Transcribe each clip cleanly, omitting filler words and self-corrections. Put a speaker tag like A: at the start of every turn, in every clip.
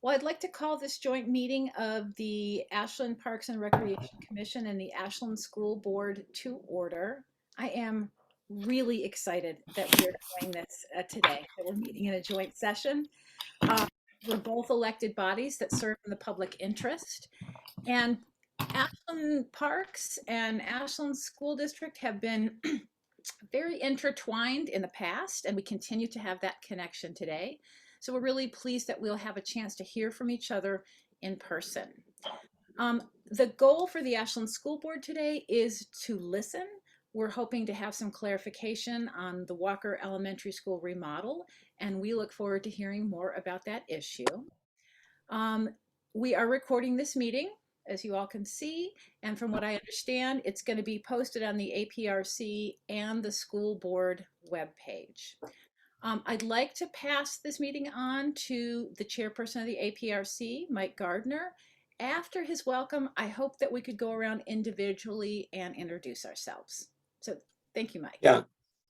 A: Well, I'd like to call this joint meeting of the Ashland Parks and Recreation Commission and the Ashland School Board to order. I am really excited that we are doing this today, that we're meeting in a joint session. Uh, we're both elected bodies that serve in the public interest. And Ashland Parks and Ashland School District have been very intertwined in the past, and we continue to have that connection today. So we're really pleased that we'll have a chance to hear from each other in person. The goal for the Ashland School Board today is to listen. We're hoping to have some clarification on the Walker Elementary School remodel, and we look forward to hearing more about that issue. Um, we are recording this meeting, as you all can see, and from what I understand, it's going to be posted on the APRC and the school board webpage. I'd like to pass this meeting on to the chairperson of the APRC, Mike Gardner. After his welcome, I hope that we could go around individually and introduce ourselves. So thank you, Mike.
B: Yeah,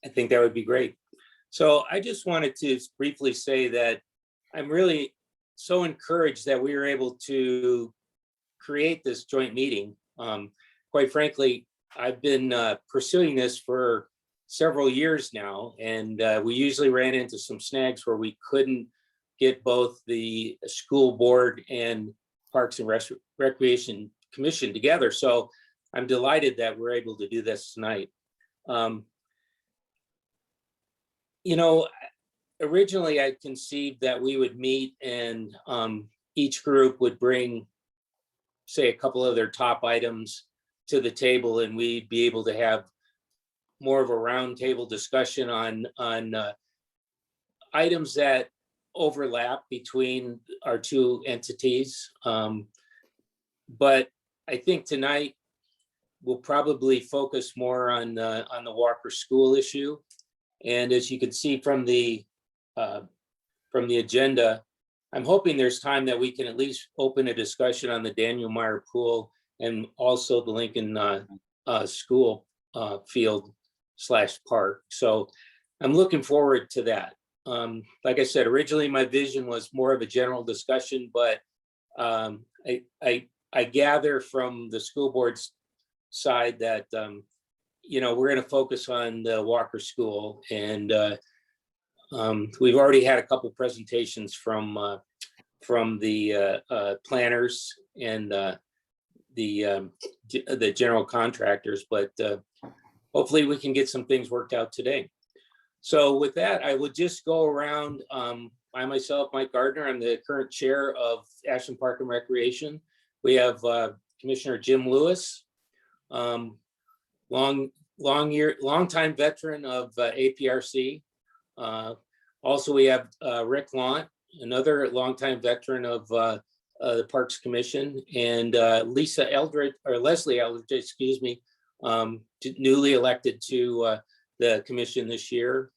B: I think that would be great. So I just wanted to briefly say that I'm really so encouraged that we were able to create this joint meeting. Quite frankly, I've been pursuing this for several years now, and we usually ran into some snags where we couldn't get both the school board and Parks and Recreation Commission together. So I'm delighted that we're able to do this tonight. You know, originally I conceived that we would meet and each group would bring, say, a couple of their top items to the table, and we'd be able to have more of a roundtable discussion on items that overlap between our two entities. But I think tonight we'll probably focus more on the Walker School issue. And as you can see from the agenda, I'm hoping there's time that we can at least open a discussion on the Daniel Meyer Pool and also the Lincoln School Field / park. So I'm looking forward to that. Like I said, originally my vision was more of a general discussion, but I gather from the school board's side that you know, we're going to focus on the Walker School, and we've already had a couple presentations from the planners and the general contractors, but hopefully we can get some things worked out today. So with that, I would just go around. I myself, Mike Gardner, I'm the current chair of Ashland Park and Recreation. We have Commissioner Jim Lewis, long-time veteran of APRC. Also, we have Rick Launt, another longtime veteran of the Parks Commission, and Leslie Eldridge, excuse me, newly elected to the commission this year.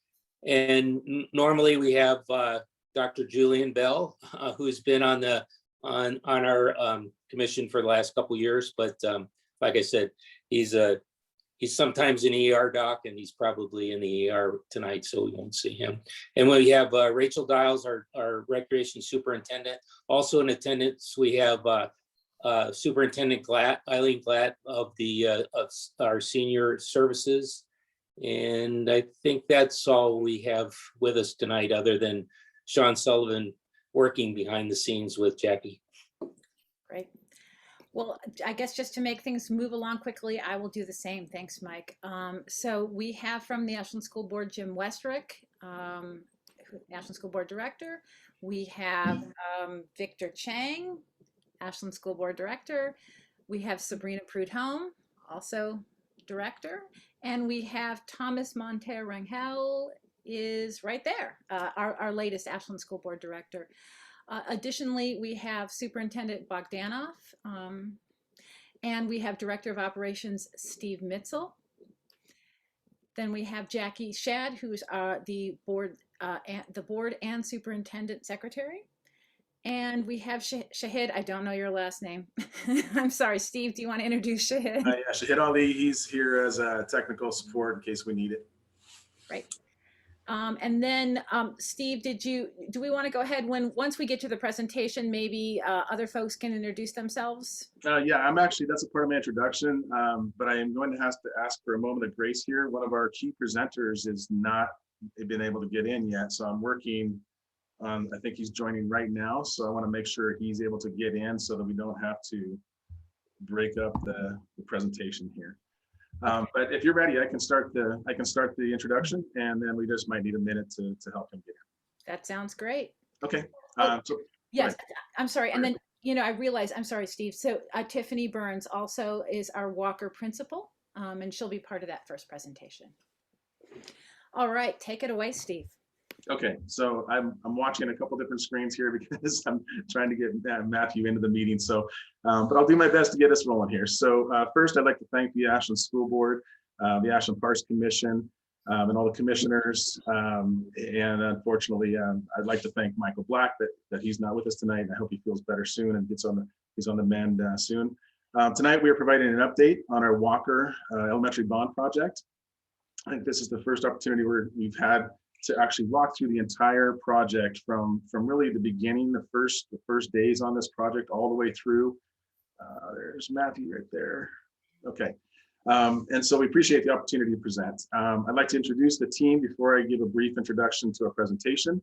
B: And normally we have Dr. Julian Bell, who's been on our commission for the last couple of years, but like I said, he's sometimes an ER doc, and he's probably in the ER tonight, so we won't see him. And we have Rachel Dials, our recreation superintendent. Also in attendance, we have Superintendent Eileen Glatt of our senior services. And I think that's all we have with us tonight, other than Sean Sullivan working behind the scenes with Jackie.
A: Great. Well, I guess just to make things move along quickly, I will do the same. Thanks, Mike. So we have from the Ashland School Board, Jim Westrick, Ashland School Board Director. We have Victor Chang, Ashland School Board Director. We have Sabrina Prudhomme, also Director. And we have Thomas Monteiro Rangel is right there, our latest Ashland School Board Director. Additionally, we have Superintendent Bogdanov, and we have Director of Operations Steve Mitzel. Then we have Jackie Shad, who's the board and Superintendent Secretary. And we have Shahid. I don't know your last name. I'm sorry, Steve. Do you want to introduce Shahid?
C: Yeah, Shahid Ali. He's here as a technical support in case we need it.
A: Right. And then, Steve, do we want to go ahead once we get to the presentation, maybe other folks can introduce themselves?
C: Yeah, I'm actually, that's a part of my introduction, but I am going to have to ask for a moment of grace here. One of our key presenters is not been able to get in yet, so I'm working on, I think he's joining right now, so I want to make sure he's able to get in so that we don't have to break up the presentation here. But if you're ready, I can start the introduction, and then we just might need a minute to help him get in.
A: That sounds great.
C: Okay. So
A: Yes, I'm sorry. And then, I realize, I'm sorry, Steve. So Tiffany Burns also is our Walker principal, and she'll be part of that first presentation. All right, take it away, Steve.
C: Okay, so I'm watching a couple different screens here because I'm trying to get Matthew into the meeting. So, but I'll do my best to get us rolling here. So first, I'd like to thank the Ashland School Board, the Ashland Parks Commission, and all the commissioners. And unfortunately, I'd like to thank Michael Black that he's not with us tonight. And I hope he feels better soon and he's on the mend soon. Tonight, we are providing an update on our Walker Elementary Bond Project. I think this is the first opportunity we've had to actually walk through the entire project from really the beginning, the first days on this project, all the way through. There's Matthew right there. Okay. And so we appreciate the opportunity to present. I'd like to introduce the team before I give a brief introduction to our presentation.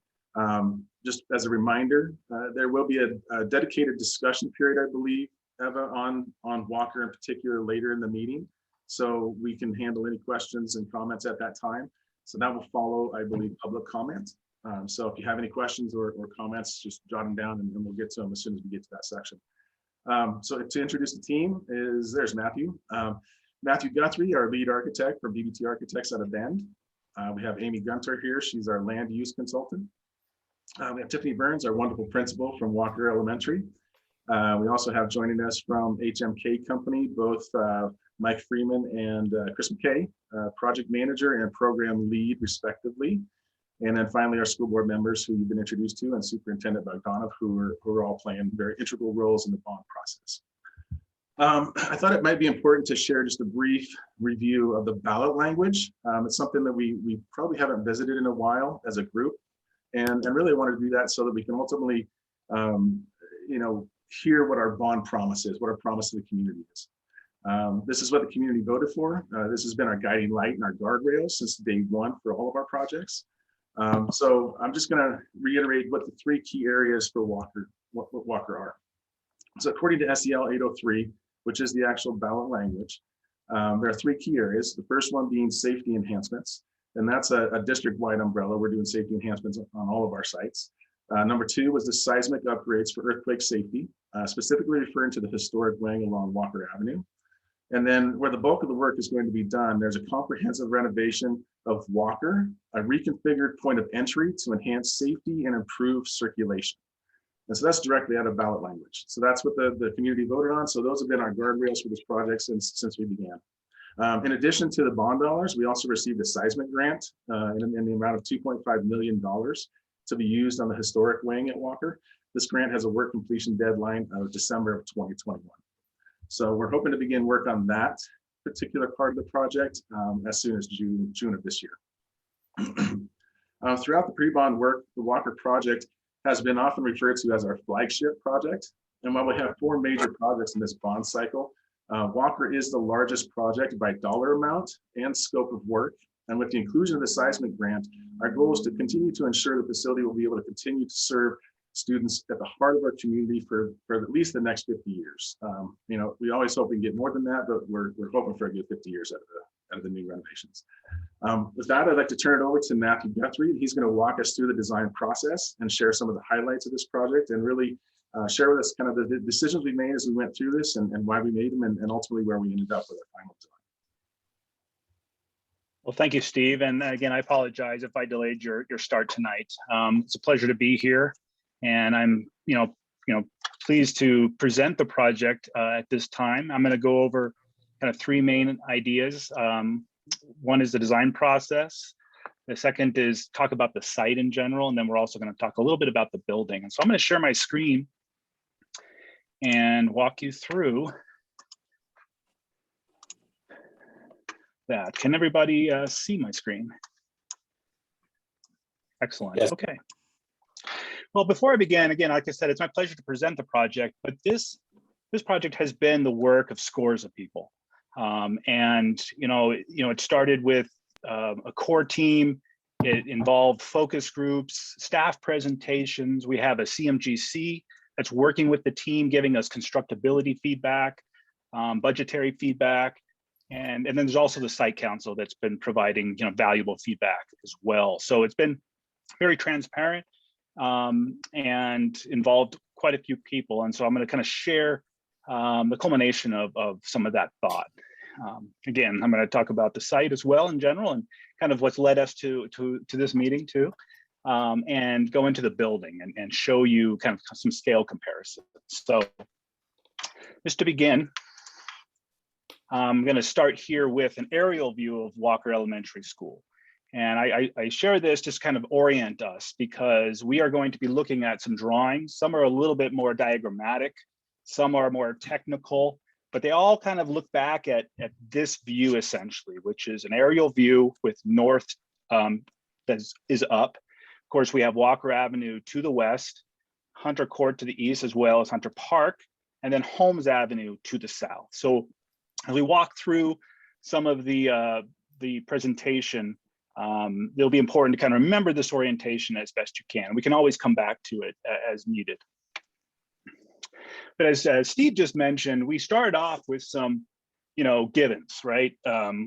C: Just as a reminder, there will be a dedicated discussion period, I believe, Eva, on Walker in particular later in the meeting. So we can handle any questions and comments at that time. So that will follow, I believe, public comment. So if you have any questions or comments, just jot them down and we'll get to them as soon as we get to that section. So to introduce the team there's Matthew. Matthew Guthrie, our lead architect for BBT Architects out of Bend. We have Amy Gunter here. She's our land use consultant. We have Tiffany Burns, our wonderful principal from Walker Elementary. We also have joining us from HMK Company, both Mike Freeman and Chris McKay, project manager and program lead, respectively. And then finally, our school board members who you've been introduced to, and Superintendent Bogdanov, who are all playing very integral roles in the bond process. I thought it might be important to share just a brief review of the ballot language. It's something that we probably haven't visited in a while as a group. And really wanted to do that so that we can ultimately, hear what our bond promise is, what our promise to the community is. This is what the community voted for. This has been our guiding light and our guardrails since day one for all of our projects. So I'm just going to reiterate what the three key areas for Walker, what Walker are. So according to SEL 803, which is the actual ballot language, there are three key areas. The first one being safety enhancements, and that's a district-wide umbrella. We're doing safety enhancements on all of our sites. Number two was the seismic upgrades for earthquake safety, specifically referring to the historic wing along Walker Avenue. And then where the bulk of the work is going to be done, there's a comprehensive renovation of Walker, a reconfigured point of entry to enhance safety and improve circulation. And so that's directly out of ballot language. So that's what the community voted on. So those have been our guardrails for this project since we began. In addition to the bond dollars, we also received a seismic grant in the amount of $2.5 million to be used on the historic wing at Walker. This grant has a work completion deadline of December of 2021. So we're hoping to begin work on that particular part of the project as soon as June of this year. Throughout the pre-bond work, the Walker project has been often referred to as our flagship project. And while we have four major projects in this bond cycle, Walker is the largest project by dollar amount and scope of work. And with the inclusion of the seismic grant, our goal is to continue to ensure the facility will be able to continue to serve students at the heart of our community for at least the next 50 years. We always hope we can get more than that, but we're hoping for a good 50 years out of the new renovations. With that, I'd like to turn it over to Matthew Guthrie. He's going to walk us through the design process and share some of the highlights of this project and really share with us kind of the decisions we made as we went through this and why we made them and ultimately where we ended up with our final design.
D: Well, thank you, Steve. And again, I apologize if I delayed your start tonight. It's a pleasure to be here. And I'm, pleased to present the project at this time. I'm going to go over kind of three main ideas. One is the design process. The second is talk about the site in general. And then we're also going to talk a little bit about the building. And so I'm going to share my screen and walk you through that. Can everybody see my screen? Excellent.
B: Yes.
D: Okay. Well, before I begin, again, like I said, it's my pleasure to present the project, but this project has been the work of scores of people. And it started with a core team. It involved focus groups, staff presentations. We have a CMGC that's working with the team, giving us constructability feedback, budgetary feedback, and then there's also the site council that's been providing valuable feedback as well. So it's been very transparent and involved quite a few people. And so I'm going to kind of share the culmination of some of that thought. Again, I'm going to talk about the site as well in general and kind of what's led us to this meeting too, and go into the building and show you kind of some scale comparisons. So just to begin, I'm going to start here with an aerial view of Walker Elementary School. And I share this just kind of orient us because we are going to be looking at some drawings. Some are a little bit more diagrammatic, some are more technical, but they all kind of look back at this view essentially, which is an aerial view with north that is up. Of course, we have Walker Avenue to the west, Hunter Court to the east, as well as Hunter Park, and then Holmes Avenue to the south. So as we walk through some of the presentation, it'll be important to kind of remember this orientation as best you can. We can always come back to it as needed. But as Steve just mentioned, we started off with some, givens, right?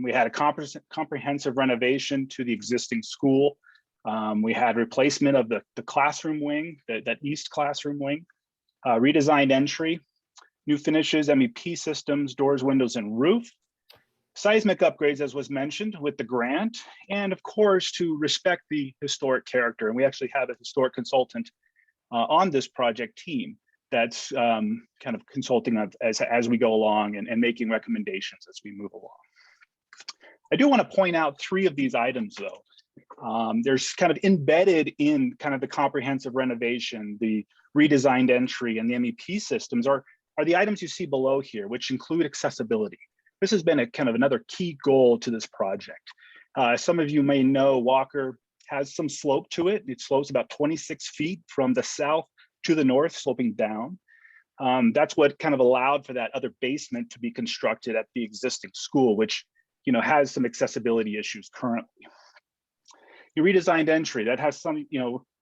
D: We had a comprehensive renovation to the existing school. We had replacement of the classroom wing, that east classroom wing, redesigned entry, new finishes, MEP systems, doors, windows, and roof. Seismic upgrades, as was mentioned, with the grant, and of course, to respect the historic character. And we actually have a historic consultant on this project team that's kind of consulting as we go along and making recommendations as we move along. I do want to point out 3 of these items, though. There's kind of embedded in kind of the comprehensive renovation, the redesigned entry, and the MEP systems are the items you see below here, which include accessibility. This has been a kind of another key goal to this project. Some of you may know Walker has some slope to it. It slopes about 26 feet from the south to the north, sloping down. That's what kind of allowed for that other basement to be constructed at the existing school, which has some accessibility issues currently. The redesigned entry, that has some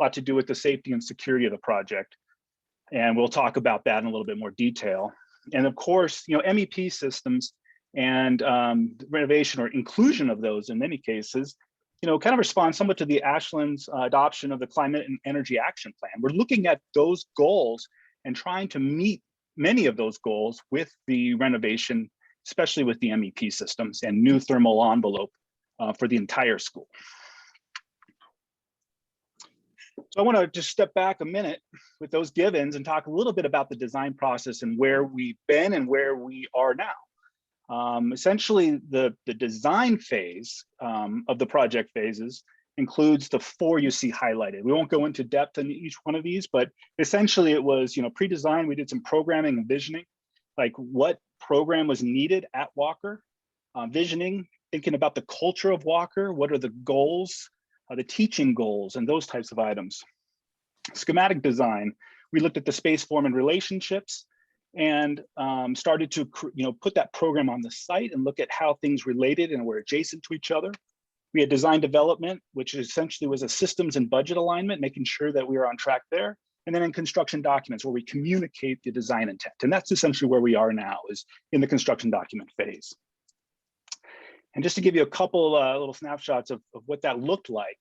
D: lot to do with the safety and security of the project. And we'll talk about that in a little bit more detail. And of course, MEP systems and renovation or inclusion of those in many cases, kind of respond somewhat to the Ashland's adoption of the Climate and Energy Action Plan. We're looking at those goals and trying to meet many of those goals with the renovation, especially with the MEP systems and new thermal envelope for the entire school. So I want to just step back a minute with those givens and talk a little bit about the design process and where we've been and where we are now. Essentially, the design phase of the project phases includes the 4 you see highlighted. We won't go into depth in each one of these, but essentially it was, pre-design. We did some programming and visioning, like what program was needed at Walker, visioning, thinking about the culture of Walker, what are the goals, the teaching goals, and those types of items. Schematic design, we looked at the space, form, and relationships, and started to put that program on the site and look at how things related and were adjacent to each other. We had design development, which essentially was a systems and budget alignment, making sure that we were on track there. And then in construction documents, where we communicate the design intent. And that's essentially where we are now, is in the construction document phase. And just to give you a couple little snapshots of what that looked like,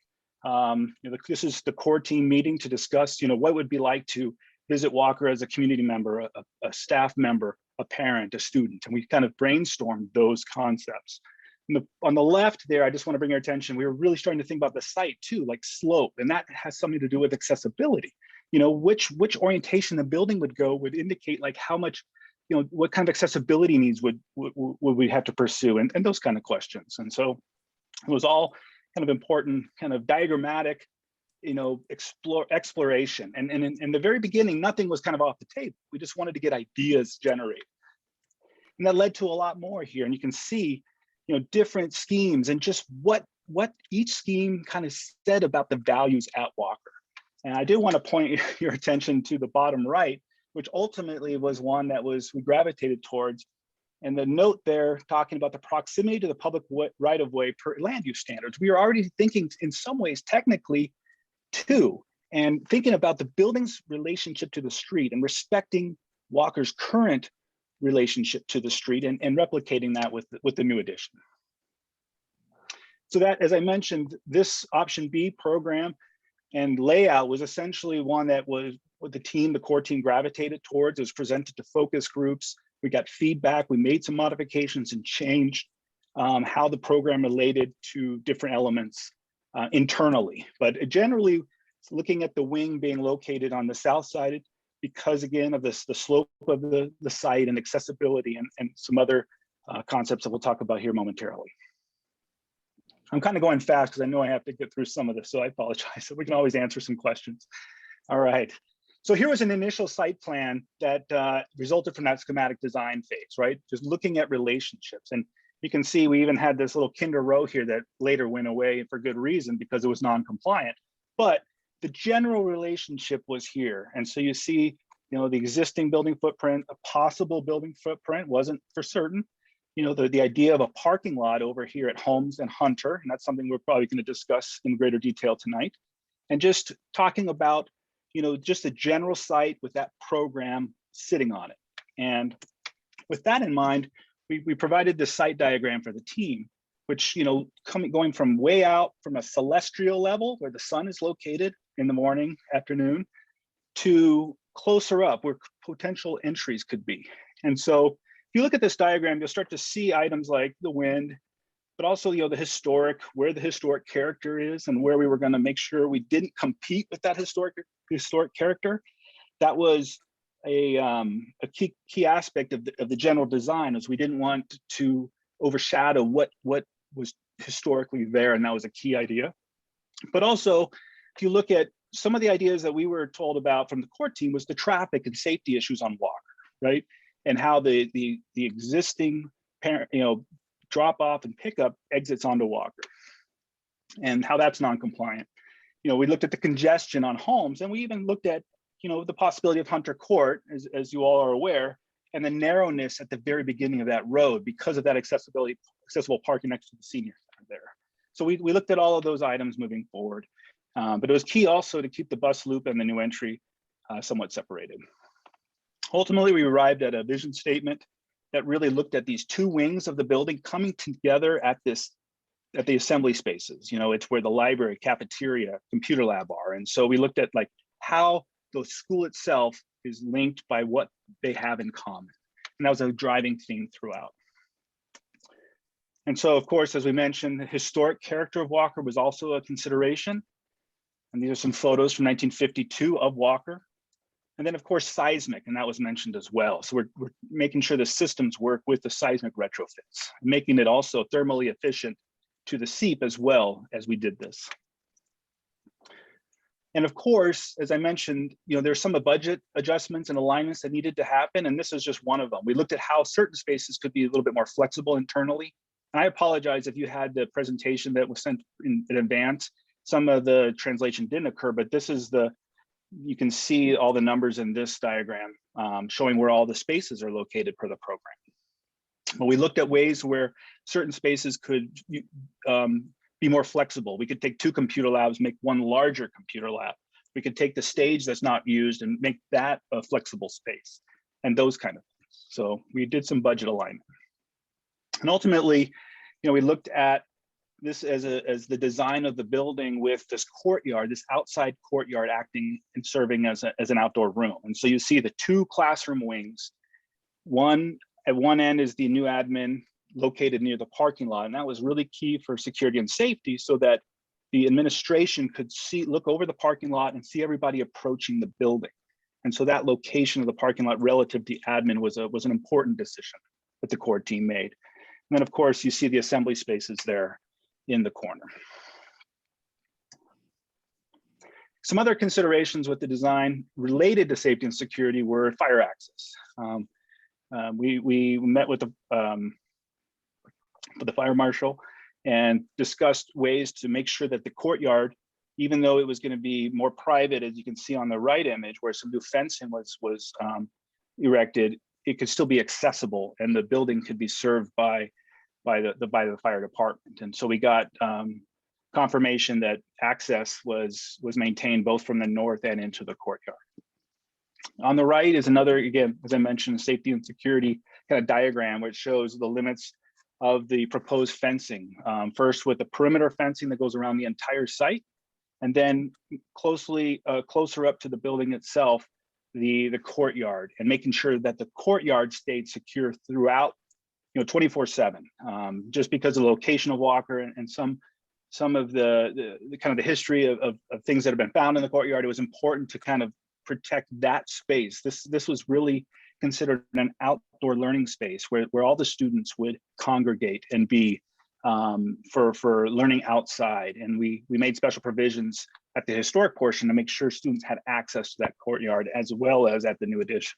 D: this is the core team meeting to discuss, what it would be like to visit Walker as a community member, a staff member, a parent, a student, and we kind of brainstormed those concepts. On the left there, I just want to bring your attention, we were really starting to think about the site too, like slope, and that has something to do with accessibility. Which orientation the building would go would indicate like how much, what kind of accessibility needs would we have to pursue, and those kind of questions. And so it was all kind of important, kind of diagrammatic, exploration. And in the very beginning, nothing was kind of off the table. We just wanted to get ideas generated. And that led to a lot more here. And you can see, different schemes and just what what each scheme kind of said about the values at Walker. And I did want to point your attention to the bottom right, which ultimately was one that we gravitated towards. And the note there talking about the proximity to the public right-of-way per land use standards. We are already thinking in some ways technically too, and thinking about the building's relationship to the street and respecting Walker's current relationship to the street and replicating that with the new addition. So that, as I mentioned, this option B program and layout was essentially one that was what the core team gravitated towards. It was presented to focus groups. We got feedback. We made some modifications and changed how the program related to different elements internally. But generally, looking at the wing being located on the south side, because again of the slope of the site and accessibility and some other concepts that we'll talk about here momentarily. I'm kind of going fast because I know I have to get through some of this, so I apologize. So we can always answer some questions. All right. So here was an initial site plan that resulted from that schematic design phase, right? Just looking at relationships. And you can see we even had this little kinder row here that later went away for good reason because it was non-compliant. But the general relationship was here. And so you see, the existing building footprint, a possible building footprint wasn't for certain. The idea of a parking lot over here at Holmes and Hunter, and that's something we're probably going to discuss in greater detail tonight. And just talking about, just a general site with that program sitting on it. And with that in mind, we provided the site diagram for the team, which, going from way out from a celestial level where the sun is located in the morning, afternoon, to closer up where potential entries could be. And so if you look at this diagram, you'll start to see items like the wind, but also, where the historic character is and where we were going to make sure we didn't compete with that historic character. That was a key aspect of the general design, is we didn't want to overshadow what was historically there, and that was a key idea. But also, if you look at some of the ideas that we were told about from the core team, was the traffic and safety issues on Walker, right? And how the existing drop off and pickup exits onto Walker, and how that's non-compliant. We looked at the congestion on Holmes, and we even looked at the possibility of Hunter Court, as you all are aware, and the narrowness at the very beginning of that road because of that accessible parking next to the senior center there. So we looked at all of those items moving forward, but it was key also to keep the bus loop and the new entry somewhat separated. Ultimately, we arrived at a vision statement that really looked at these two wings of the building coming together at the assembly spaces. It's where the library, cafeteria, computer lab are. And so we looked at how the school itself is linked by what they have in common. And that was a driving theme throughout. And so, of course, as we mentioned, the historic character of Walker was also a consideration. And these are some photos from 1952 of Walker. And then, of course, seismic, and that was mentioned as well. So we're making sure the systems work with the seismic retrofits, making it also thermally efficient to the seep as well as we did this. And of course, as I mentioned, there's some budget adjustments and alignments that needed to happen, and this is just one of them. We looked at how certain spaces could be a little bit more flexible internally. And I apologize if you had the presentation that was sent in advance. Some of the translation didn't occur, but this is you can see all the numbers in this diagram showing where all the spaces are located per the program. But we looked at ways where certain spaces could be more flexible. We could take two computer labs, make one larger computer lab. We could take the stage that's not used and make that a flexible space, and those kind of things. So we did some budget alignment. And ultimately, we looked at this as the design of the building with this courtyard, this outside courtyard acting and serving as an outdoor room. And so you see the two classroom wings. At one end is the new admin located near the parking lot. And that was really key for security and safety so that the administration could look over the parking lot and see everybody approaching the building. And so that location of the parking lot relative to admin was an important decision that the core team made. And then of course you see the assembly spaces there in the corner. Some other considerations with the design related to safety and security were fire access. We met with the fire marshal, and discussed ways to make sure that the courtyard, even though it was going to be more private, as you can see on the right image, where some new fencing was erected, it could still be accessible, and the building could be served by the fire department. And so we got confirmation that access was maintained both from the north and into the courtyard. On the right is another, again, as I mentioned, safety and security kind of diagram, which shows the limits of the proposed fencing. First with the perimeter fencing that goes around the entire site, and then closer up to the building itself, the courtyard, and making sure that the courtyard stayed secure throughout, 24/7. Just because of the location of Walker and some of the kind of the history of things that have been found in the courtyard, it was important to kind of protect that space. This was really considered an outdoor learning space where all the students would congregate and be for learning outside. And we made special provisions at the historic portion to make sure students had access to that courtyard as well as at the new addition.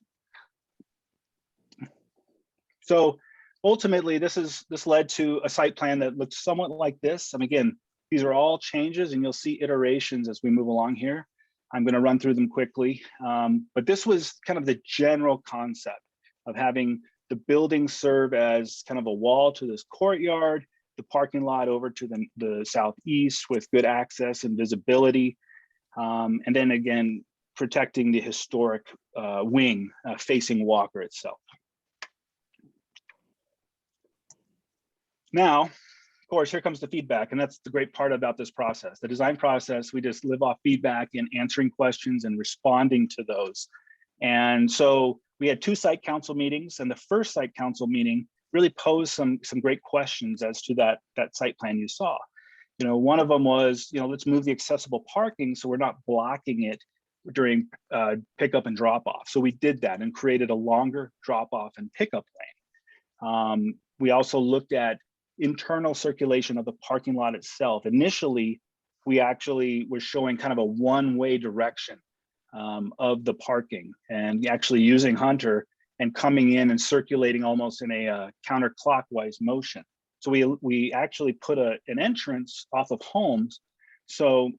D: So ultimately, this led to a site plan that looks somewhat like this. And again, these are all changes, and you'll see iterations as we move along here. I'm going to run through them quickly, but this was kind of the general concept of having the building serve as kind of a wall to this courtyard, the parking lot over to the southeast with good access and visibility, and then again, protecting the historic wing facing Walker itself. Now, of course, here comes the feedback, and that's the great part about this process. The design process, we just live off feedback and answering questions and responding to those. And so we had 2 site council meetings, and the first site council meeting really posed some great questions as to that site plan you saw. One of them was, let's move the accessible parking so we're not blocking it during pickup and drop off. So we did that and created a longer drop off and pickup lane. We also looked at internal circulation of the parking lot itself. Initially, we actually were showing kind of a one-way direction of the parking, and actually using Hunter and coming in and circulating almost in a counterclockwise motion. So we actually put an entrance off of homes. So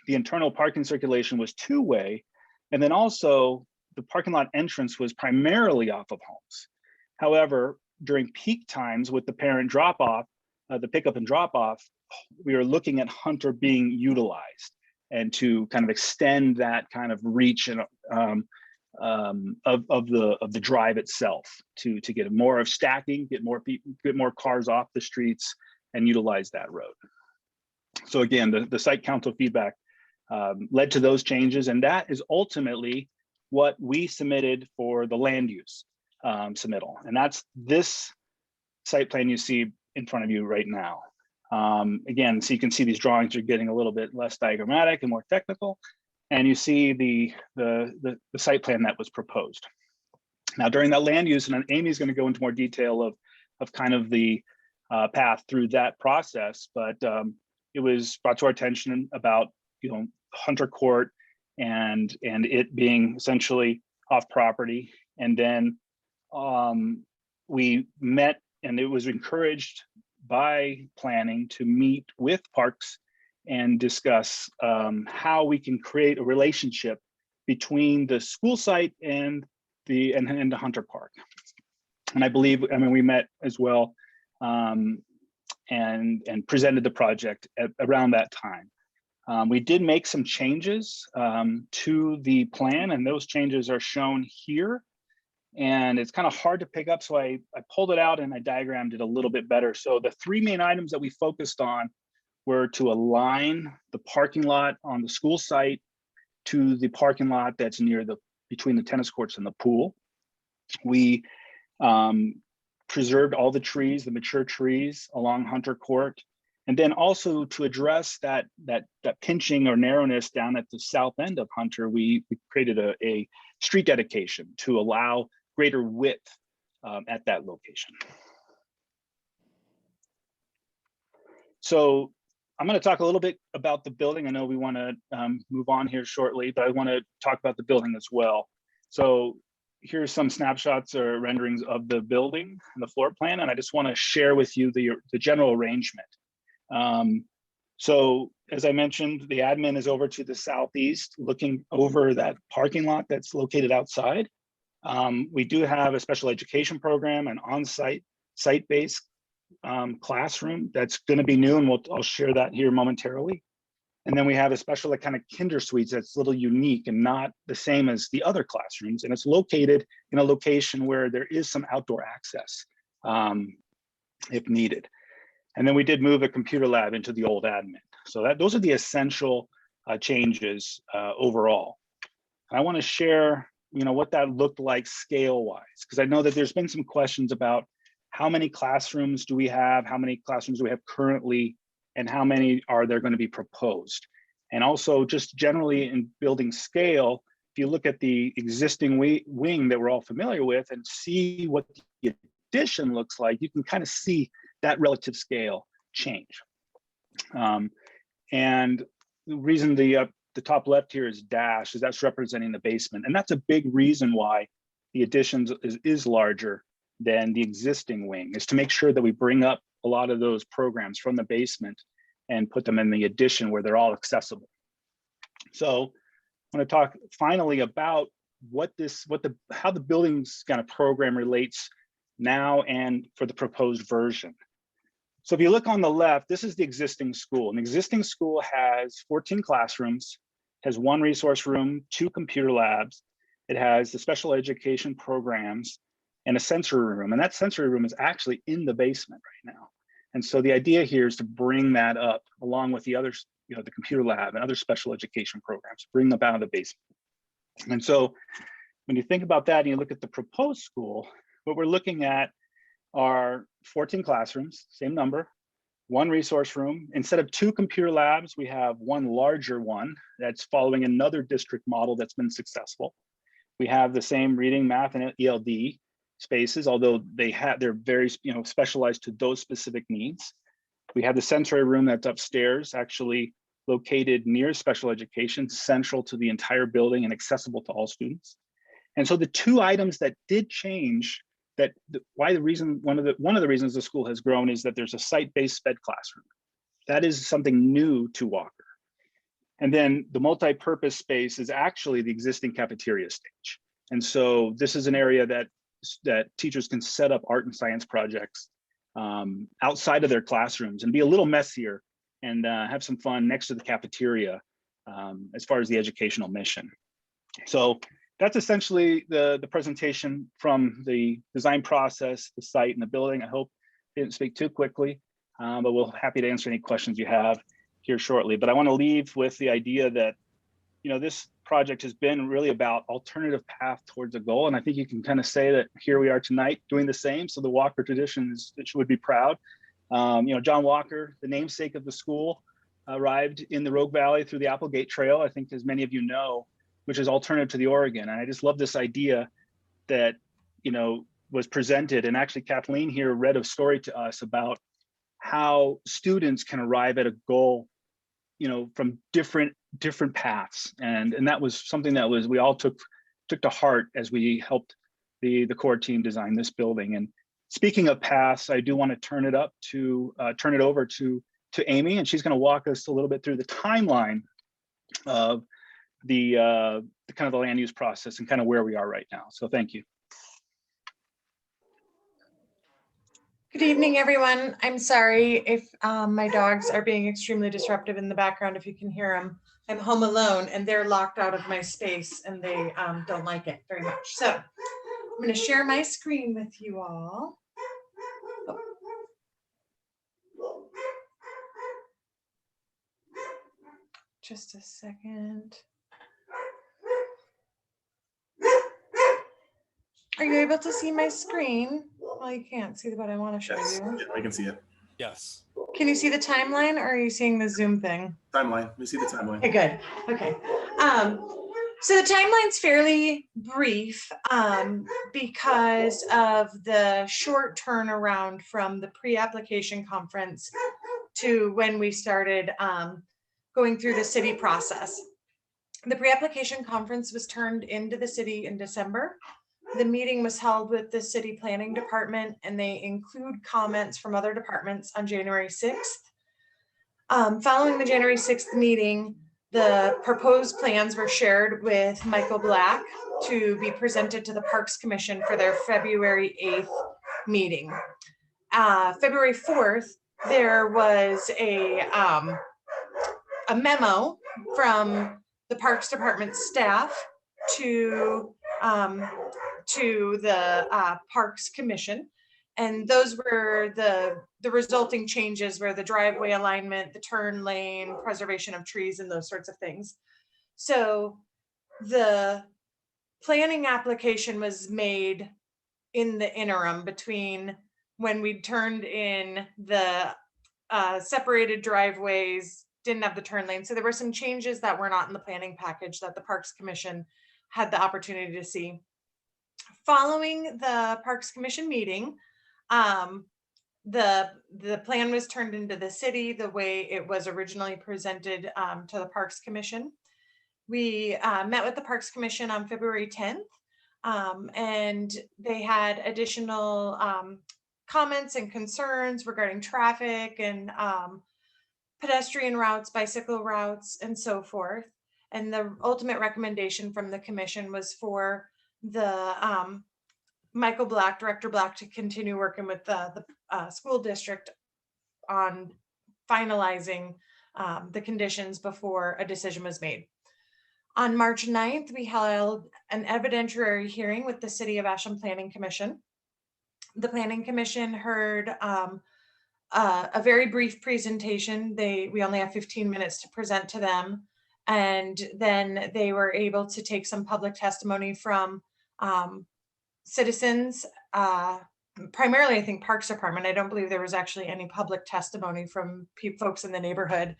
D: the internal parking circulation was 2-way, and then also the parking lot entrance was primarily off of homes. However, during peak times with the parent drop off, the pickup and drop off, we were looking at Hunter being utilized, and to kind of extend that kind of reach and of the drive itself to get more of stacking, get more cars off the streets, and utilize that road. So again, the site council feedback led to those changes, and that is ultimately what we submitted for the land use submittal, and that's this site plan you see in front of you right now. Again, so you can see these drawings are getting a little bit less diagrammatic and more technical, and you see the site plan that was proposed. Now, during that land use, and Amy's going to go into more detail of kind of the path through that process, but it was brought to our attention about Hunter Court and it being essentially off property, and then we met, and it was encouraged by planning to meet with Parks and discuss how we can create a relationship between the school site and the Hunter Park. And I believe, we met as well and presented the project around that time. We did make some changes to the plan, and those changes are shown here. And it's kind of hard to pick up, so I pulled it out and I diagrammed it a little bit better. So the 3 main items that we focused on were to align the parking lot on the school site to the parking lot that's between the tennis courts and the pool. We preserved all the trees, the mature trees along Hunter Court, and then also to address that pinching or narrowness down at the south end of Hunter, we created a street dedication to allow greater width at that location. So I'm going to talk a little bit about the building. I know we want to move on here shortly, but I want to talk about the building as well. So here's some snapshots or renderings of the building and the floor plan, and I just want to share with you the general arrangement. So as I mentioned, the admin is over to the southeast, looking over that parking lot that's located outside. We do have a special education program, an on-site, site-based classroom that's going to be new, and I'll share that here momentarily. And then we have a special kind of kinder suites that's a little unique and not the same as the other classrooms. And it's located in a location where there is some outdoor access if needed. And then we did move a computer lab into the old admin. So those are the essential changes overall. And I want to share, what that looked like scale-wise, because I know that there's been some questions about how many classrooms do we have, how many classrooms do we have currently, and how many are there going to be proposed. And also just generally in building scale, if you look at the existing wing that we're all familiar with and see what the addition looks like, you can kind of see that relative scale change. And the reason the top left here is dashed is that's representing the basement. And that's a big reason why the additions is larger than the existing wing, is to make sure that we bring up a lot of those programs from the basement and put them in the addition where they're all accessible. So I want to talk finally about how the building's kind of program relates now and for the proposed version. So if you look on the left, this is the existing school. An existing school has 14 classrooms, has 1 resource room, 2 computer labs. It has the special education programs and a sensory room. And that sensory room is actually in the basement right now. And so the idea here is to bring that up along with the others, the computer lab and other special education programs, bring them out of the basement. And so when you think about that and you look at the proposed school, what we're looking at are 14 classrooms, same number, 1 resource room. Instead of 2 computer labs, we have 1 larger one that's following another district model that's been successful. We have the same reading, math, and ELD spaces, although they're very specialized to those specific needs. We have the sensory room that's upstairs, actually located near special education, central to the entire building and accessible to all students. And so the 2 items that did change, one of the reasons the school has grown is that there's a site-based sped classroom. That is something new to Walker. And then the multi-purpose space is actually the existing cafeteria stage. And so this is an area that teachers can set up art and science projects outside of their classrooms and be a little messier and have some fun next to the cafeteria as far as the educational mission. So that's essentially the presentation from the design process, the site, and the building. I hope I didn't speak too quickly, but we're happy to answer any questions you have here shortly. But I want to leave with the idea that this project has been really about alternative path towards a goal. And I think you can kind of say that here we are tonight doing the same. So the Walker tradition would be proud. John Walker, the namesake of the school, arrived in the Rogue Valley through the Applegate Trail, I think as many of you know, which is alternative to the Oregon. And I just love this idea that, was presented. And actually Kathleen here read a story to us about how students can arrive at a goal, from different paths. And that was something that we all took to heart as we helped the core team design this building. And speaking of paths, I do want to turn it over to Amy, and she's going to walk us a little bit through the timeline of the kind of the land use process and kind of where we are right now. So thank you.
E: Good evening, everyone. I'm sorry if my dogs are being extremely disruptive in the background. If you can hear them, I'm home alone and they're locked out of my space and they don't like it very much. So I'm going to share my screen with you all. Oh. Just a second. Are you able to see my screen? Well, you can't see what I want to show you.
C: Yeah, I can see it.
F: Yes.
E: Can you see the timeline or are you seeing the Zoom thing?
C: Timeline. We see the timeline.
E: Okay, good. Okay. So the timeline's fairly brief because of the short turnaround from the pre-application conference to when we started going through the city process. The pre-application conference was turned into the city in December. The meeting was held with the city planning department and they include comments from other departments on January 6th. Following the January 6th meeting, the proposed plans were shared with Michael Black to be presented to the Parks Commission for their February 8th meeting. February 4th, there was a memo from the Parks Department staff to the Parks Commission. And those were the resulting changes were the driveway alignment, the turn lane, preservation of trees, and those sorts of things. So the planning application was made in the interim between when we turned in the separated driveways, didn't have the turn lane. So there were some changes that were not in the planning package that the Parks Commission had the opportunity to see. Following the Parks Commission meeting, the plan was turned into the city the way it was originally presented to the Parks Commission. We met with the Parks Commission on February 10th, and they had additional comments and concerns regarding traffic and pedestrian routes, bicycle routes, and so forth. And the ultimate recommendation from the commission was for the Michael Black, Director Black, to continue working with the school district on finalizing the conditions before a decision was made. On March 9th, we held an evidentiary hearing with the City of Ashland Planning Commission. The Planning Commission heard a very brief presentation. We only have 15 minutes to present to them. And then they were able to take some public testimony from citizens, primarily, I think, Parks Department. I don't believe there was actually any public testimony from folks in the neighborhood.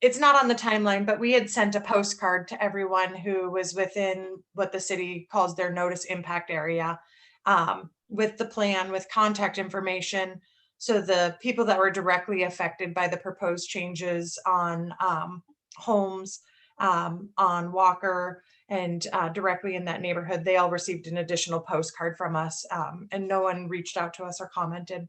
E: It's not on the timeline, but we had sent a postcard to everyone who was within what the city calls their notice impact area, with the plan, with contact information. So the people that were directly affected by the proposed changes on homes, on Walker, and directly in that neighborhood, they all received an additional postcard from us, and no one reached out to us or commented.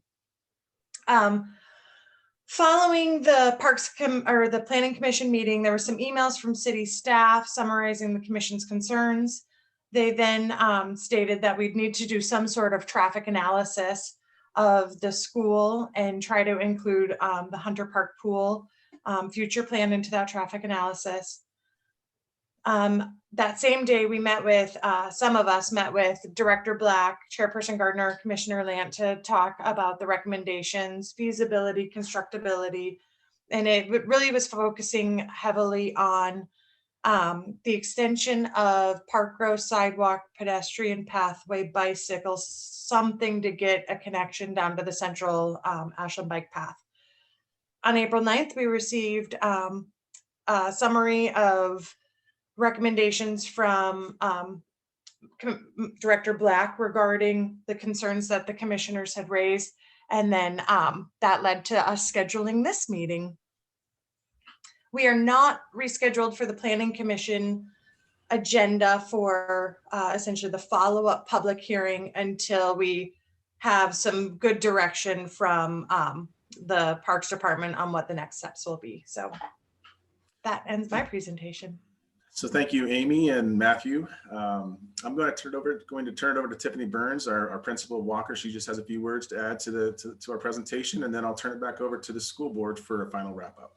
E: Following the the Planning Commission meeting, there were some emails from city staff summarizing the commission's concerns. They then stated that we'd need to do some sort of traffic analysis of the school and try to include the Hunter Park pool future plan into that traffic analysis. That same day, we met with, some of us met with Director Black, Chairperson Gardner, Commissioner Lant to talk about the recommendations, feasibility, constructability, and it really was focusing heavily on the extension of park row, sidewalk, pedestrian pathway, bicycles, something to get a connection down to the central Ashland bike path. On April 9th, we received a summary of recommendations from Director Black regarding the concerns that the commissioners had raised. And then that led to us scheduling this meeting. We are not rescheduled for the Planning Commission agenda for essentially the follow-up public hearing until we have some good direction from the Parks Department on what the next steps will be. So that ends my presentation.
C: So thank you, Amy and Matthew. I'm going to turn it over to Tiffany Burns, our principal of Walker. She just has a few words to add to our presentation, and then I'll turn it back over to the school board for a final wrap up.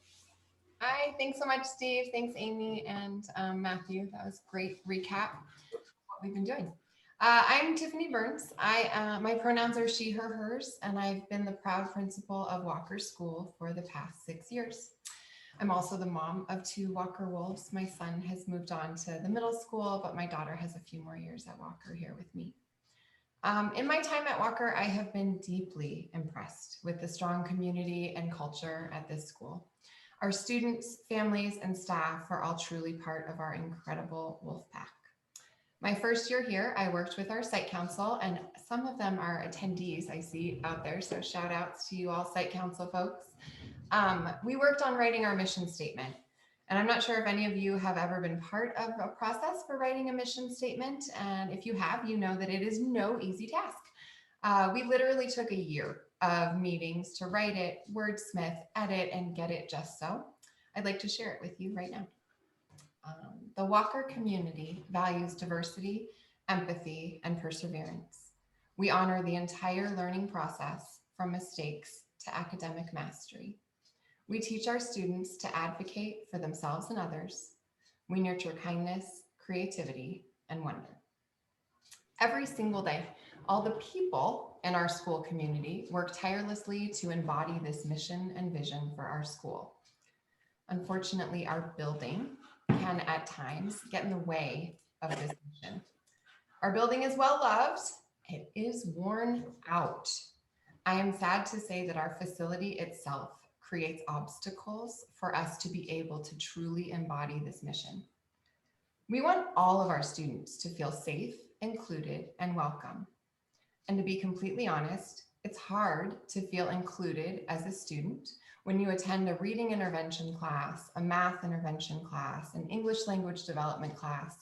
F: Hi, thanks so much, Steve. Thanks, Amy and Matthew. That was a great recap of what we've been doing. I'm Tiffany Burns. My pronouns are she, her, hers, and I've been the proud principal of Walker School for the past 6 years. I'm also the mom of 2 Walker Wolves. My son has moved on to the middle school, but my daughter has a few more years at Walker here with me. In my time at Walker, I have been deeply impressed with the strong community and culture at this school. Our students, families, and staff are all truly part of our incredible wolf pack. My first year here, I worked with our site council, and some of them are attendees I see out there, so shout outs to you all site council folks. We worked on writing our mission statement, and I'm not sure if any of you have ever been part of a process for writing a mission statement, and if you have, you know that it is no easy task. We literally took a year of meetings to write it, wordsmith, edit, and get it just so, I'd like to share it with you right now. The Walker community values diversity, empathy, and perseverance. We honor the entire learning process from mistakes to academic mastery. We teach our students to advocate for themselves and others. We nurture kindness, creativity, and wonder. Every single day, all the people in our school community work tirelessly to embody this mission and vision for our school. Unfortunately, our building can at times get in the way of this mission. Our building is well loved, it is worn out. I am sad to say that our facility itself creates obstacles for us to be able to truly embody this mission. We want all of our students to feel safe, included, and welcome. And to be completely honest, it's hard to feel included as a student when you attend a reading intervention class, a math intervention class, an English language development class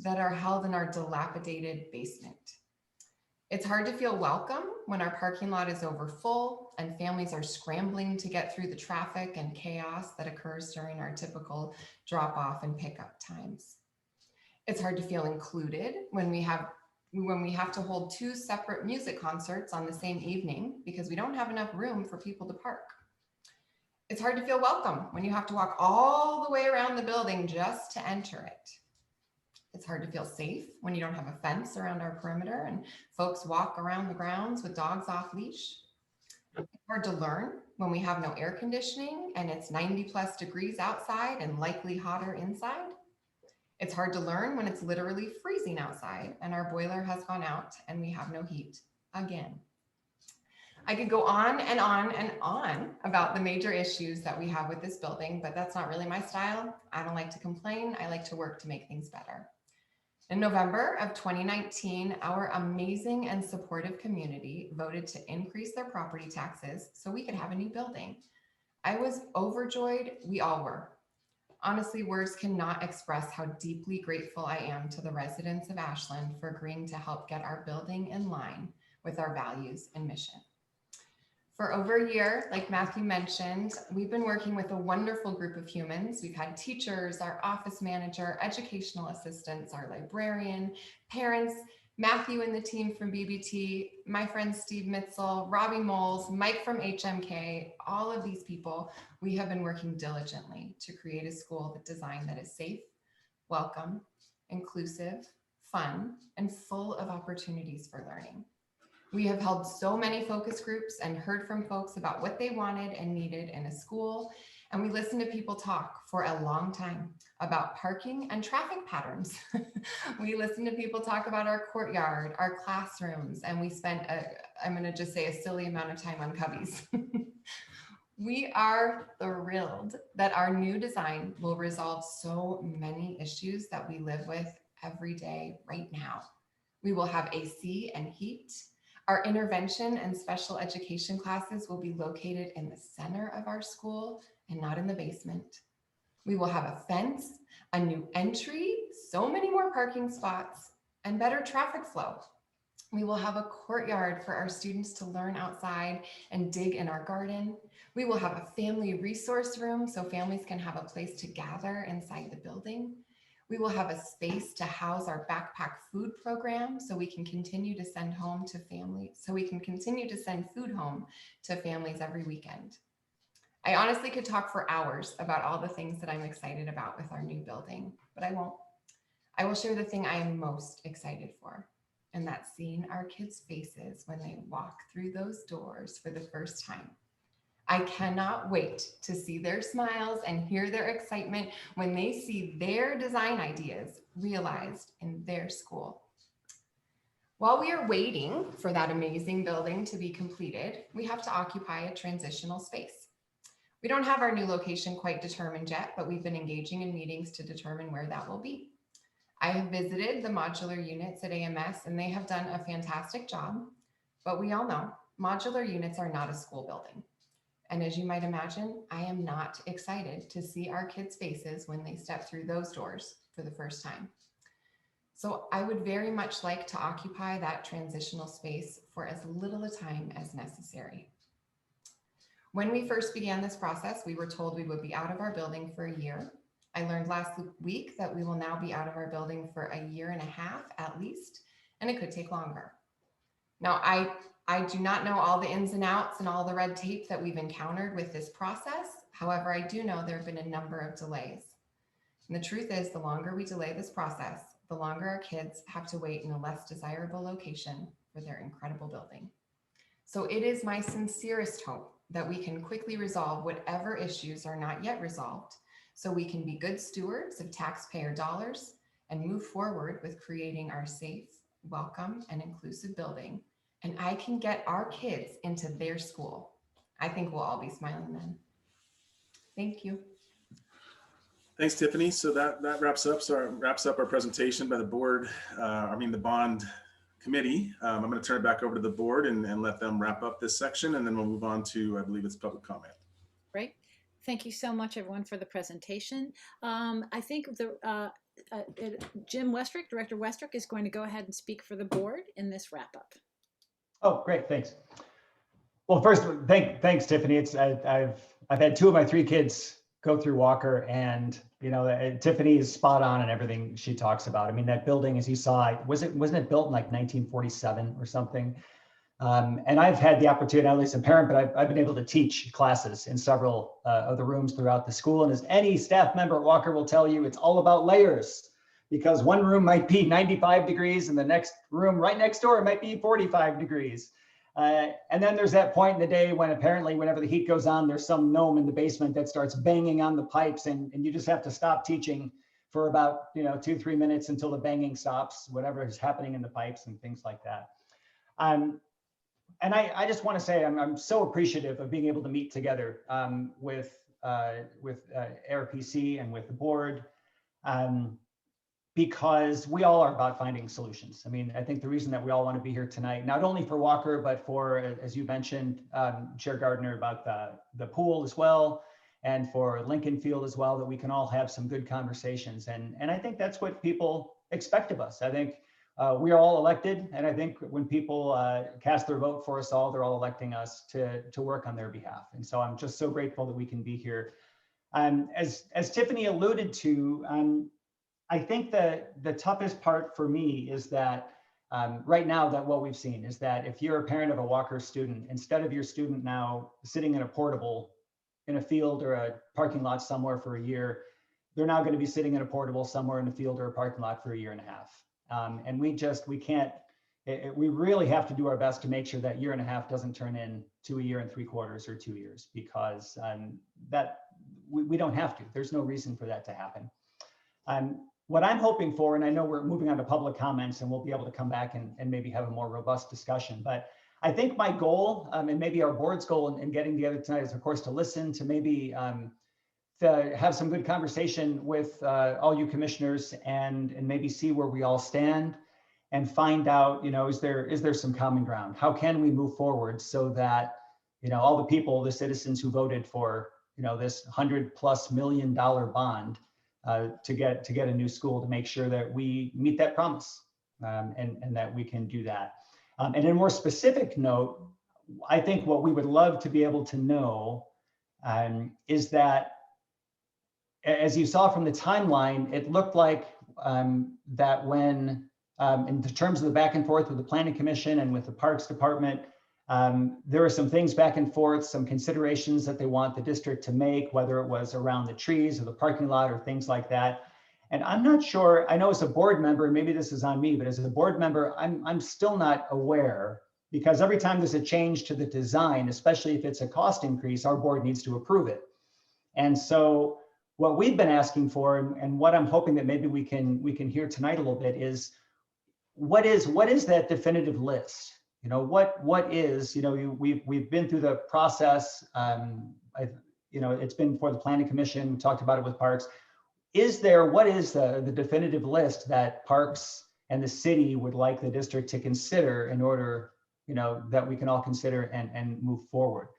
F: that are held in our dilapidated basement. It's hard to feel welcome when our parking lot is over full and families are scrambling to get through the traffic and chaos that occurs during our typical drop-off and pickup times. It's hard to feel included when we have to hold 2 separate music concerts on the same evening because we don't have enough room for people to park. It's hard to feel welcome when you have to walk all the way around the building just to enter it. It's hard to feel safe when you don't have a fence around our perimeter and folks walk around the grounds with dogs off leash. It's hard to learn when we have no air conditioning and it's 90+ degrees outside and likely hotter inside. It's hard to learn when it's literally freezing outside and our boiler has gone out and we have no heat again. I could go on and on and on about the major issues that we have with this building, but that's not really my style. I don't like to complain. I like to work to make things better. In November of 2019, our amazing and supportive community voted to increase their property taxes so we could have a new building. I was overjoyed. We all were. Honestly, words cannot express how deeply grateful I am to the residents of Ashland for agreeing to help get our building in line with our values and mission. For over a year, like Matthew mentioned, we've been working with a wonderful group of humans. We've had teachers, our office manager, educational assistants, our librarian, parents, Matthew and the team from BBT, my friend Steve Mitzel, Robbie Moles, Mike from HMK, all of these people, we have been working diligently to create a school design that is safe, welcome, inclusive, fun, and full of opportunities for learning. We have held so many focus groups and heard from folks about what they wanted and needed in a school. And we listened to people talk for a long time about parking and traffic patterns. We listened to people talk about our courtyard, our classrooms, and we spent, I'm gonna just say, a silly amount of time on cubbies. We are thrilled that our new design will resolve so many issues that we live with every day right now. We will have AC and heat. Our intervention and special education classes will be located in the center of our school and not in the basement. We will have a fence, a new entry, so many more parking spots, and better traffic flow. We will have a courtyard for our students to learn outside and dig in our garden. We will have a family resource room so families can have a place to gather inside the building. We will have a space to house our backpack food program so we can continue to send home to families, so we can continue to send food home to families every weekend. I honestly could talk for hours about all the things that I'm excited about with our new building, but I won't. I will share the thing I am most excited for, and that's seeing our kids' faces when they walk through those doors for the first time. I cannot wait to see their smiles and hear their excitement when they see their design ideas realized in their school. While we are waiting for that amazing building to be completed, we have to occupy a transitional space. We don't have our new location quite determined yet, but we've been engaging in meetings to determine where that will be. I have visited the modular units at AMS and they have done a fantastic job, but we all know modular units are not a school building. And as you might imagine, I am not excited to see our kids' faces when they step through those doors for the first time. So I would very much like to occupy that transitional space for as little a time as necessary. When we first began this process, we were told we would be out of our building for a year. I learned last week that we will now be out of our building for a year and a half at least, and it could take longer. Now, I do not know all the ins and outs and all the red tape that we've encountered with this process. However, I do know there have been a number of delays. And the truth is, the longer we delay this process, the longer our kids have to wait in a less desirable location for their incredible building. So it is my sincerest hope that we can quickly resolve whatever issues are not yet resolved, so we can be good stewards of taxpayer dollars and move forward with creating our safe, welcome, and inclusive building. And I can get our kids into their school. I think we'll all be smiling then. Thank you.
C: Thanks, Tiffany. So that wraps up our presentation by the board, the bond committee. I'm going to turn it back over to the board and let them wrap up this section, and then we'll move on to, I believe it's public comment.
A: Great. Thank you so much, everyone, for the presentation. I think Jim Westrick, Director Westrick, is going to go ahead and speak for the board in this wrap up.
G: Oh, great, thanks. Well, first, thanks, Tiffany. I've had 2 of my 3 kids go through Walker, and Tiffany is spot on in everything she talks about. I mean, that building, as you saw, wasn't it built in like 1947 or something? And I've had the opportunity, not only as a parent, but I've been able to teach classes in several of the rooms throughout the school. And as any staff member at Walker will tell you, it's all about layers, because one room might be 95 degrees and the next room right next door might be 45 degrees. And then there's that point in the day when apparently whenever the heat goes on, there's some gnome in the basement that starts banging on the pipes, and you just have to stop teaching for about 2-3 minutes until the banging stops, whatever is happening in the pipes and things like that. And I just want to say I'm so appreciative of being able to meet together with APRC and with the board, because we all are about finding solutions. I mean, I think the reason that we all want to be here tonight, not only for Walker, but for, as you mentioned, Chair Gardner, about the pool as well, and for Lincoln Field as well, that we can all have some good conversations. And I think that's what people expect of us. I think we are all elected, and I think when people cast their vote for us all, they're all electing us to work on their behalf. And so I'm just so grateful that we can be here. As Tiffany alluded to, I think that the toughest part for me is that right now, that what we've seen is that if you're a parent of a Walker student, instead of your student now sitting in a portable in a field or a parking lot somewhere for a year, they're now going to be sitting in a portable somewhere in a field or a parking lot for a year and a half. And we really have to do our best to make sure that year and a half doesn't turn into a year and 3/4 or 2 years, because that we don't have to. There's no reason for that to happen. What I'm hoping for, and I know we're moving on to public comments and we'll be able to come back and maybe have a more robust discussion, but I think my goal, and maybe our board's goal in getting together tonight, is of course to listen, to maybe to have some good conversation with all you commissioners, and maybe see where we all stand and find out, is there some common ground? How can we move forward so that, all the people, the citizens who voted for, this $100+ million bond to get a new school, to make sure that we meet that promise, and that we can do that. And in a more specific note, I think what we would love to be able to know is that, as you saw from the timeline, it looked like that when, in terms of the back and forth with the Planning Commission and with the Parks Department, there were some things back and forth, some considerations that they want the district to make, whether it was around the trees or the parking lot or things like that. And I'm not sure, I know as a board member, maybe this is on me, but as a board member, I'm still not aware, because every time there's a change to the design, especially if it's a cost increase, our board needs to approve it. And so what we've been asking for, and what I'm hoping that maybe we can hear tonight a little bit, is what is that definitive list? What is, we've been through the process. It's been for the Planning Commission. We talked about it with Parks. What is the definitive list that Parks and the city would like the district to consider in order, that we can all consider and move forward?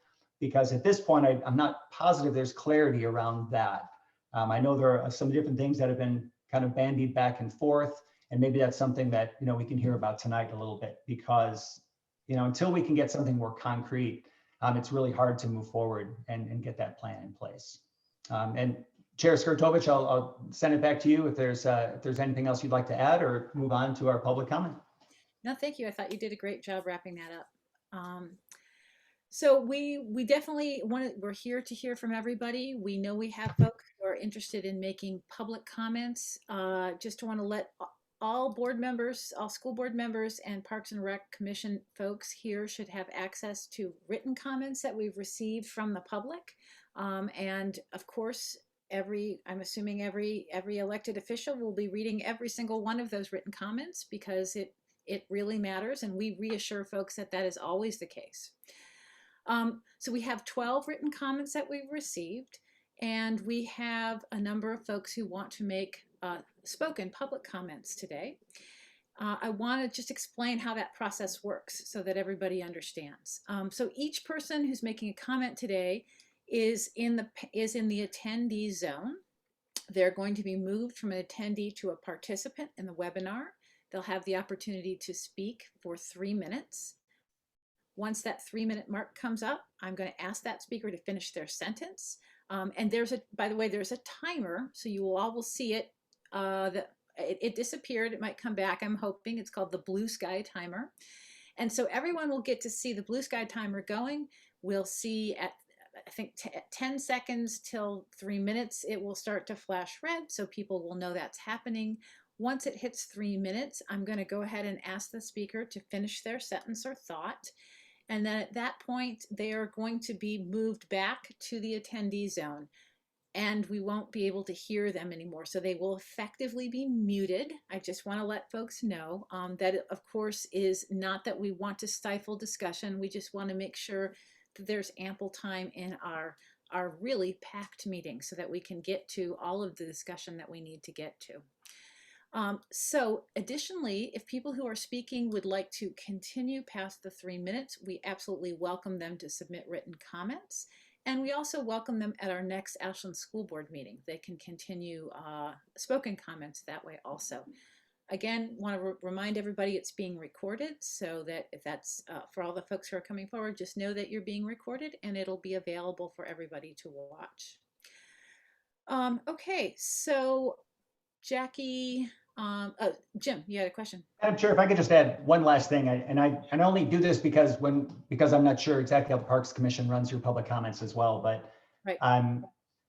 G: Because at this point, I'm not positive there's clarity around that. I know there are some different things that have been kind of bandied back and forth, And maybe that's something that, we can hear about tonight a little bit, because, until we can get something more concrete, it's really hard to move forward and get that plan in place. And Chair Skurtovich, I'll send it back to you if there's anything else you'd like to add, or move on to our public comment.
A: No, thank you. I thought you did a great job wrapping that up. So we definitely we're here to hear from everybody. We know we have folks who are interested in making public comments. Just want to let all board members, all school board members and Parks and Rec Commission folks here should have access to written comments that we've received from the public. And of course, I'm assuming every elected official will be reading every single one of those written comments, because it really matters, and we reassure folks that that is always the case. So we have 12 written comments that we've received, and we have a number of folks who want to make spoken public comments today. I want to just explain how that process works so that everybody understands. So each person who's making a comment today is in the attendee zone. They're going to be moved from an attendee to a participant in the webinar. They'll have the opportunity to speak for 3 minutes. Once that 3-minute mark comes up, I'm going to ask that speaker to finish their sentence. And by the way, there's a timer, so you all will see it. It disappeared. It might come back, I'm hoping. It's called the blue sky timer. And so everyone will get to see the blue sky timer going. We'll see at, I think, 10 seconds till 3 minutes, it will start to flash red, so people will know that's happening. Once it hits 3 minutes, I'm going to go ahead and ask the speaker to finish their sentence or thought. And then at that point, they are going to be moved back to the attendee zone, and we won't be able to hear them anymore. So they will effectively be muted. I just want to let folks know that it, of course, is not that we want to stifle discussion. We just want to make sure that there's ample time in our really packed meeting so that we can get to all of the discussion that we need to get to. So additionally, if people who are speaking would like to continue past the 3 minutes, we absolutely welcome them to submit written comments. And we also welcome them at our next Ashland School Board meeting. They can continue spoken comments that way also. Again, want to remind everybody it's being recorded, so that if that's for all the folks who are coming forward, just know that you're being recorded and it'll be available for everybody to watch. Okay, so Jackie, Jim, you had a question.
G: Madam Chair, if I could just add one last thing, and I only do this because I'm not sure exactly how the Parks Commission runs your public comments as well, but
A: Right.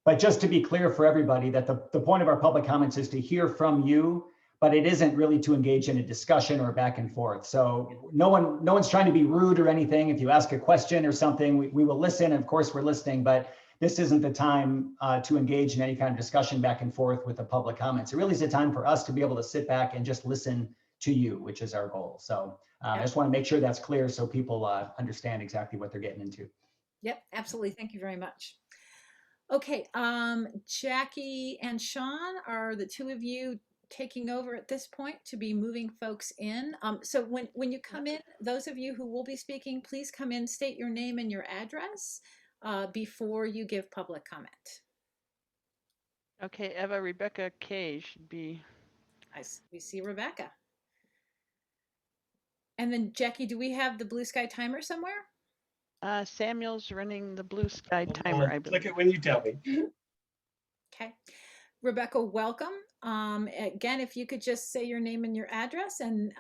G: But just to be clear for everybody, that the point of our public comments is to hear from you, but it isn't really to engage in a discussion or back and forth. So no one's trying to be rude or anything. If you ask a question or something, we will listen. Of course, we're listening, but this isn't the time to engage in any kind of discussion back and forth with the public comments. It really is a time for us to be able to sit back and just listen to you, which is our goal. So I just want to make sure that's clear so people understand exactly what they're getting into.
A: Yep, absolutely. Thank you very much. Okay, Jackie and Sean, are the two of you taking over at this point to be moving folks in? So when you come in, those of you who will be speaking, please come in, state your name and your address before you give public comment.
H: Okay, Eva Rebecca K should be.
A: We see Rebecca. And then Jackie, do we have the blue sky timer somewhere?
H: Samuel's running the blue sky timer, I believe.
I: Click it when you tell me.
A: Okay. Rebecca, welcome. Again, if you could just say your name and your address and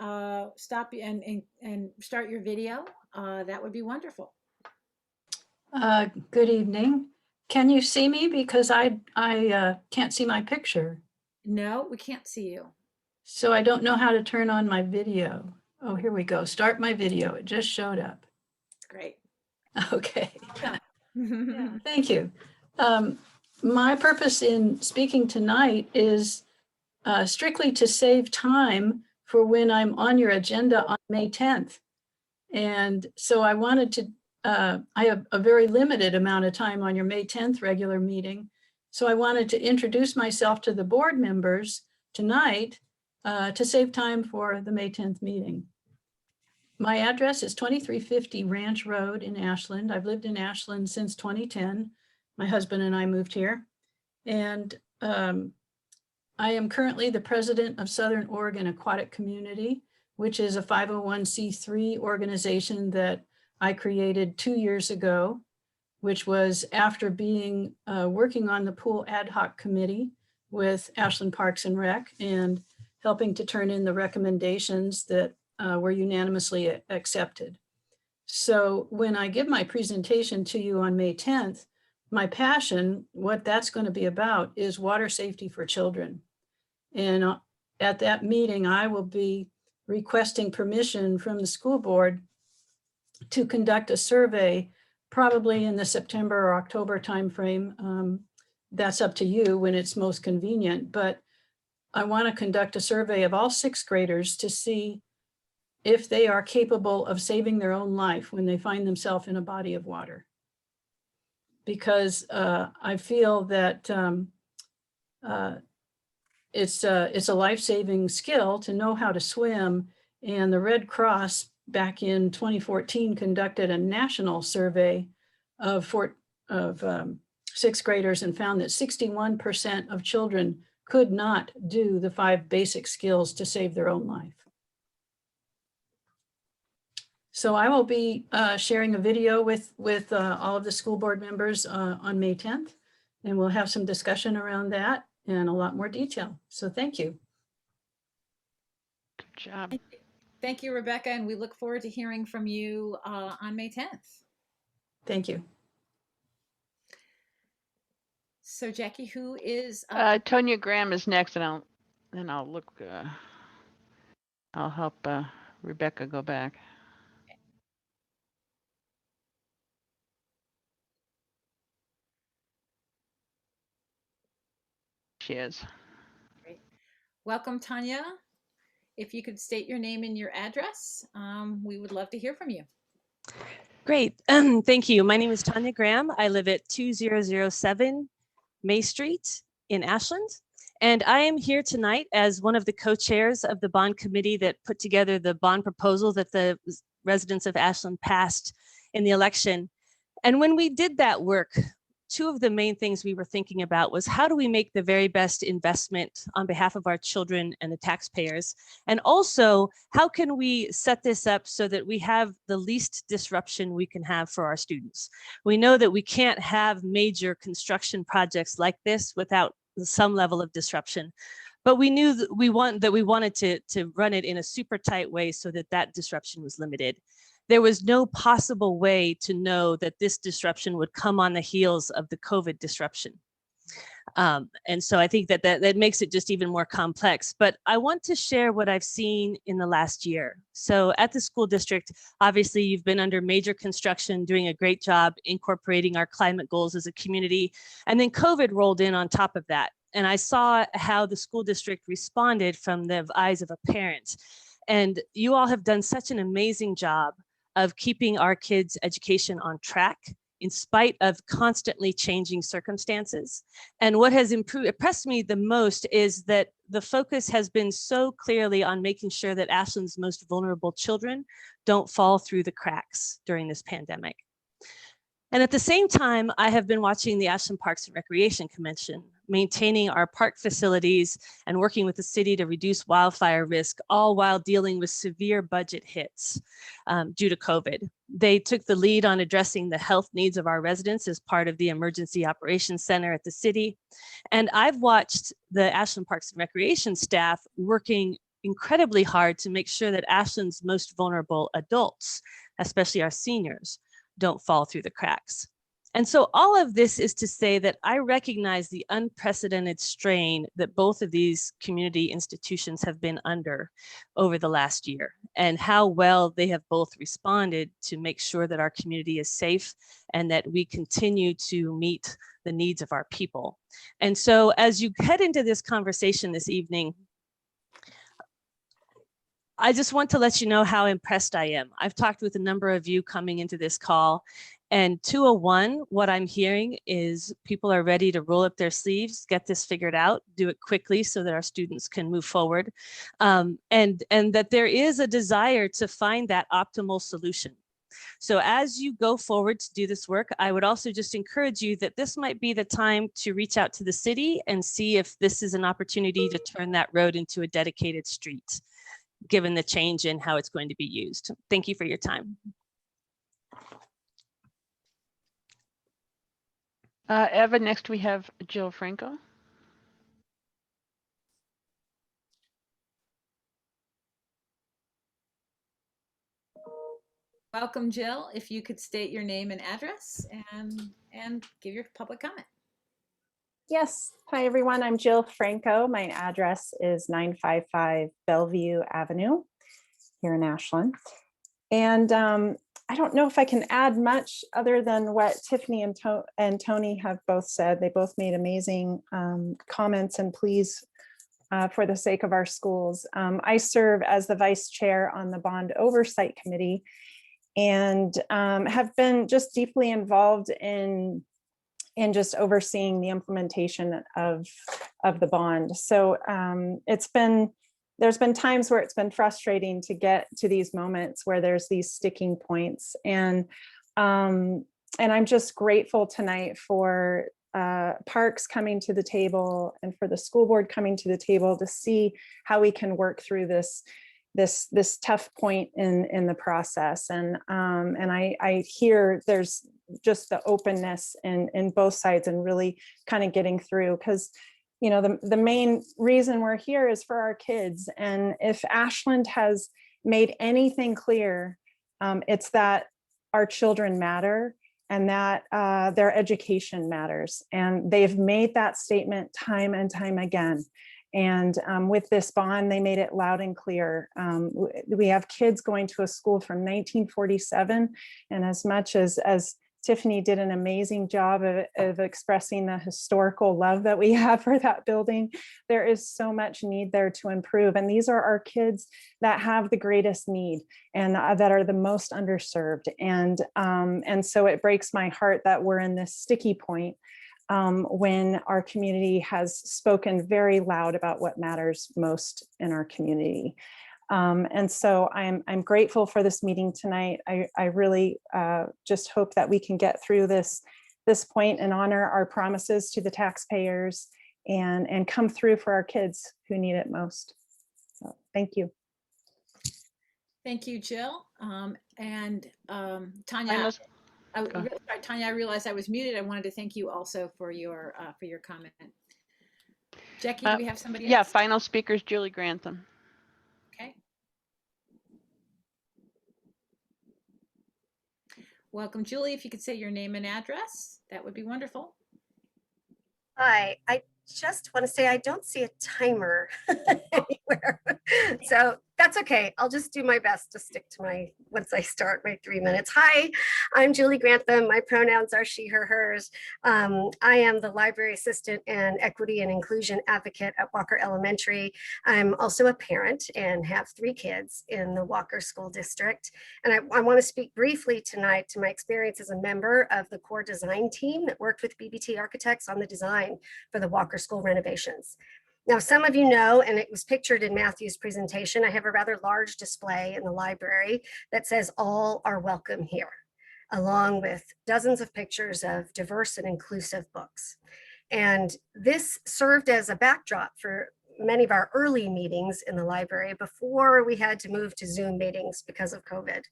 A: stop and start your video, that would be wonderful.
J: Good evening. Can you see me? Because I can't see my picture.
A: No, we can't see you.
J: So I don't know how to turn on my video. Oh, here we go. Start my video. It just showed up.
A: Great.
J: Okay. Yeah, thank you. My purpose in speaking tonight is strictly to save time for when I'm on your agenda on May 10th. And so I wanted to, I have a very limited amount of time on your May 10th regular meeting. So I wanted to introduce myself to the board members tonight to save time for the May 10th meeting. My address is 2350 Ranch Road in Ashland. I've lived in Ashland since 2010. My husband and I moved here. And I am currently the president of Southern Oregon Aquatic Community, which is a 501c3 organization that I created 2 years ago, which was after being working on the pool ad hoc committee with Ashland Parks and Rec and helping to turn in the recommendations that were unanimously accepted. So when I give my presentation to you on May 10th, my passion, what that's going to be about, is water safety for children. And at that meeting, I will be requesting permission from the school board to conduct a survey, probably in the September or October timeframe. That's up to you when it's most convenient, but I want to conduct a survey of all 6th graders to see if they are capable of saving their own life when they find themselves in a body of water. Because I feel that it's a life-saving skill to know how to swim. And the Red Cross back in 2014 conducted a national survey of 6th graders and found that 61% of children could not do the 5 basic skills to save their own life. So I will be sharing a video with all of the school board members on May 10th, and we'll have some discussion around that and a lot more detail. So thank you.
H: Good job.
A: Thank you, Rebecca, and we look forward to hearing from you on May 10th.
J: Thank you.
A: So Jackie, who is
H: Tonya Graham is next, and I'll look. I'll help Rebecca go back. She is.
A: Great. Welcome, Tanya. If you could state your name and your address, we would love to hear from you.
I: Great. Thank you. My name is Tanya Graham. I live at 2007 May Street in Ashland. And I am here tonight as one of the co-chairs of the bond committee that put together the bond proposal that the residents of Ashland passed in the election. And when we did that work, 2 of the main things we were thinking about was how do we make the very best investment on behalf of our children and the taxpayers? And also, how can we set this up so that we have the least disruption we can have for our students? We know that we can't have major construction projects like this without some level of disruption. But we knew that we wanted to run it in a super tight way so that that disruption was limited. There was no possible way to know that this disruption would come on the heels of the COVID disruption. And so I think that makes it just even more complex. But I want to share what I've seen in the last year. So at the school district, obviously you've been under major construction, doing a great job incorporating our climate goals as a community. And then COVID rolled in on top of that. And I saw how the school district responded from the eyes of a parent. And you all have done such an amazing job of keeping our kids' education on track in spite of constantly changing circumstances. And what has impressed me the most is that the focus has been so clearly on making sure that Ashland's most vulnerable children don't fall through the cracks during this pandemic. And at the same time, I have been watching the Ashland Parks and Recreation Commission, maintaining our park facilities and working with the city to reduce wildfire risk, all while dealing with severe budget hits due to COVID. They took the lead on addressing the health needs of our residents as part of the Emergency Operations Center at the city. And I've watched the Ashland Parks and Recreation staff working incredibly hard to make sure that Ashland's most vulnerable adults, especially our seniors, don't fall through the cracks. And so all of this is to say that I recognize the unprecedented strain that both of these community institutions have been under over the last year, and how well they have both responded to make sure that our community is safe and that we continue to meet the needs of our people. And so as you head into this conversation this evening, I just want to let you know how impressed I am. I've talked with a number of you coming into this call, and 201, what I'm hearing is people are ready to roll up their sleeves, get this figured out, do it quickly so that our students can move forward, and that there is a desire to find that optimal solution. So as you go forward to do this work, I would also just encourage you that this might be the time to reach out to the city and see if this is an opportunity to turn that road into a dedicated street, given the change in how it's going to be used. Thank you for your time.
H: Eva, next we have Jill Franco.
A: Welcome, Jill. If you could state your name and address and give your public comment.
K: Yes. Hi, everyone. I'm Jill Franco. My address is 955 Bellevue Avenue here in Ashland. And I don't know if I can add much other than what Tiffany and Tony have both said. They both made amazing comments and pleas for the sake of our schools. I serve as the vice chair on the Bond Oversight Committee and have been just deeply involved in just overseeing the implementation of the bond. So there's been times where it's been frustrating to get to these moments where there's these sticking points. And I'm just grateful tonight for Parks coming to the table and for the school board coming to the table to see how we can work through this tough point in the process. And I hear there's just the openness in both sides and really kind of getting through, because you know the main reason we're here is for our kids. And if Ashland has made anything clear, it's that our children matter and that their education matters. And they've made that statement time and time again. And with this bond, they made it loud and clear. We have kids going to a school from 1947. And as much as Tiffany did an amazing job of expressing the historical love that we have for that building, there is so much need there to improve. And these are our kids that have the greatest need and that are the most underserved. And so it breaks my heart that we're in this sticky point when our community has spoken very loud about what matters most in our community. And so I'm grateful for this meeting tonight. I really just hope that we can get through this point and honor our promises to the taxpayers and come through for our kids who need it most. So thank you.
A: Thank you, Jill. And Tanya.
H: Final-
A: Sorry, Tanya, I realized I was muted. I wanted to thank you also for your comment. Jackie, do we have somebody else?
H: Yeah, final speaker is Julie Grantham.
A: Okay. Welcome, Julie. If you could say your name and address, that would be wonderful.
L: Hi, I just want to say I don't see a timer anywhere. So that's okay. I'll just do my best to stick to once I start my 3 minutes. Hi, I'm Julie Grantham. My pronouns are she, her, hers. I am the library assistant and equity and inclusion advocate at Walker Elementary. I'm also a parent and have 3 kids in the Walker School District. And I want to speak briefly tonight to my experience as a member of the core design team that worked with BBT Architects on the design for the Walker School renovations. Now, some of you know, and it was pictured in Matthew's presentation, I have a rather large display in the library that says all are welcome here, along with dozens of pictures of diverse and inclusive books. And this served as a backdrop for many of our early meetings in the library before we had to move to Zoom meetings because of COVID.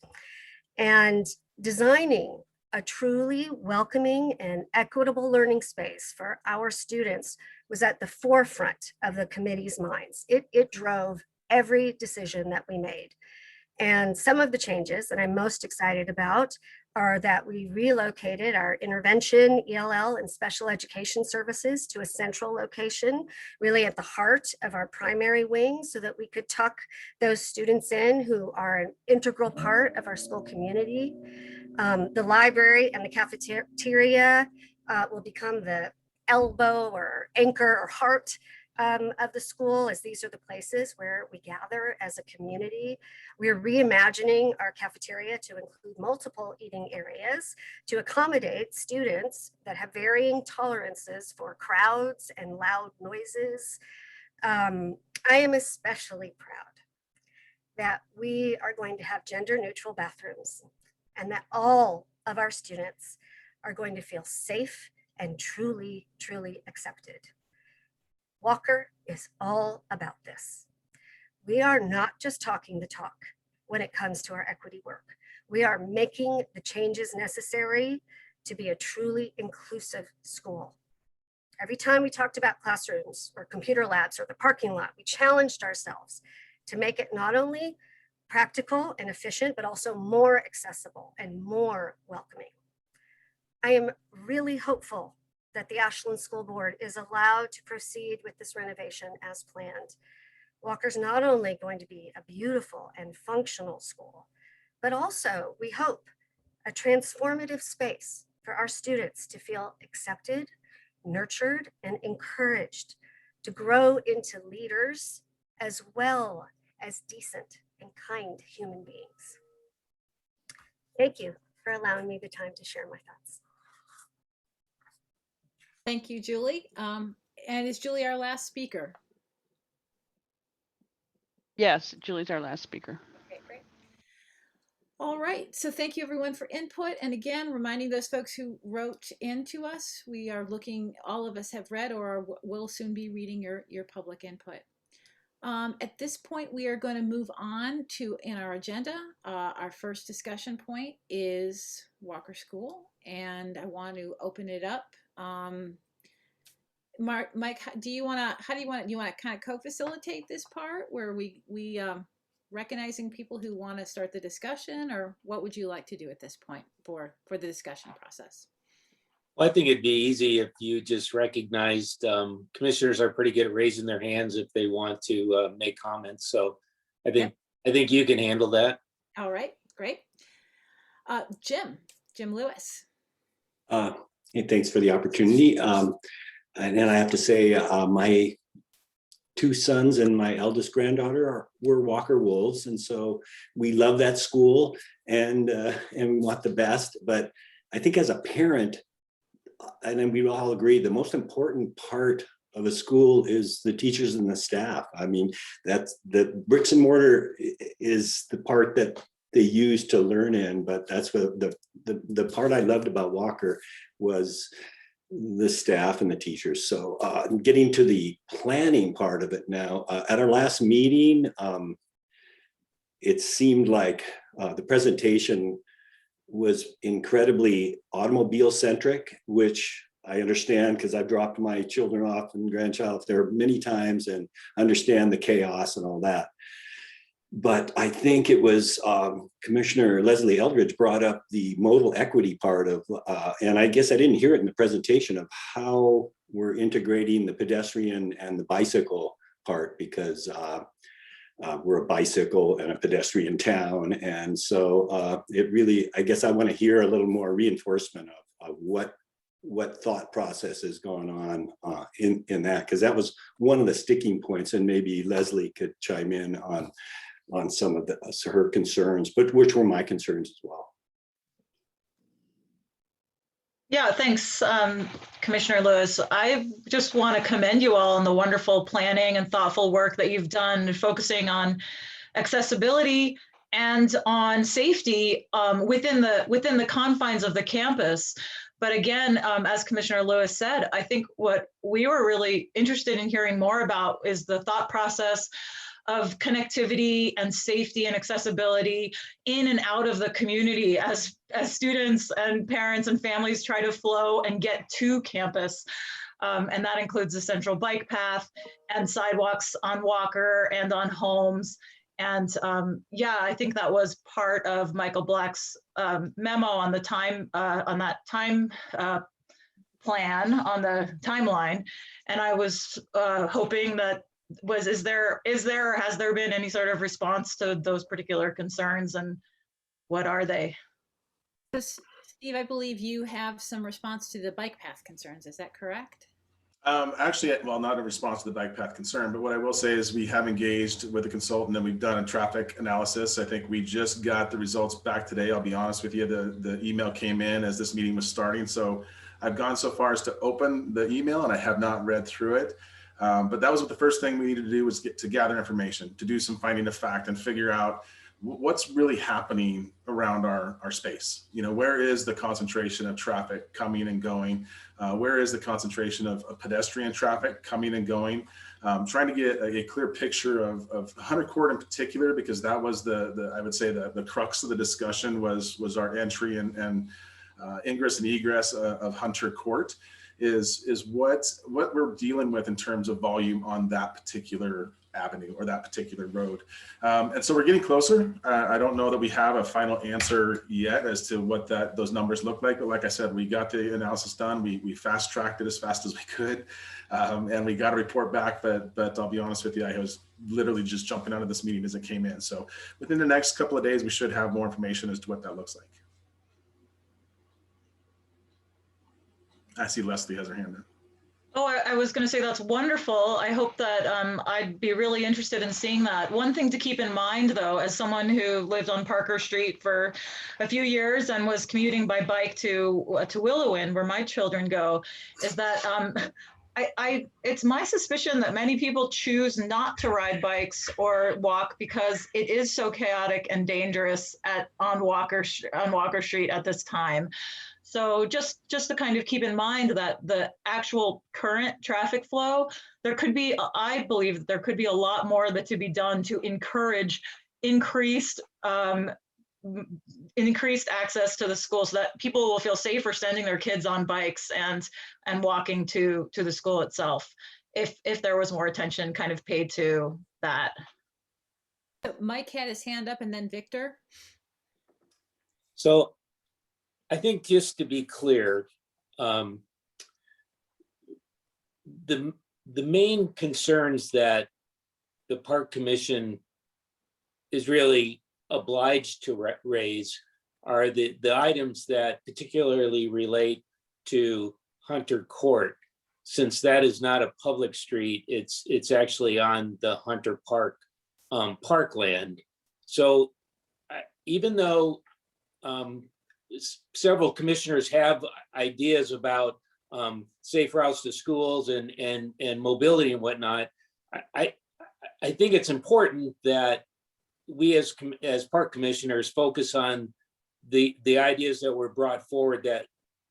L: And designing a truly welcoming and equitable learning space for our students was at the forefront of the committee's minds. It drove every decision that we made. And some of the changes that I'm most excited about are that we relocated our intervention, ELL, and special education services to a central location, really at the heart of our primary wing, so that we could tuck those students in who are an integral part of our school community. The library and the cafeteria will become the elbow or anchor or heart of the school, as these are the places where we gather as a community. We're reimagining our cafeteria to include multiple eating areas to accommodate students that have varying tolerances for crowds and loud noises. I am especially proud that we are going to have gender neutral bathrooms and that all of our students are going to feel safe and truly, truly accepted. Walker is all about this. We are not just talking the talk when it comes to our equity work. We are making the changes necessary to be a truly inclusive school. Every time we talked about classrooms or computer labs or the parking lot, we challenged ourselves to make it not only practical and efficient, but also more accessible and more welcoming. I am really hopeful that the Ashland School Board is allowed to proceed with this renovation as planned. Walker's not only going to be a beautiful and functional school, but also, we hope, a transformative space for our students to feel accepted, nurtured, and encouraged to grow into leaders as well as decent and kind human beings. Thank you for allowing me the time to share my thoughts.
A: Thank you, Julie. And is Julie our last speaker?
H: Yes, Julie's our last speaker.
A: Okay, great. All right, so thank you everyone for input. And again, reminding those folks who wrote into us, we are looking, all of us have read or will soon be reading your public input. At this point, we are going to move on to, in our agenda, our first discussion point is Walker School. And I want to open it up. Mike, do you want to kind of co-facilitate this part where we recognizing people who want to start the discussion, or what would you like to do at this point for the discussion process?
B: Well, I think it'd be easy if you just recognized commissioners are pretty good at raising their hands if they want to make comments. So I think you can handle that.
A: All right, great. Jim Lewis.
M: Hey, thanks for the opportunity. And I have to say, my two sons and my eldest granddaughter were Walker Wolves, and so we love that school and we want the best. But I think as a parent, and then we all agree, the most important part of a school is the teachers and the staff. I mean, that's the bricks and mortar is the part that they use to learn in, but that's what the part I loved about Walker was the staff and the teachers. So getting to the planning part of it now, at our last meeting, it seemed like the presentation was incredibly automobile centric, which I understand because I've dropped my children off and grandchild there many times and understand the chaos and all that. But I think it was Commissioner Leslie Eldridge brought up the modal equity part of, and I guess I didn't hear it in the presentation, of how we're integrating the pedestrian and the bicycle part, because we're a bicycle and a pedestrian town. And so it really, I guess I want to hear a little more reinforcement of what thought process is going on in that, because that was one of the sticking points, and maybe Leslie could chime in on some of her concerns, but which were my concerns as well.
N: Yeah, thanks, Commissioner Lewis. I just want to commend you all on the wonderful planning and thoughtful work that you've done, focusing on accessibility and on safety within the confines of the campus. But again, as Commissioner Lewis said, I think what we were really interested in hearing more about is the thought process of connectivity and safety and accessibility in and out of the community as students and parents and families try to flow and get to campus. And that includes the central bike path and sidewalks on Walker and on Holmes. And yeah, I think that was part of Michael Black's memo on the time, on that time plan, on the timeline. And I was hoping that has there been any sort of response to those particular concerns, and what are they?
A: Steve, I believe you have some response to the bike path concerns. Is that correct?
C: Actually, well, not a response to the bike path concern, but what I will say is we have engaged with a consultant and we've done a traffic analysis. I think we just got the results back today. I'll be honest with you, the email came in as this meeting was starting. So I've gone so far as to open the email and I have not read through it. But that was what the first thing we needed to do, was get to gather information, to do some finding of fact and figure out what's really happening around our space. You know, where is the concentration of traffic coming and going? Where is the concentration of pedestrian traffic coming and going? Trying to get a clear picture of Hunter Court in particular, because that was I would say the crux of the discussion was our entry and ingress and egress of Hunter Court is what we're dealing with in terms of volume on that particular avenue or that particular road. And so we're getting closer. I don't know that we have a final answer yet as to what those numbers look like. But like I said, we got the analysis done. We fast tracked it as fast as we could. And we got a report back, but I'll be honest with you, I was literally just jumping out of this meeting as it came in. So within the next couple of days, we should have more information as to what that looks like. I see Leslie has her hand up.
N: Oh, I was going to say that's wonderful. I hope that I'd be really interested in seeing that. One thing to keep in mind, though, as someone who lived on Parker Street for a few years and was commuting by bike to Willowin, where my children go, is that it's my suspicion that many people choose not to ride bikes or walk because it is so chaotic and dangerous on Walker Street at this time. So just to kind of keep in mind that the actual current traffic flow, I believe that there could be a lot more that to be done to encourage increased access to the school so that people will feel safer sending their kids on bikes and walking to the school itself, if there was more attention kind of paid to that.
A: Mike had his hand up and then Victor.
B: So I think just to be clear, the main concerns that the Park Commission is really obliged to raise are the items that particularly relate to Hunter Court, since that is not a public street. It's actually on the Hunter Park parkland. So even though several commissioners have ideas about safe routes to schools and mobility and whatnot, I think it's important that we as park commissioners focus on the ideas that were brought forward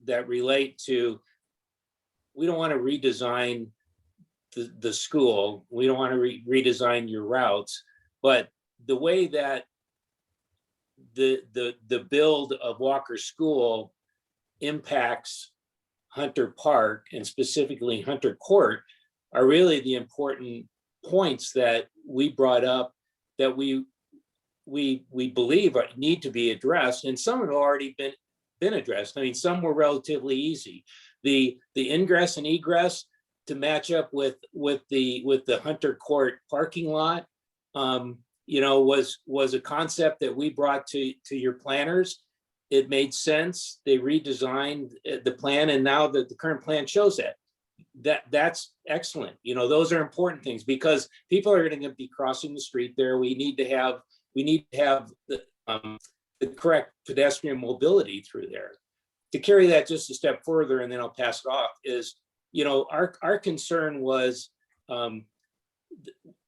B: that relate to, we don't want to redesign the school, we don't want to redesign your routes, but the way that the build of Walker School impacts Hunter Park and specifically Hunter Court are really the important points that we brought up that we believe need to be addressed, and some have already been addressed. I mean, some were relatively easy. The ingress and egress to match up with the Hunter Court parking lot, was a concept that we brought to your planners. It made sense. They redesigned the plan, and now the current plan shows that's excellent. Those are important things because people are going to be crossing the street there. We need to have the correct pedestrian mobility through there. To carry that just a step further, and then I'll pass it off, is our concern was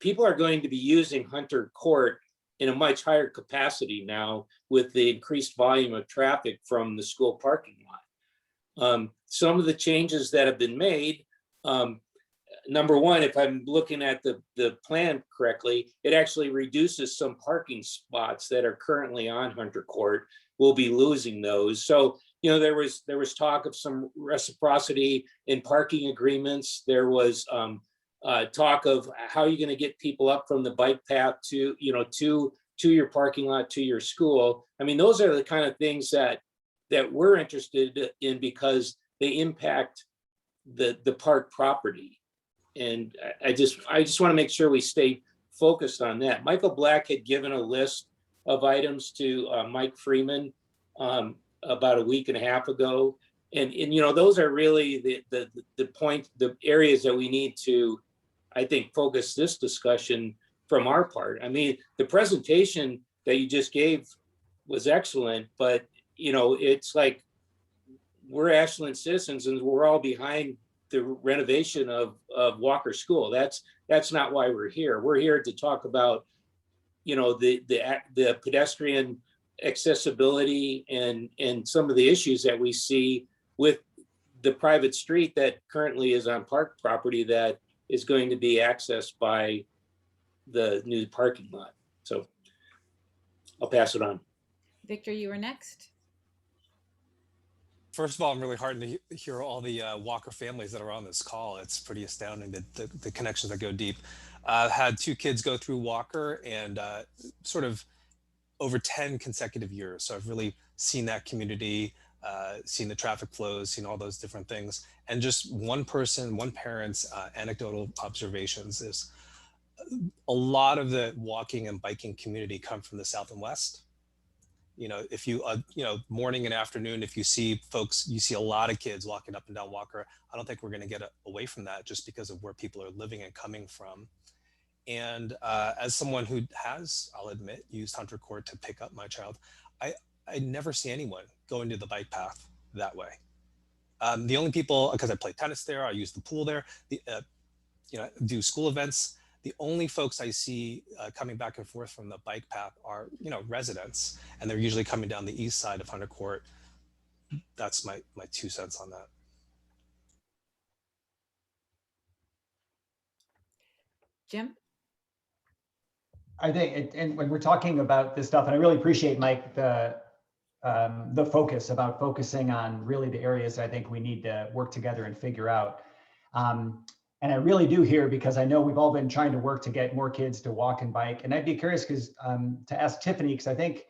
B: people are going to be using Hunter Court in a much higher capacity now with the increased volume of traffic from the school parking lot. Some of the changes that have been made, number one, if I'm looking at the plan correctly, it actually reduces some parking spots that are currently on Hunter Court. We'll be losing those. So, there was talk of some reciprocity in parking agreements. There was talk of how you're going to get people up from the bike path to your parking lot, to your school. I mean, those are the kind of things that we're interested in because they impact the park property. And I just want to make sure we stay focused on that. Michael Black had given a list of items to Mike Freeman about a week and a half ago. And those are really the areas that we need to, I think, focus this discussion from our part. I mean, the presentation that you just gave was excellent, but it's like we're Ashland citizens and we're all behind the renovation of Walker School. That's not why we're here. We're here to talk about the pedestrian accessibility and some of the issues that we see with the private street that currently is on park property that is going to be accessed by the new parking lot. So I'll pass it on.
A: Victor, you were next.
O: First of all, I'm really heartened to hear all the Walker families that are on this call. It's pretty astounding that the connections that go deep. I've had 2 kids go through Walker and sort of over 10 consecutive years. So I've really seen that community, seen the traffic flows, seen all those different things. And just one parent's anecdotal observations is a lot of the walking and biking community come from the South and West. If you, morning and afternoon, if you see folks, you see a lot of kids walking up and down Walker. I don't think we're going to get away from that just because of where people are living and coming from. And as someone who has, I'll admit, used Hunter Court to pick up my child, I never see anyone going to the bike path that way. The only people, because I play tennis there, I use the pool there, do school events. The only folks I see coming back and forth from the bike path are, residents, and they're usually coming down the east side of Hunter Court. That's my 2 cents on that.
A: Jim?
G: I think, and when we're talking about this stuff, and I really appreciate, Mike, the focus about focusing on really the areas I think we need to work together and figure out. And I really do hear, because I know we've all been trying to work to get more kids to walk and bike. And I'd be curious to ask Tiffany, because I think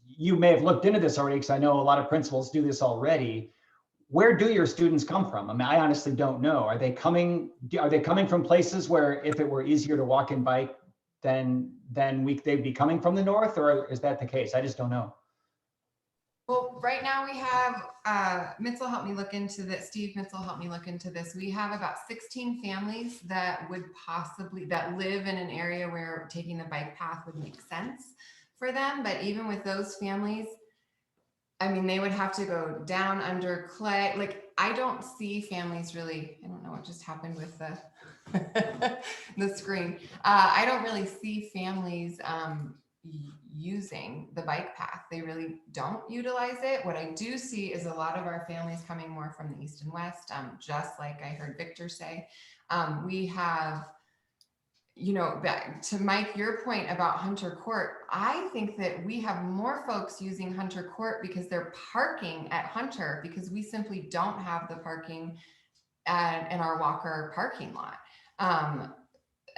G: you may have looked into this already, because I know a lot of principals do this already. Where do your students come from? I mean, I honestly don't know. Are they coming from places where if it were easier to walk and bike, then they'd be coming from the north, or is that the case? I just don't know.
F: Well, right now we have, Mitzel helped me look into this, Steve Mitzel helped me look into this. We have about 16 families that live in an area where taking the bike path would make sense for them. But even with those families, I mean, they would have to go down under clay. Like, I don't see families really, I don't know what just happened with the screen. I don't really see families using the bike path. They really don't utilize it. What I do see is a lot of our families coming more from the east and west, just like I heard Victor say. We have, back to Mike, your point about Hunter Court, I think that we have more folks using Hunter Court because they're parking at Hunter, because we simply don't have the parking in our Walker parking lot.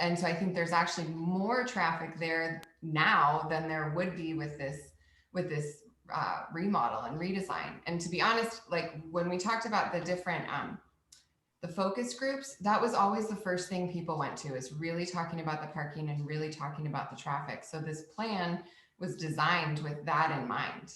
F: And so I think there's actually more traffic there now than there would be with this remodel and redesign. And to be honest, like when we talked about the different the focus groups, that was always the first thing people went to, is really talking about the parking and really talking about the traffic. So this plan was designed with that in mind.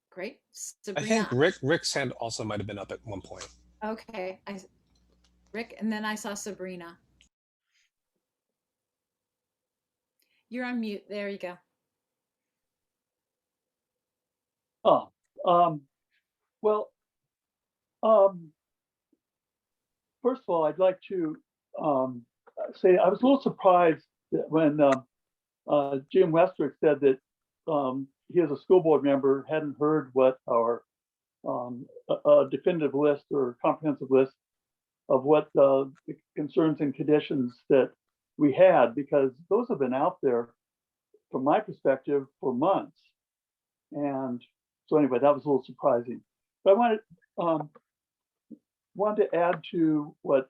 A: Great. Sabrina.
O: I think Rick's hand also might have been up at one point.
A: Okay, Rick, and then I saw Sabrina. You're on mute. There you go.
P: First of all, I'd like to say I was a little surprised that when Jim Westrick said that he, as a school board member, hadn't heard what our definitive list or comprehensive list of what the concerns and conditions that we had, because those have been out there, from my perspective, for months. And so anyway, that was a little surprising. But I wanted to add to what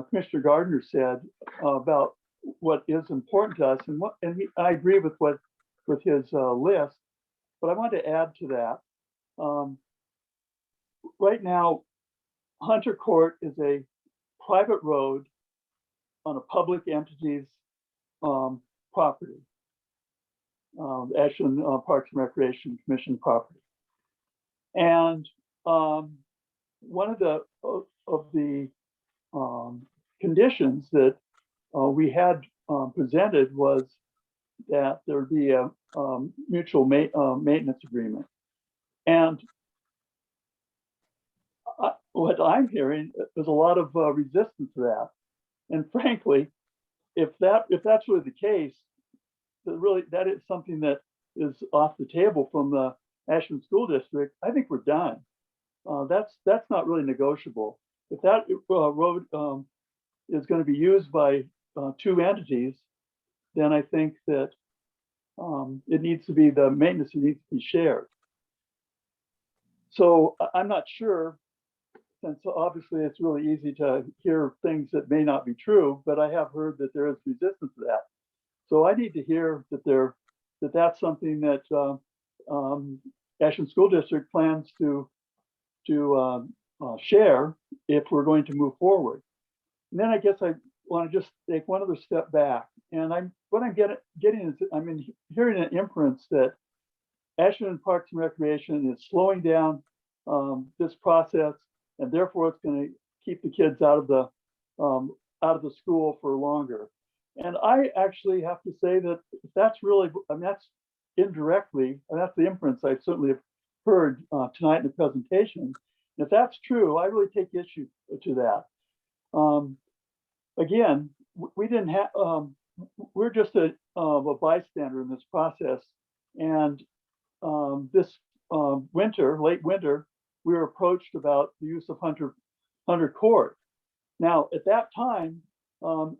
P: Commissioner Gardner said about what is important to us, and I agree with his list. But I want to add to that. Right now, Hunter Court is a private road on a public entity's property, Ashland Parks and Recreation Commission property. And one of the conditions that we had presented was that there would be a mutual maintenance agreement. And what I'm hearing, there's a lot of resistance to that. And frankly, if that's really the case, that is something that is off the table from the Ashland School District, I think we're done. That's not really negotiable. If that road is going to be used by two entities, then I think that it needs to be, the maintenance needs to be shared. So I'm not sure, since obviously it's really easy to hear things that may not be true, but I have heard that there is resistance to that. So I need to hear that that's something that Ashland School District plans to share if we're going to move forward. And then I guess I want to just take one other step back. And what I'm getting is I'm hearing an inference that Ashland Parks and Recreation is slowing down this process, and therefore it's going to keep the kids out of the school for longer. And I actually have to say that that's really, that's indirectly, and that's the inference I certainly have heard tonight in the presentation. And if that's true, I really take issue to that. Again, we didn't have, we're just a bystander in this process. And this late winter, we were approached about the use of Hunter Court. Now, at that time,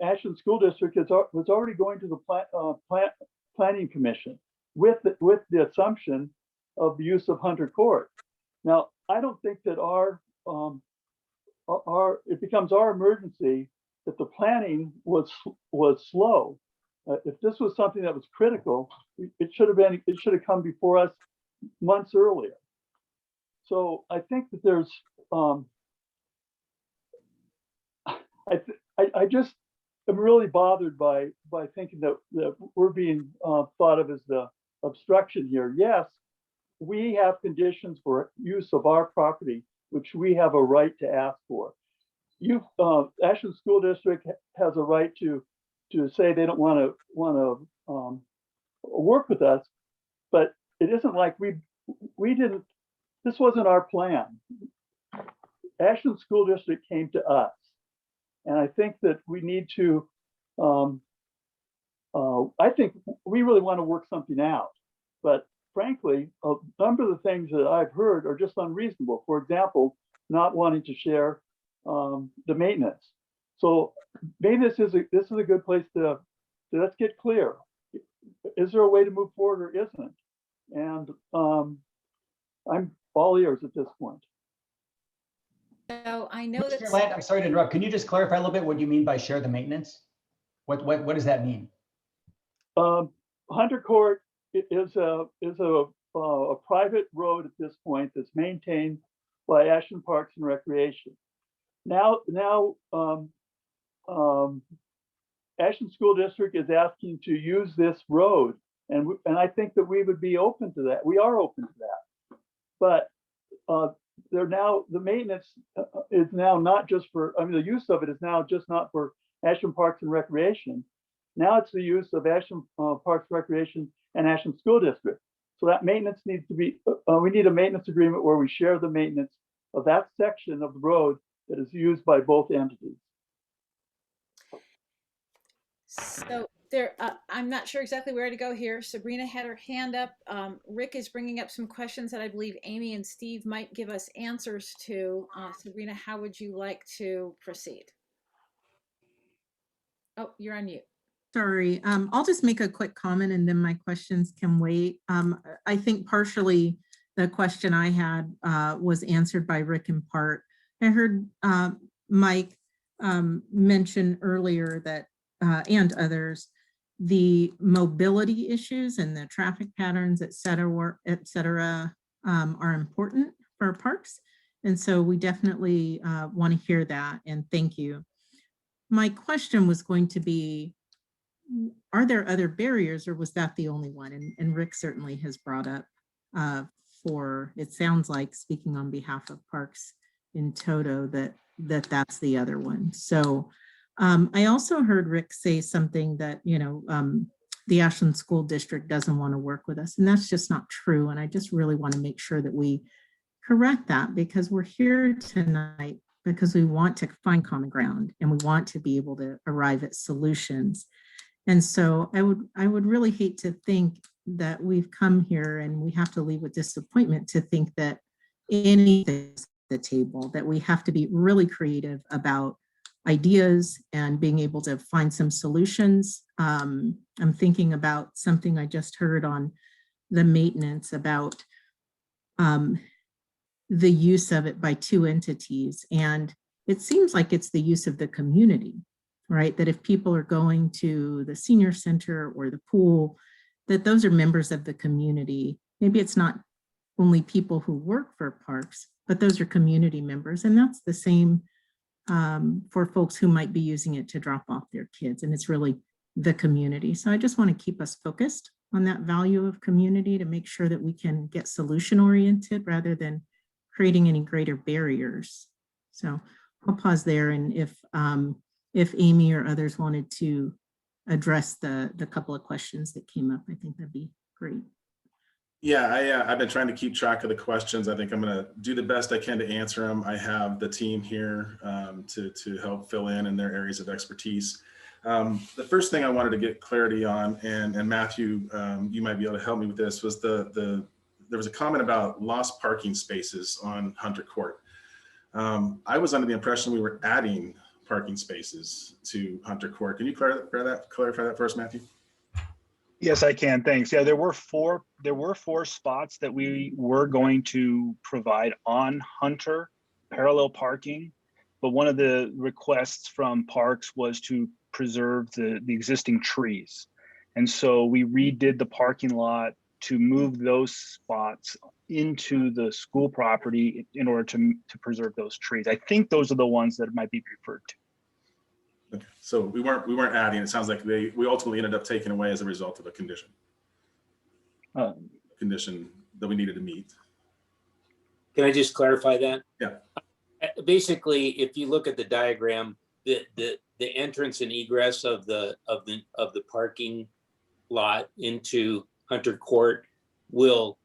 P: Ashland School District was already going to the Planning Commission with the assumption of the use of Hunter Court. Now, I don't think that it becomes our emergency that the planning was slow. If this was something that was critical, it should have come before us months earlier. So I think that there's, I just am really bothered by thinking that we're being thought of as the obstruction here. Yes, we have conditions for use of our property, which we have a right to ask for. Ashland School District has a right to say they don't want to work with us, but it isn't like we didn't. This wasn't our plan. Ashland School District came to us, and I think that we need to. I think we really want to work something out, but frankly, a number of the things that I've heard are just unreasonable. For example, not wanting to share the maintenance. So maybe this is a good place to let's get clear. Is there a way to move forward or isn't? And I'm all ears at this point.
A: So I know that.
G: Mr. Land, I'm sorry to interrupt. Can you just clarify a little bit what you mean by share the maintenance? What does that mean?
P: Hunter Court is a private road at this point that's maintained by Ashland Parks and Recreation. Now, Ashland School District is asking to use this road, and I think that we would be open to that. We are open to that, but the maintenance is now not just for. I mean, the use of it is now just not for Ashland Parks and Recreation. Now it's the use of Ashland Parks and Recreation and Ashland School District. So that maintenance needs to be. We need a maintenance agreement where we share the maintenance of that section of the road that is used by both entities.
A: So I'm not sure exactly where to go here. Sabrina had her hand up. Rick is bringing up some questions that I believe Amy and Steve might give us answers to. Sabrina, how would you like to proceed? Oh, you're on mute.
Q: Sorry, I'll just make a quick comment and then my questions can wait. I think partially the question I had was answered by Rick in part. I heard Mike mention earlier that, and others, the mobility issues and the traffic patterns, et cetera, are important for parks. And so we definitely want to hear that, and thank you. My question was going to be, are there other barriers, or was that the only one? And Rick certainly has brought up it sounds like, speaking on behalf of Parks in Toto, that's the other one. So I also heard Rick say something that, the Ashland School District doesn't want to work with us, and that's just not true. And I just really want to make sure that we correct that, because we're here tonight because we want to find common ground and we want to be able to arrive at solutions. And so I would really hate to think that we've come here and we have to leave with disappointment to think that anything is at the table, that we have to be really creative about ideas and being able to find some solutions. I'm thinking about something I just heard on the maintenance about the use of it by two entities. And it seems like it's the use of the community, right? That if people are going to the senior center or the pool, that those are members of the community. Maybe it's not only people who work for parks, but those are community members. And that's the same for folks who might be using it to drop off their kids. And it's really the community. So I just want to keep us focused on that value of community to make sure that we can get solution oriented rather than creating any greater barriers. So I'll pause there, and if Amy or others wanted to address the couple of questions that came up, I think that'd be great.
C: Yeah, I've been trying to keep track of the questions. I think I'm going to do the best I can to answer them. I have the team here to help fill in their areas of expertise. The first thing I wanted to get clarity on, and Matthew, you might be able to help me with this, was there was a comment about lost parking spaces on Hunter Court. I was under the impression we were adding parking spaces to Hunter Court. Can you clarify that for us, Matthew?
D: Yes, I can. Thanks. Yeah, there were four spots that we were going to provide on Hunter, parallel parking. But one of the requests from Parks was to preserve the existing trees. And so we redid the parking lot to move those spots into the school property in order to preserve those trees. I think those are the ones that might be referred to.
C: Okay. So we weren't adding. It sounds like we ultimately ended up taking away as a result of a condition that we needed to meet.
B: Can I just clarify that?
C: Yeah.
B: Basically, if you look at the diagram, the entrance and egress of the parking lot into Hunter Court will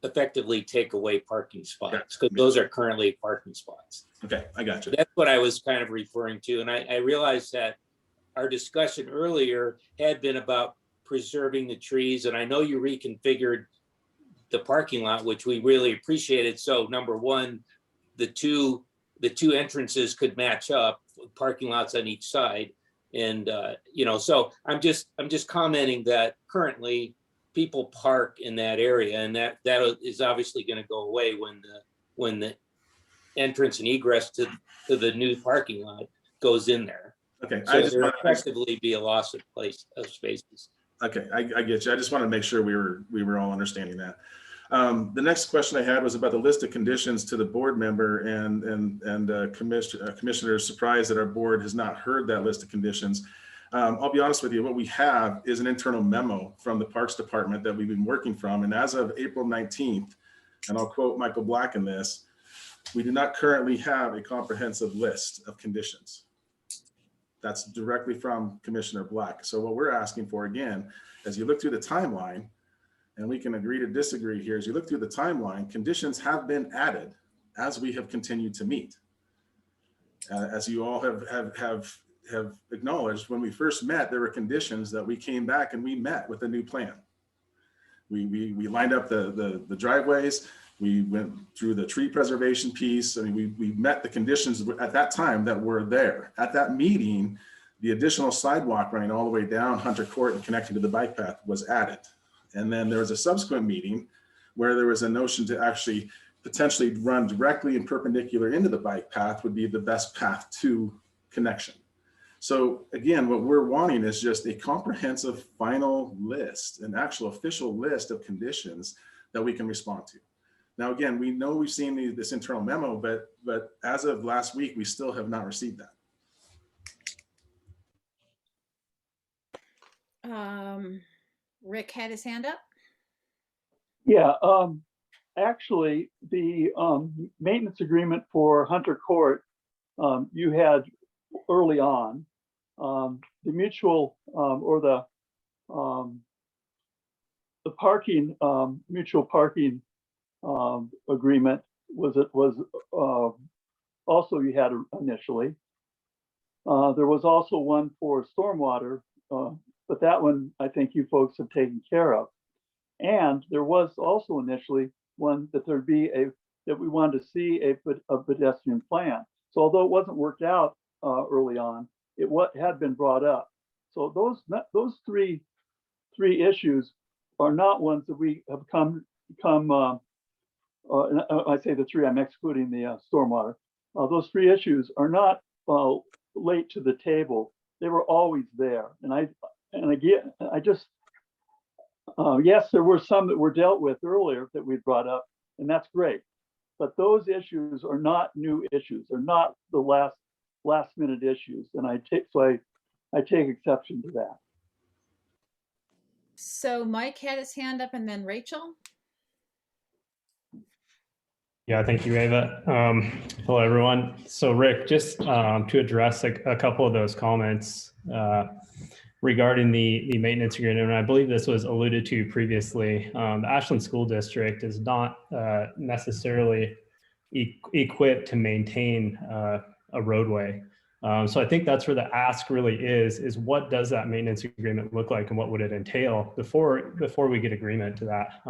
B: effectively take away parking spots, because those are currently parking spots.
C: Okay, I got you.
B: That's what I was kind of referring to. And I realized that our discussion earlier had been about preserving the trees. And I know you reconfigured the parking lot, which we really appreciated. So number one, the two entrances could match up, parking lots on each side. And so I'm just commenting that currently people park in that area, and that is obviously going to go away when the entrance and egress to the new parking lot goes in there.
C: Okay,
B: so there will effectively be a loss of spaces. Okay,
C: I get you. I just want to make sure we were all understanding that. The next question I had was about the list of conditions to the board member, and Commissioner's surprised that our board has not heard that list of conditions. I'll be honest with you, what we have is an internal memo from the Parks Department that we've been working from. And as of April 19th, and I'll quote Michael Black in this, we do not currently have a comprehensive list of conditions. That's directly from Commissioner Black. So what we're asking for, again, as you look through the timeline, and we can agree to disagree here, as you look through the timeline, conditions have been added as we have continued to meet. As you all have acknowledged, when we first met, there were conditions that we came back and we met with a new plan. We lined up the driveways. We went through the tree preservation piece. I mean, we met the conditions at that time that were there. At that meeting, the additional sidewalk running all the way down Hunter Court and connecting to the bike path was added. And then there was a subsequent meeting where there was a notion to actually potentially run directly and perpendicular into the bike path would be the best path to connection. So again, what we're wanting is just a comprehensive final list, an actual official list of conditions that we can respond to. Now, again, we know we've seen this internal memo, but as of last week, we still have not received that.
A: Rick had his hand up.
P: Yeah, actually, the maintenance agreement for Hunter Court, you had early on. The mutual or the parking mutual parking agreement also you had initially. There was also one for stormwater, but that one I think you folks have taken care of. And there was also initially one that that we wanted to see a pedestrian plan. So although it wasn't worked out early on, it had been brought up. So those three issues are not ones that we have I say the three, I'm excluding the stormwater. Those three issues are not late to the table. They were always there. Yes, there were some that were dealt with earlier that we brought up, and that's great. But those issues are not new issues. They're not the last minute issues. And I take exception to that.
A: So Mike had his hand up and then Rachel.
R: Yeah, thank you, Ava. Hello, everyone. So Rick, just to address a couple of those comments regarding the maintenance agreement, and I believe this was alluded to previously, the Ashland School District is not necessarily equipped to maintain a roadway. So I think that's where the ask really is what does that maintenance agreement look like and what would it entail before we get agreement to that?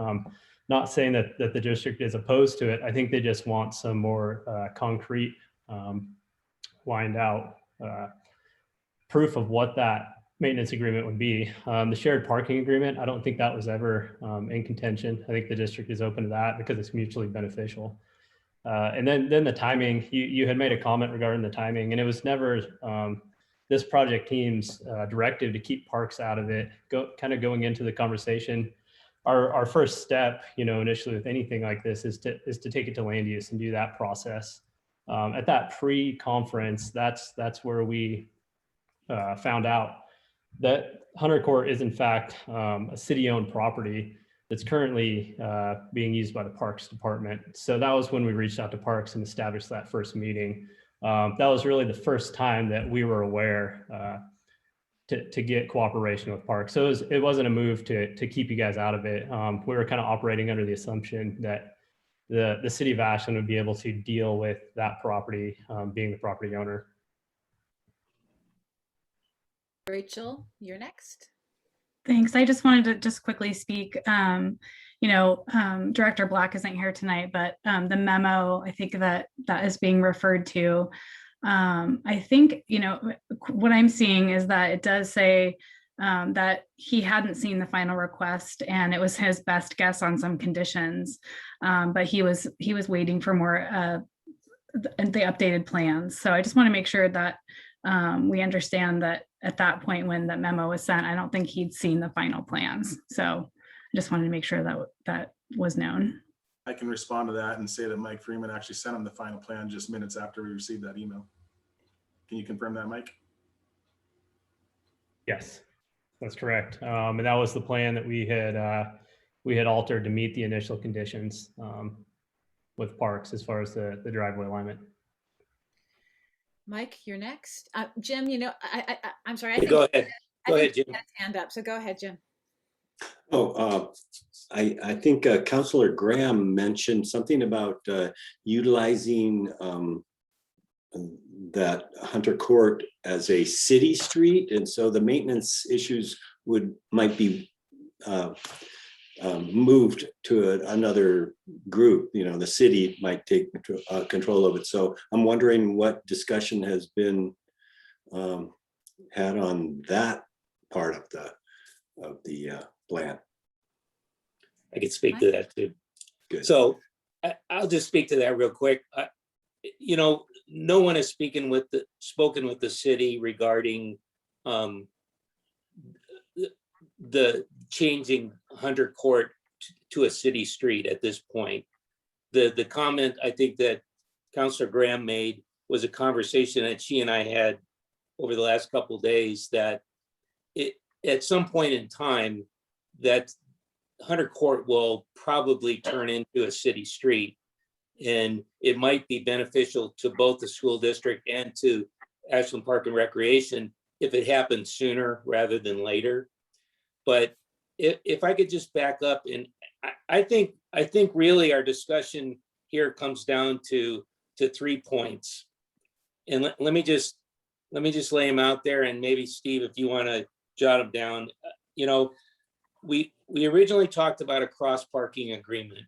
R: Not saying that the district is opposed to it. I think they just want some more concrete, lined out proof of what that maintenance agreement would be. The shared parking agreement, I don't think that was ever in contention. I think the district is open to that because it's mutually beneficial. And then the timing, you had made a comment regarding the timing, and it was never this project team's directive to keep parks out of it. Going into the conversation, our first step, initially with anything like this is to take it to land use and do that process. At that pre-conference, that's where we found out that Hunter Court is in fact a city-owned property that's currently being used by the Parks Department. So that was when we reached out to Parks and established that first meeting. That was really the first time that we were aware to get cooperation with Parks. So it wasn't a move to keep you guys out of it. We were kind of operating under the assumption that the city of Ashland would be able to deal with that property, being the property owner.
A: Rachel, you're next.
S: Thanks. I just wanted to just quickly speak. Director Black isn't here tonight, but the memo, I think that is being referred to. I think, what I'm seeing is that it does say that he hadn't seen the final request and it was his best guess on some conditions, but he was waiting for more the updated plans. So I just want to make sure that we understand that at that point when that memo was sent, I don't think he'd seen the final plans. So I just wanted to make sure that was known.
C: I can respond to that and say that Mike Freeman actually sent him the final plan just minutes after we received that email. Can you confirm that, Mike?
R: Yes, that's correct. And that was the plan that we had altered to meet the initial conditions with Parks as far as the driveway alignment.
A: Mike, you're next. Jim, I'm sorry. I think
B: Go ahead. Go ahead, Jim.
A: he had his hand up, so go ahead, Jim.
M: I think Councilor Graham mentioned something about utilizing that Hunter Court as a city street, and so the maintenance issues might be moved to another group. The city might take control of it. So I'm wondering what discussion has been had on that part of the plan.
B: I can speak to that too.
M: Good.
B: So I'll just speak to that real quick. No one has spoken with the city regarding the changing Hunter Court to a city street at this point. The comment I think that Councilor Graham made was a conversation that she and I had over the last couple of days, that at some point in time that Hunter Court will probably turn into a city street, and it might be beneficial to both the school district and to Ashland Park and Recreation if it happens sooner rather than later. But if I could just back up, and I think really our discussion here comes down to 3 points. And let me just lay them out there, and maybe Steve, if you want to jot them down. You know, we originally talked about a cross parking agreement.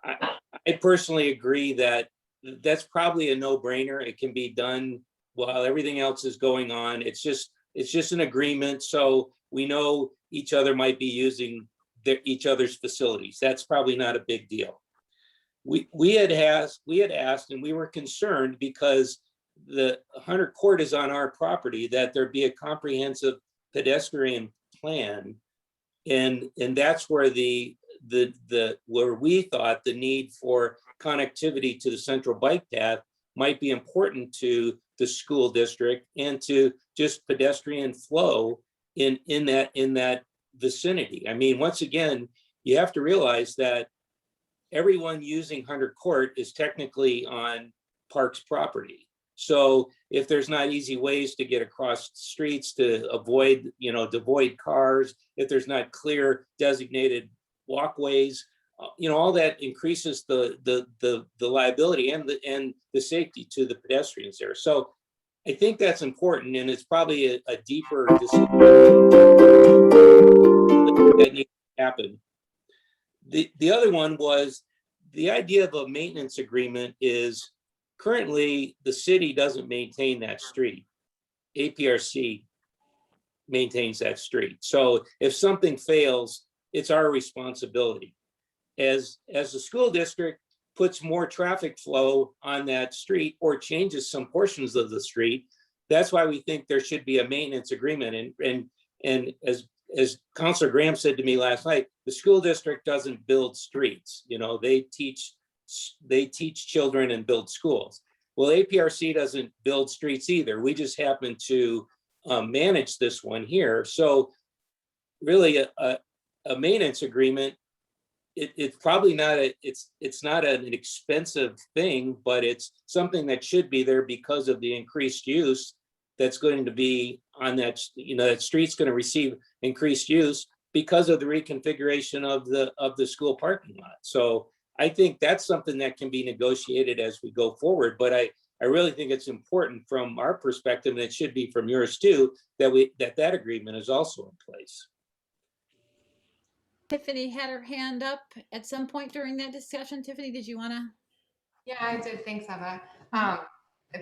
B: I personally agree that that's probably a no-brainer. It can be done while everything else is going on. It's just an agreement, so we know each other might be using each other's facilities. That's probably not a big deal. We had asked, and we were concerned because the Hunter Court is on our property, that there be a comprehensive pedestrian plan, and that's where where we thought the need for connectivity to the central bike path might be important to the school district and to just pedestrian flow in that vicinity. I mean, once again, you have to realize that everyone using Hunter Court is technically on Parks property. So if there's not easy ways to get across streets to avoid cars, if there's not clear designated walkways, all that increases the liability and the safety to the pedestrians there. So I think that's important, and it's probably a deeper decision that needs to happen. The other one was the idea of a maintenance agreement. Is currently the city doesn't maintain that street. APRC maintains that street. So if something fails, it's our responsibility. As the school district puts more traffic flow on that street or changes some portions of the street, that's why we think there should be a maintenance agreement. And as Councilor Graham said to me last night, the school district doesn't build streets. They teach children and build schools. Well, APRC doesn't build streets either. We just happen to manage this one here. So really a maintenance agreement, it's probably not it's not an expensive thing, but it's something that should be there because of the increased use that's going to be on that, that street's going to receive increased use because of the reconfiguration of the school parking lot. So I think that's something that can be negotiated as we go forward. But I really think it's important from our perspective, and it should be from yours too, that agreement is also in place.
A: Tiffany had her hand up at some point during that discussion. Tiffany, did you want to?
F: Yeah, I did. Thanks, Eva.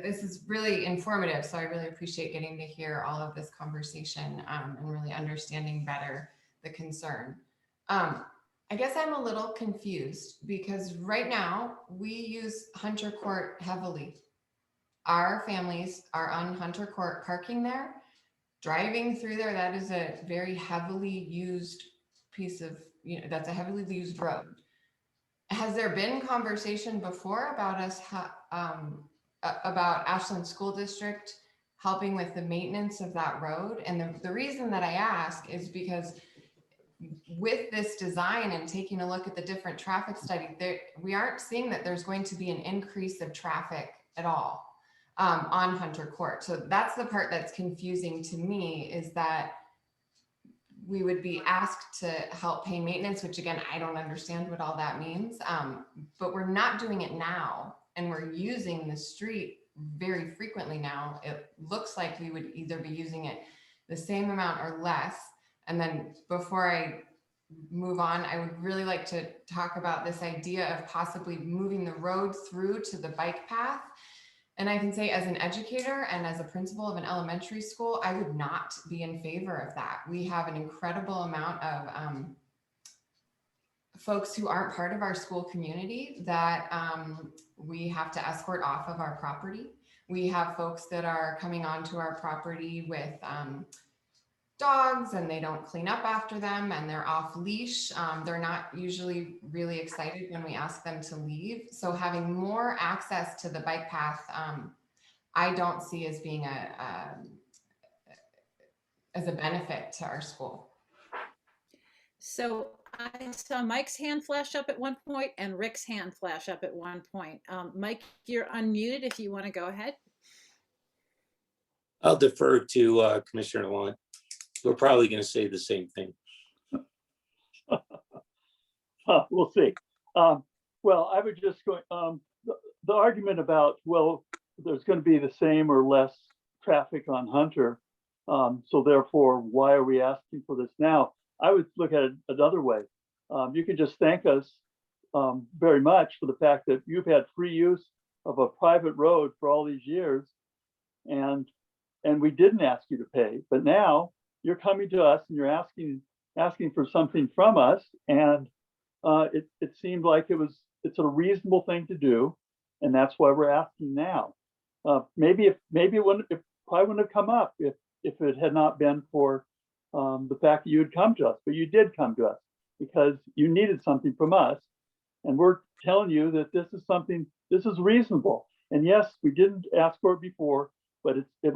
F: This is really informative, so I really appreciate getting to hear all of this conversation and really understanding better the concern. I guess I'm a little confused because right now we use Hunter Court heavily. Our families are on Hunter Court parking there, driving through there. That is a very heavily used piece of, that's a heavily used road. Has there been conversation before about about Ashland School District helping with the maintenance of that road? And the reason that I ask is because with this design and taking a look at the different traffic study, we aren't seeing that there's going to be an increase of traffic at all on Hunter Court. So that's the part that's confusing to me, is that we would be asked to help pay maintenance, which again, I don't understand what all that means, but we're not doing it now. And we're using the street very frequently now. It looks like we would either be using it the same amount or less. And then before I move on, I would really like to talk about this idea of possibly moving the road through to the bike path. And I can say, as an educator and as a principal of an elementary school, I would not be in favor of that. We have an incredible amount of folks who aren't part of our school community that we have to escort off of our property. We have folks that are coming onto our property with dogs, and they don't clean up after them, and they're off leash. They're not usually really excited when we ask them to leave. So having more access to the bike path, I don't see as being as a benefit to our school.
A: So I saw Mike's hand flash up at one point and Rick's hand flash up at one point. Mike, you're unmuted if you want to go ahead.
B: I'll defer to Commissioner Lawn. We're probably going to say the same thing.
P: We'll see. Well, I would just go, the argument about, well, there's going to be the same or less traffic on Hunter. So therefore, why are we asking for this now? I would look at it another way. You can just thank us very much for the fact that you've had free use of a private road for all these years, and we didn't ask you to pay. But now you're coming to us and you're asking for something from us, and it seemed like it's a reasonable thing to do, and that's why we're asking now. Maybe it probably wouldn't have come up if it had not been for the fact that you had come to us, but you did come to us because you needed something from us. And we're telling you that this is reasonable. And yes, we didn't ask for it before, but it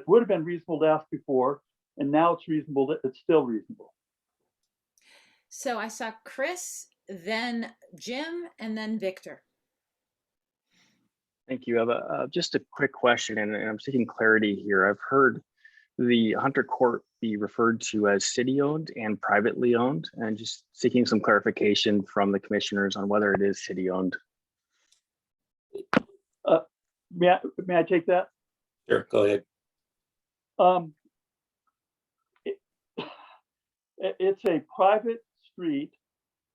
P: would have been reasonable to ask before. And now it's reasonable that it's still reasonable.
A: So I saw Chris, then Jim, and then Victor.
T: Thank you. I have just a quick question, and I'm seeking clarity here. I've heard the Hunter Court be referred to as city-owned and privately owned, and just seeking some clarification from the commissioners on whether it is city-owned.
P: May I take that?
B: Sure, go ahead.
P: It's a private street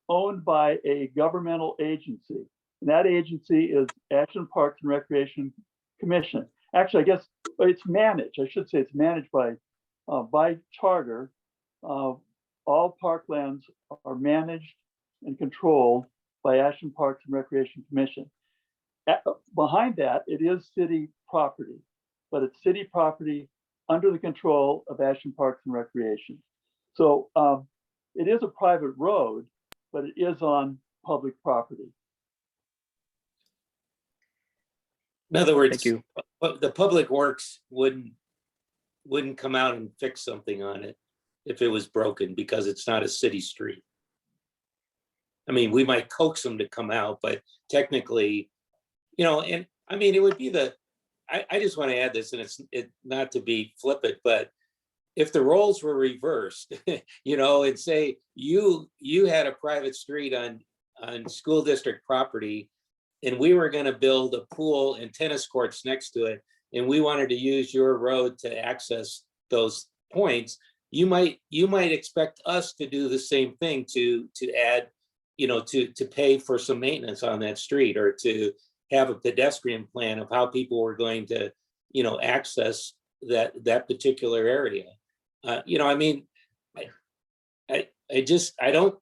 P: owned by a governmental agency. And that agency is Ashland Parks and Recreation Commission. Actually, I guess it's managed. I should say it's managed by charter. All parklands are managed and controlled by Ashland Parks and Recreation Commission. Behind that, it is city property, but it's city property under the control of Ashland Parks and Recreation. So it is a private road, but it is on public property.
B: In other words, the public works wouldn't come out and fix something on it if it was broken because it's not a city street. I mean, we might coax them to come out, but technically, and I mean, it would be I just want to add this, and it's not to be flippant, but if the roles were reversed, and say you had a private street on school district property, and we were going to build a pool and tennis courts next to it, and we wanted to use your road to access those points, you might expect us to do the same thing to add, to pay for some maintenance on that street, or to have a pedestrian plan of how people were going to, access that particular area. I mean, I don't,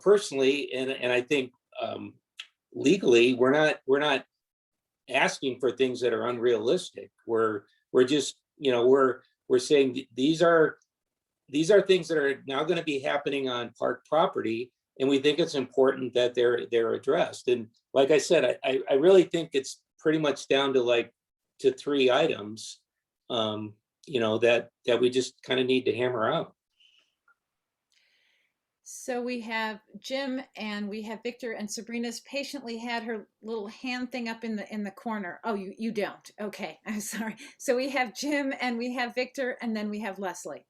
B: personally, and I think legally, we're not asking for things that are unrealistic. We're just, we're saying these are things that are now going to be happening on park property, and we think it's important that they're addressed. And like I said, I really think it's pretty much down to 3 items, that we just kind of need to hammer out.
A: So we have Jim and we have Victor, and Sabrina's patiently had her little hand thing up in the corner. Oh, you don't. Okay, I'm sorry. So we have Jim and we have Victor, and then we have Leslie.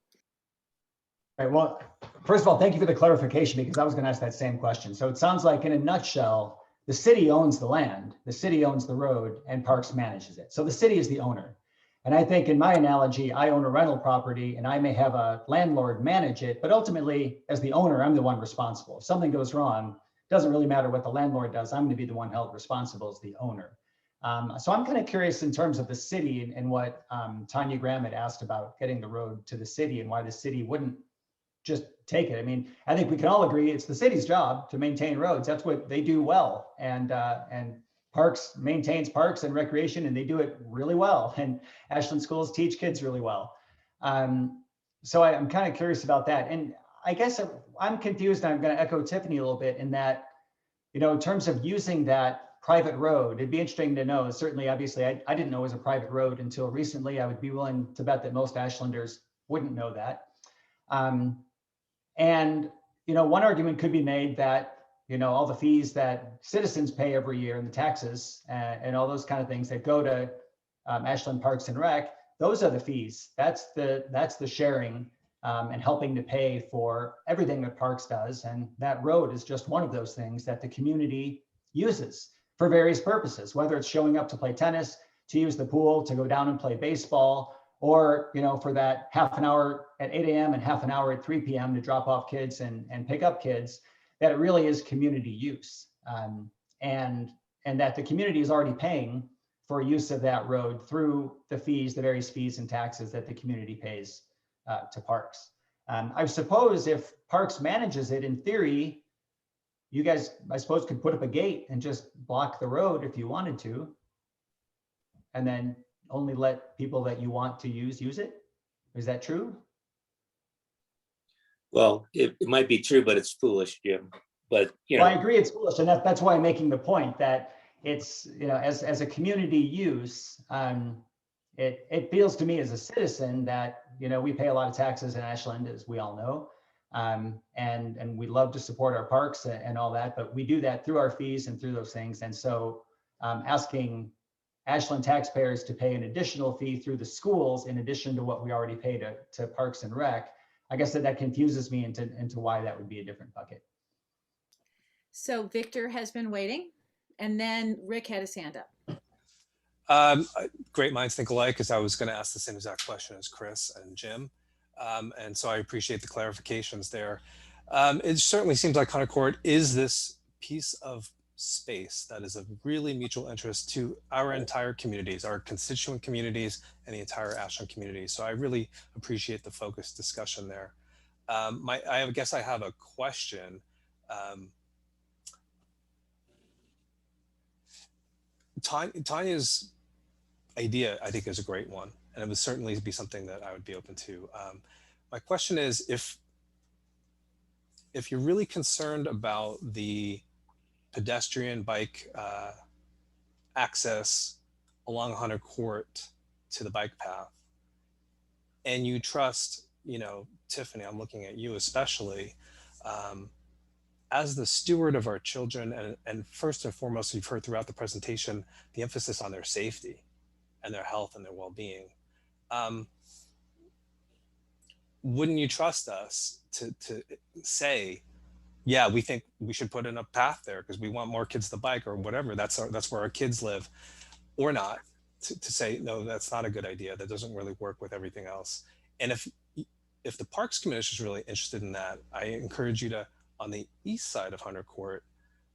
G: All right, well, first of all, thank you for the clarification, because I was going to ask that same question. So it sounds like, in a nutshell, the city owns the land, the city owns the road, and Parks manages it. So the city is the owner. And I think in my analogy, I own a rental property and I may have a landlord manage it, but ultimately, as the owner, I'm the one responsible. If something goes wrong, it doesn't really matter what the landlord does. I'm going to be the one held responsible as the owner. So I'm kind of curious in terms of the city and what Tanya Graham had asked about getting the road to the city and why the city wouldn't just take it. I mean, I think we can all agree it's the city's job to maintain roads. That's what they do well. And Parks maintains parks and recreation, and they do it really well. And Ashland schools teach kids really well. So I'm kind of curious about that. And I guess I'm confused. I'm going to echo Tiffany a little bit in that, in terms of using that private road, it'd be interesting to know. Certainly, obviously, I didn't know it was a private road until recently. I would be willing to bet that most Ashlanders wouldn't know that. And, one argument could be made that, all the fees that citizens pay every year and the taxes and all those kind of things that go to Ashland Parks and Rec, those are the fees. That's the sharing and helping to pay for everything that Parks does. And that road is just one of those things that the community uses for various purposes, whether it's showing up to play tennis, to use the pool, to go down and play baseball, or for that half an hour at 8 a.m. and half an hour at 3 p.m. to drop off kids and pick up kids, that it really is community use. And that the community is already paying for use of that road through the fees, the various fees and taxes that the community pays to parks. I suppose if Parks manages it, in theory, you guys, I suppose, could put up a gate and just block the road if you wanted to, and then only let people that you want to use it. Is that true?
B: Well, it might be true, but it's foolish, Jim. But
G: Well, I agree it's foolish, and that's why I'm making the point that it's, as a community use, it feels to me as a citizen that, we pay a lot of taxes in Ashland, as we all know. And we love to support our parks and all that, but we do that through our fees and through those things. And so asking Ashland taxpayers to pay an additional fee through the schools, in addition to what we already pay to Parks and Rec, I guess that confuses me into why that would be a different bucket.
A: So Victor has been waiting, and then Rick had his hand up.
O: Great minds think alike, because I was going to ask the same exact question as Chris and Jim. And so I appreciate the clarifications there. It certainly seems like Hunter Court is this piece of space that is of really mutual interest to our entire communities, our constituent communities, and the entire Ashland community. So I really appreciate the focused discussion there. I guess I have a question. Tanya's idea, I think, is a great one, and it would certainly be something that I would be open to. My question is, if you're really concerned about the pedestrian bike access along Hunter Court to the bike path, and you trust, Tiffany, I'm looking at you especially, as the steward of our children, and first and foremost, you've heard throughout the presentation, the emphasis on their safety and their health and their well-being. Wouldn't you trust us to say, yeah, we think we should put in a path there because we want more kids to bike, or whatever, that's where our kids live, or not, to say, no, that's not a good idea, that doesn't really work with everything else. And if the Parks Commission is really interested in that, I encourage you to, on the east side of Hunter Court,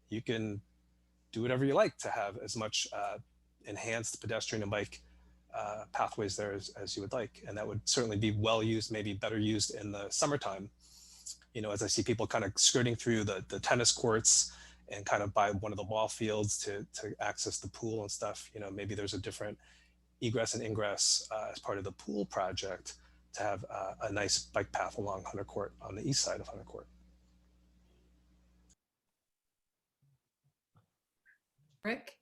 O: you can do whatever you like to have as much enhanced pedestrian and bike pathways there as you would like. And that would certainly be well used, maybe better used in the summertime. As I see people kind of skirting through the tennis courts and kind of by one of the ball fields to access the pool and stuff, maybe there's a different egress and ingress as part of the pool project to have a nice bike path along Hunter Court on the east side of Hunter Court.
A: Rick?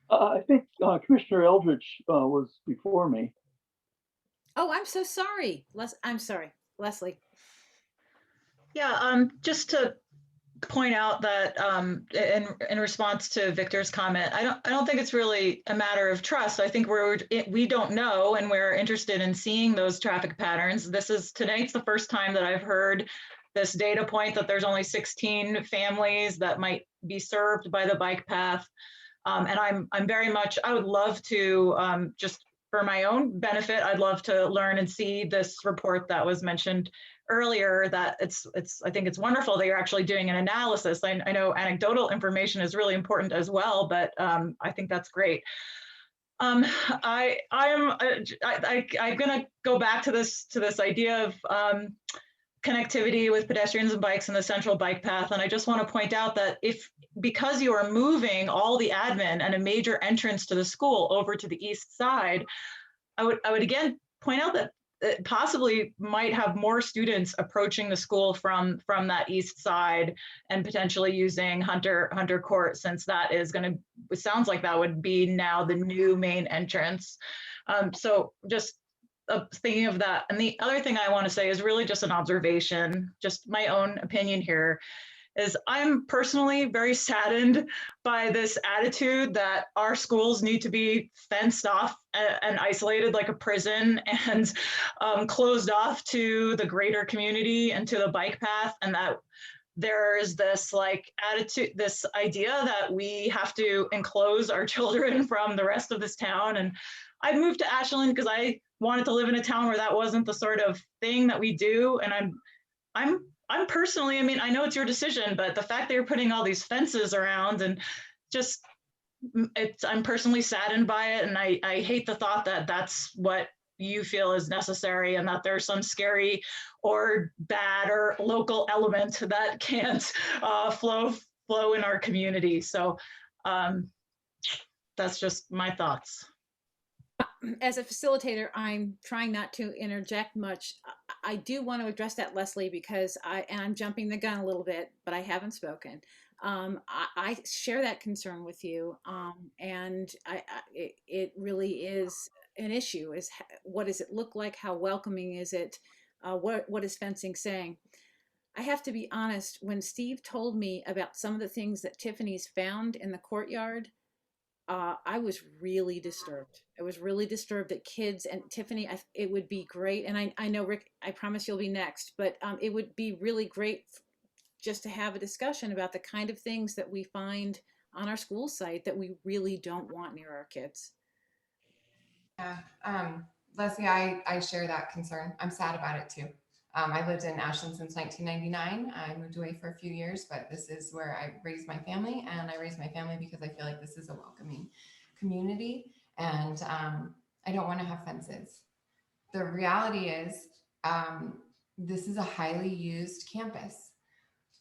P: I think Commissioner Eldridge was before me.
A: Oh, I'm so sorry. I'm sorry, Leslie.
N: Yeah, just to point out that in response to Victor's comment, I don't think it's really a matter of trust. I think we don't know, and we're interested in seeing those traffic patterns. Tonight's the first time that I've heard this data point that there's only 16 families that might be served by the bike path. And I'm very much, I would love to, just for my own benefit, I'd love to learn and see this report that was mentioned earlier, that I think it's wonderful that you're actually doing an analysis. I know anecdotal information is really important as well, but I think that's great. I'm gonna go back to this idea of connectivity with pedestrians and bikes in the central bike path. And I just want to point out that because you are moving all the admin and a major entrance to the school over to the east side, I would again point out that it possibly might have more students approaching the school from that east side and potentially using Hunter Court, since that is it sounds like that would be now the new main entrance. So just thinking of that. And the other thing I want to say is really just an observation, just my own opinion here, is I'm personally very saddened by this attitude that our schools need to be fenced off and isolated like a prison and closed off to the greater community and to the bike path, and there is this like attitude, this idea that we have to enclose our children from the rest of this town. And I moved to Ashland because I wanted to live in a town where that wasn't the sort of thing that we do. And I'm personally, I mean, I know it's your decision, but the fact that you're putting all these fences around and just, I'm personally saddened by it. And I hate the thought that that's what you feel is necessary and that there's some scary or bad or local element that can't flow in our community. So that's just my thoughts.
A: As a facilitator, I'm trying not to interject much. I do want to address that, Leslie, because I'm jumping the gun a little bit, but I haven't spoken. I share that concern with you, and it really is an issue. Is what does it look like? How welcoming is it? What is fencing saying? I have to be honest. When Steve told me about some of the things that Tiffany's found in the courtyard, I was really disturbed. I was really disturbed that kids and Tiffany, it would be great. And I know, Rick, I promise you'll be next, but it would be really great just to have a discussion about the kind of things that we find on our school site that we really don't want near our kids.
F: Yeah, Leslie, I share that concern. I'm sad about it too. I lived in Ashland since 1999. I moved away for a few years, but this is where I raised my family, and I raised my family because I feel like this is a welcoming community, and I don't want to have fences. The reality is this is a highly used campus.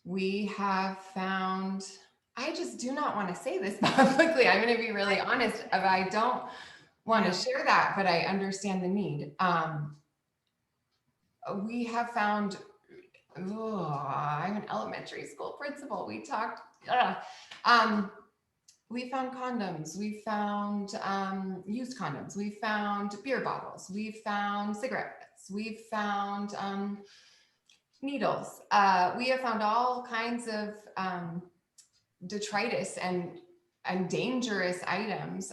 F: We have found, I just do not want to say this publicly. I'm going to be really honest. I don't want to share that, but I understand the need. We have found, I'm an elementary school principal. We talked, we found condoms. We found used condoms. We found beer bottles. We found cigarettes. We found needles. We have found all kinds of detritus and dangerous items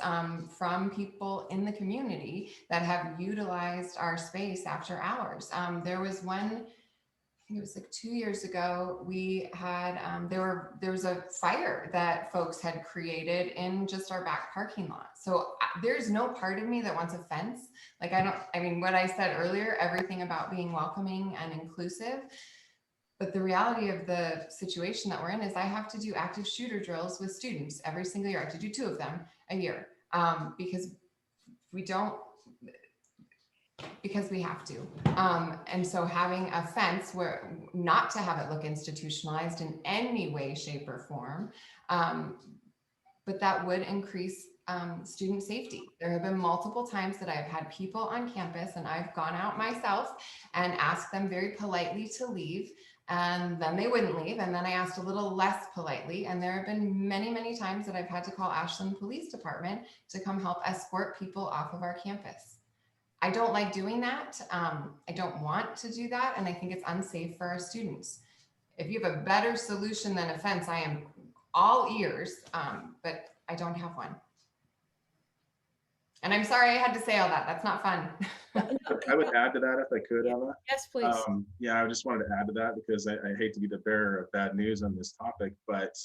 F: from people in the community that have utilized our space after hours. There was one, I think it was like 2 years ago, we had, there was a fire that folks had created in just our back parking lot. So there's no part of me that wants a fence. Like I mean, what I said earlier, everything about being welcoming and inclusive. But the reality of the situation that we're in is I have to do active shooter drills with students every single year. I have to do 2 of them a year because we have to. And so having a fence where not to have it look institutionalized in any way, shape, or form, but that would increase student safety. There have been multiple times that I've had people on campus and I've gone out myself and asked them very politely to leave. And then they wouldn't leave. And then I asked a little less politely. And there have been many, many times that I've had to call Ashland Police Department to come help escort people off of our campus. I don't like doing that. I don't want to do that. And I think it's unsafe for our students. If you have a better solution than a fence, I am all ears, but I don't have one. And I'm sorry I had to say all that. That's not fun.
C: I would add to that if I could, Ella.
A: Yes, please.
C: Yeah, I just wanted to add to that because I hate to be the bearer of bad news on this topic, but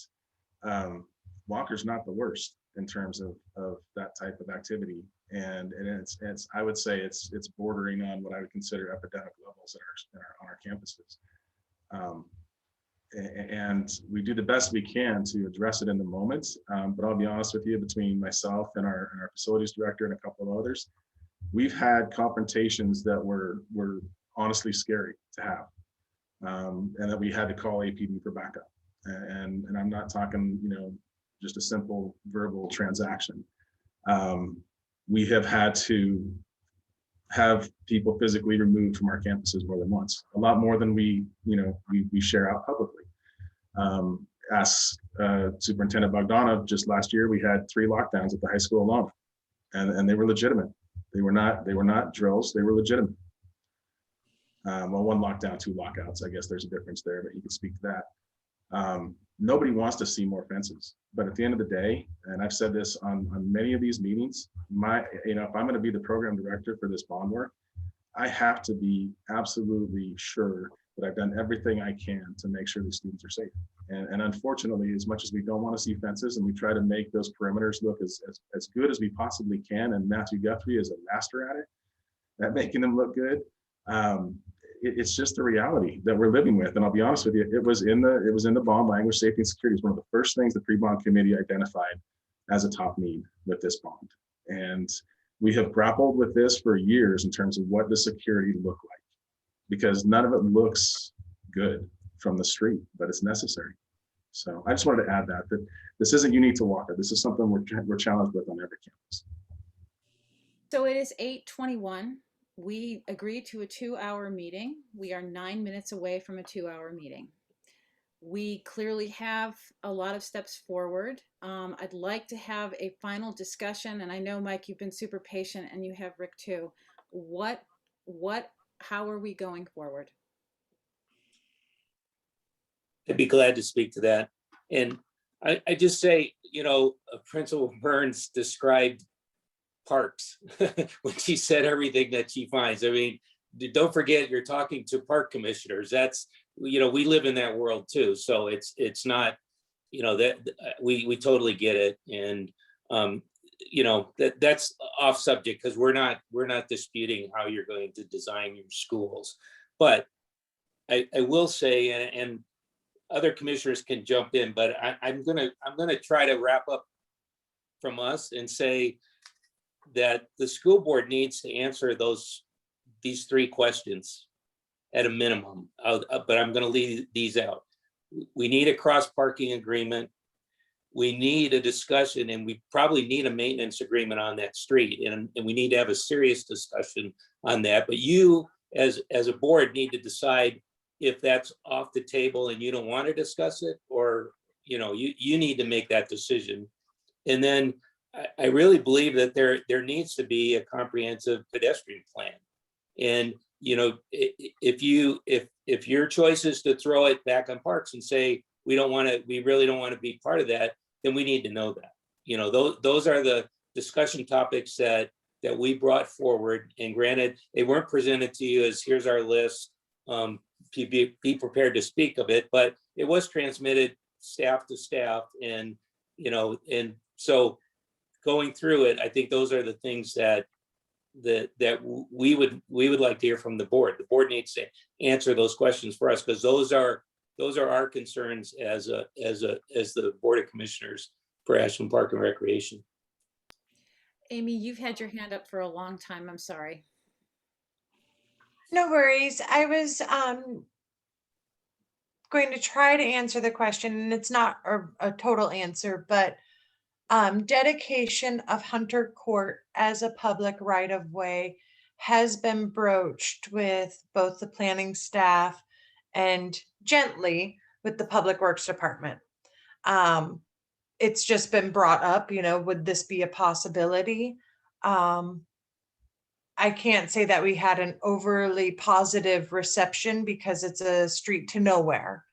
C: Walker's not the worst in terms of that type of activity. And it's I would say it's bordering on what I would consider epidemic levels on our campuses. And we do the best we can to address it in the moment. But I'll be honest with you, between myself and our facilities director and a couple of others, we've had confrontations that were honestly scary to have, and that we had to call APD for backup. And I'm not talking, just a simple verbal transaction. We have had to have people physically removed from our campuses more than once, a lot more than we share out publicly. Ask Superintendent Bogdanov, just last year, we had 3 lockdowns at the high school alone, and they were legitimate. They were not drills, they were legitimate. Well, 1 lockdown, 2 lockouts, I guess there's a difference there, but you can speak to that. Nobody wants to see more fences, but at the end of the day, and I've said this on many of these meetings, if I'm going to be the program director for this bond work, I have to be absolutely sure but I've done everything I can to make sure the students are safe. And unfortunately, as much as we don't want to see fences and we try to make those perimeters look as good as we possibly can, and Matthew Guthrie is a master at it, at making them look good. It's just a reality that we're living with. And I'll be honest with you, it was in the bond language. Safety and security is one of the first things the pre-bond committee identified as a top need with this bond. And we have grappled with this for years in terms of what does security look like, because none of it looks good from the street, but it's necessary. So I just wanted to add that this isn't unique to Walker. This is something we're challenged with on every campus.
A: So it is 8:21. We agreed to a 2-hour meeting. We are 9 minutes away from a 2-hour meeting. We clearly have a lot of steps forward. I'd like to have a final discussion, and I know, Mike, you've been super patient, and you have Rick too. How are we going forward?
B: I'd be glad to speak to that. And I just say, Principal Burns described parks when she said everything that she finds. I mean, don't forget, you're talking to park commissioners. That's, we live in that world too. So it's not, that we totally get it. And, that's off subject, because we're not disputing how you're going to design your schools. But I will say, and other commissioners can jump in, but I'm gonna try to wrap up from us and say that the school board needs to answer these 3 questions at a minimum, but I'm going to leave these out. We need a cross parking agreement. We need a discussion, and we probably need a maintenance agreement on that street, and we need to have a serious discussion on that. But you, as a board, need to decide if that's off the table and you don't want to discuss it, or you need to make that decision. And then I really believe that there needs to be a comprehensive pedestrian plan. And if your choice is to throw it back on parks and say we really don't want to be part of that, then we need to know that. Those are the discussion topics that we brought forward. And granted, they weren't presented to you as here's our list. Be prepared to speak of it, but it was transmitted staff to staff, and so going through it, I think those are the things that we would like to hear from the board. The board needs to answer those questions for us, because those are our concerns as the Board of Commissioners for Ashland Park and Recreation.
A: Amy, you've had your hand up for a long time. I'm sorry.
E: No worries. I was going to try to answer the question, and it's not a total answer, but dedication of Hunter Court as a public right-of-way has been broached with both the planning staff and gently with the Public Works Department. It's just been brought up, would this be a possibility? I can't say that we had an overly positive reception, because it's a street to nowhere.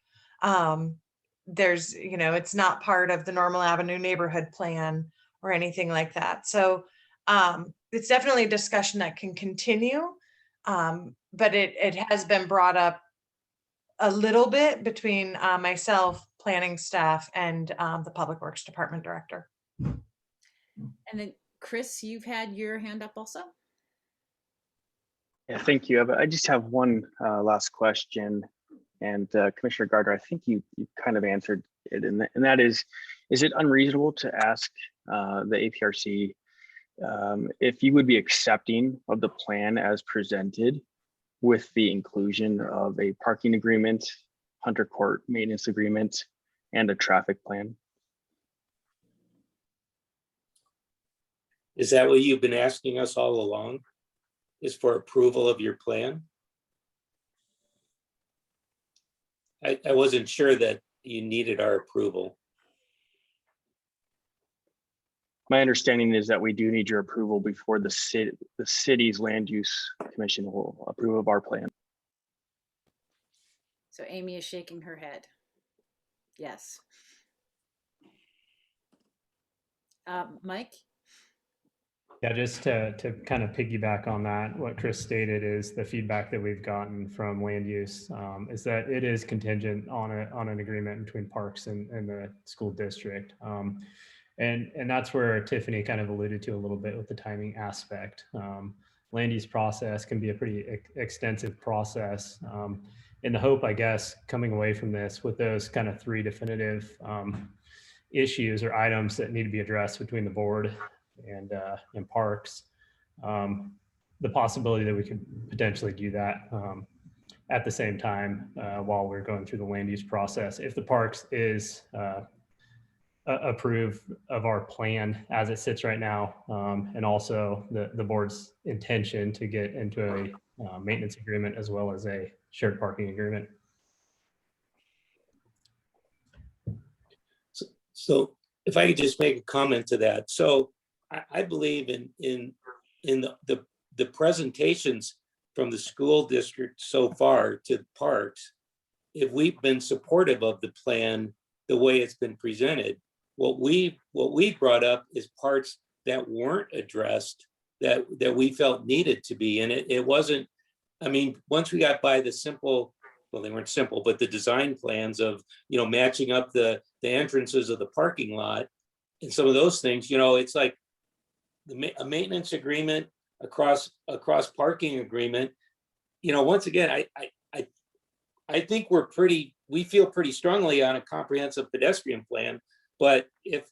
E: There's, it's not part of the Normal Avenue neighborhood plan or anything like that. So it's definitely a discussion that can continue, but it has been brought up a little bit between myself, planning staff, and the Public Works Department director.
A: And then Chris, you've had your hand up also.
T: Yeah, thank you. I just have one last question. And Commissioner Gardner, I think you kind of answered it, and that is it unreasonable to ask the APRC if you would be accepting of the plan as presented with the inclusion of a parking agreement, Hunter Court maintenance agreement, and a traffic plan?
B: Is that what you've been asking us all along? Is for approval of your plan? I wasn't sure that you needed our approval.
T: My understanding is that we do need your approval before the city's land use commission will approve of our plan.
A: So Amy is shaking her head. Yes. Mike?
R: Yeah, just to kind of piggyback on that, what Chris stated is the feedback that we've gotten from land use is that it is contingent on an agreement between parks and the school district. And that's where Tiffany kind of alluded to a little bit with the timing aspect. Land use process can be a pretty extensive process. In the hope, I guess, coming away from this with those kind of 3 definitive issues or items that need to be addressed between the board and parks, the possibility that we could potentially do that at the same time while we're going through the land use process. If the parks is approve of our plan as it sits right now, and also the board's intention to get into a maintenance agreement as well as a shared parking agreement.
B: So if I could just make a comment to that. So I believe in the presentations from the school district so far to the parks, if we've been supportive of the plan the way it's been presented, what we brought up is parts that weren't addressed that we felt needed to be. And it wasn't, I mean, once we got by the simple, well, they weren't simple, but the design plans of, you know, matching up the entrances of the parking lot and some of those things, you know, it's like a maintenance agreement across parking agreement. You know, once again, I think we feel pretty strongly on a comprehensive pedestrian plan, but if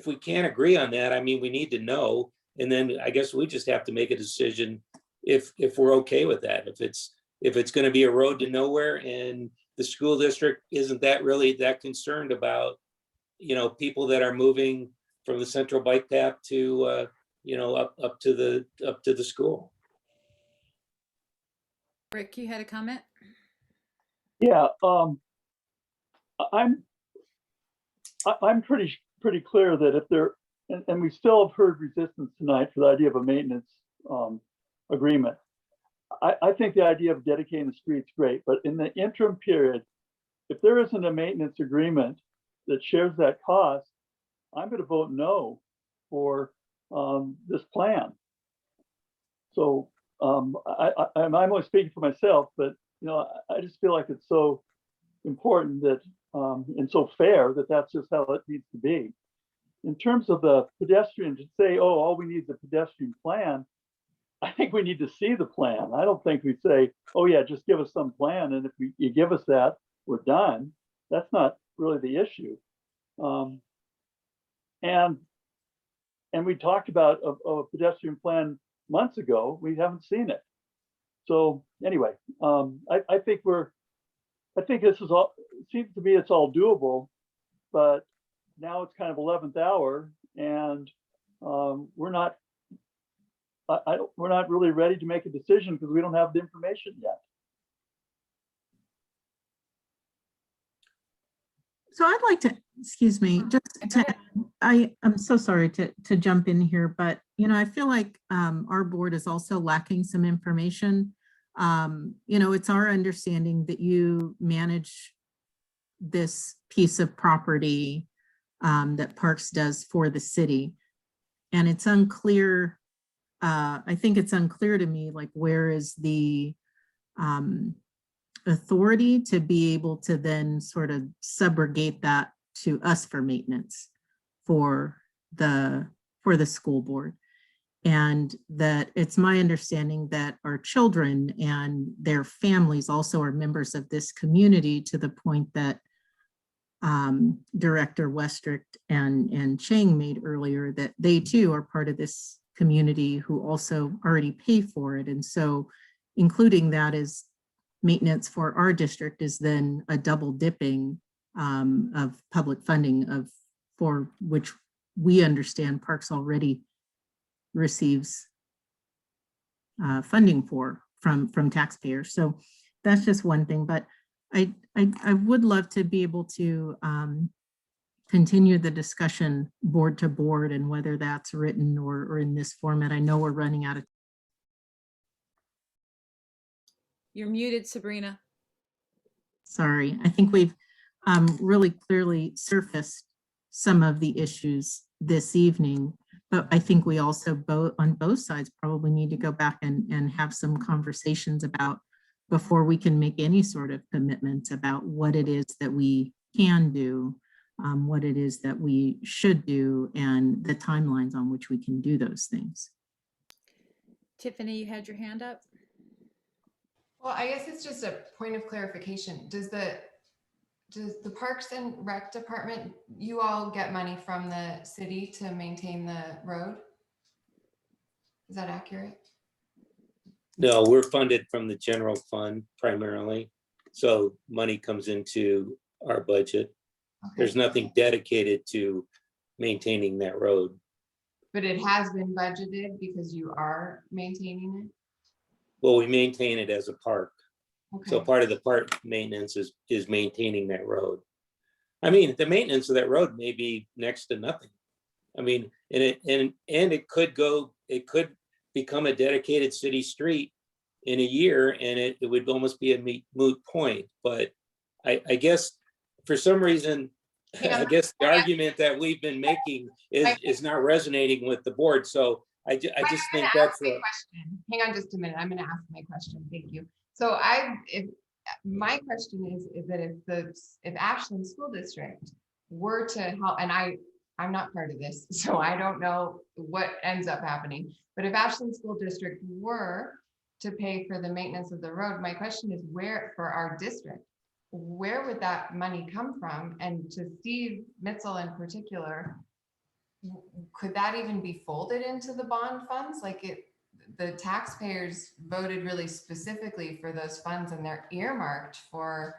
B: we can't agree on that, I mean, we need to know, and then I guess we just have to make a decision if we're okay with that. If it's going to be a road to nowhere and the school district isn't really that concerned about, you know, people that are moving from the central bike path to you know, up to the school.
A: Rick, you had a comment?
P: Yeah, I'm pretty clear that if there, and we still have heard resistance tonight for the idea of a maintenance agreement. I think the idea of dedicating the street's great, but in the interim period, if there isn't a maintenance agreement that shares that cost, I'm going to vote no for this plan. So I'm only speaking for myself, but you know, I just feel like it's so important that and so fair that that's just how it needs to be. In terms of the pedestrian, to say, oh, all we need is a pedestrian plan, I think we need to see the plan. I don't think we say, oh yeah, just give us some plan, and if you give us that, we're done. That's not really the issue. And we talked about a pedestrian plan months ago. We haven't seen it. So anyway, I think this is all, it seems to me it's all doable, but now it's kind of 11th hour, and we're not really ready to make a decision because we don't have the information yet.
Q: So I'd like to, excuse me, I'm so sorry to jump in here, but you know, I feel like our board is also lacking some information. You know, it's our understanding that you manage this piece of property that Parks does for the city. And it's unclear, I think it's unclear to me, like, where is the authority to be able to then sort of subrogate that to us for maintenance for the school board. And that it's my understanding that our children and their families also are members of this community, to the point that Director Westrick and Chang made earlier, that they too are part of this community who also already pay for it. And so including that as maintenance for our district is then a double dipping of public funding for which we understand Parks already receives funding from taxpayers. So that's just one thing, but I would love to be able to continue the discussion board to board, and whether that's written or in this format. I know we're running out of.
A: You're muted, Sabrina.
Q: Sorry, I think we've really clearly surfaced some of the issues this evening. But I think we also both on both sides probably need to go back and have some conversations about before we can make any sort of commitments about what it is that we can do, what it is that we should do, and the timelines on which we can do those things.
A: Tiffany, you had your hand up.
F: Well, I guess it's just a point of clarification. Does the Parks and Rec Department, you all get money from the city to maintain the road? Is that accurate?
B: No, we're funded from the general fund primarily. So money comes into our budget.
F: Okay.
B: There's nothing dedicated to maintaining that road.
F: But it has been budgeted because you are maintaining it?
B: Well, we maintain it as a park.
F: Okay.
B: So part of the park maintenance is maintaining that road. I mean, the maintenance of that road may be next to nothing. I mean, and it could become a dedicated city street in a year, and it would almost be a moot point. But I guess for some reason, I guess the argument that we've been making is not resonating with the board. So I just think that's what.
F: Hang on just a minute. I'm going to ask my question. Thank you. So my question is that if Ashland School District were to help, and I'm not part of this, so I don't know what ends up happening, but if Ashland School District were to pay for the maintenance of the road, my question is where, for our district, where would that money come from? And to Steve Mitzel in particular, could that even be folded into the bond funds? Like the taxpayers voted really specifically for those funds and they're earmarked for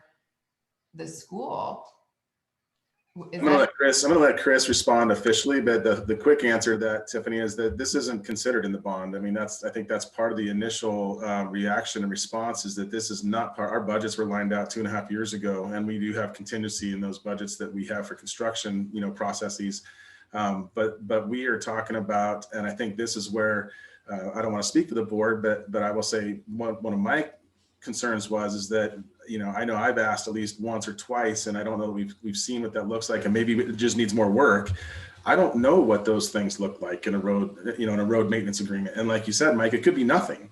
F: the school.
C: I'm gonna let Chris respond officially, but the quick answer to that, Tiffany, is that this isn't considered in the bond. I mean, I think that's part of the initial reaction and response, is that this is not part. Our budgets were lined out 2.5 years ago, and we do have contingency in those budgets that we have for construction, processes. But we are talking about, and I think this is where I don't want to speak for the board, but I will say one of my concerns is that, I know I've asked at least once or twice, and I don't know that we've seen what that looks like, and maybe it just needs more work. I don't know what those things look like in a road, in a road maintenance agreement. And like you said, Mike, it could be nothing,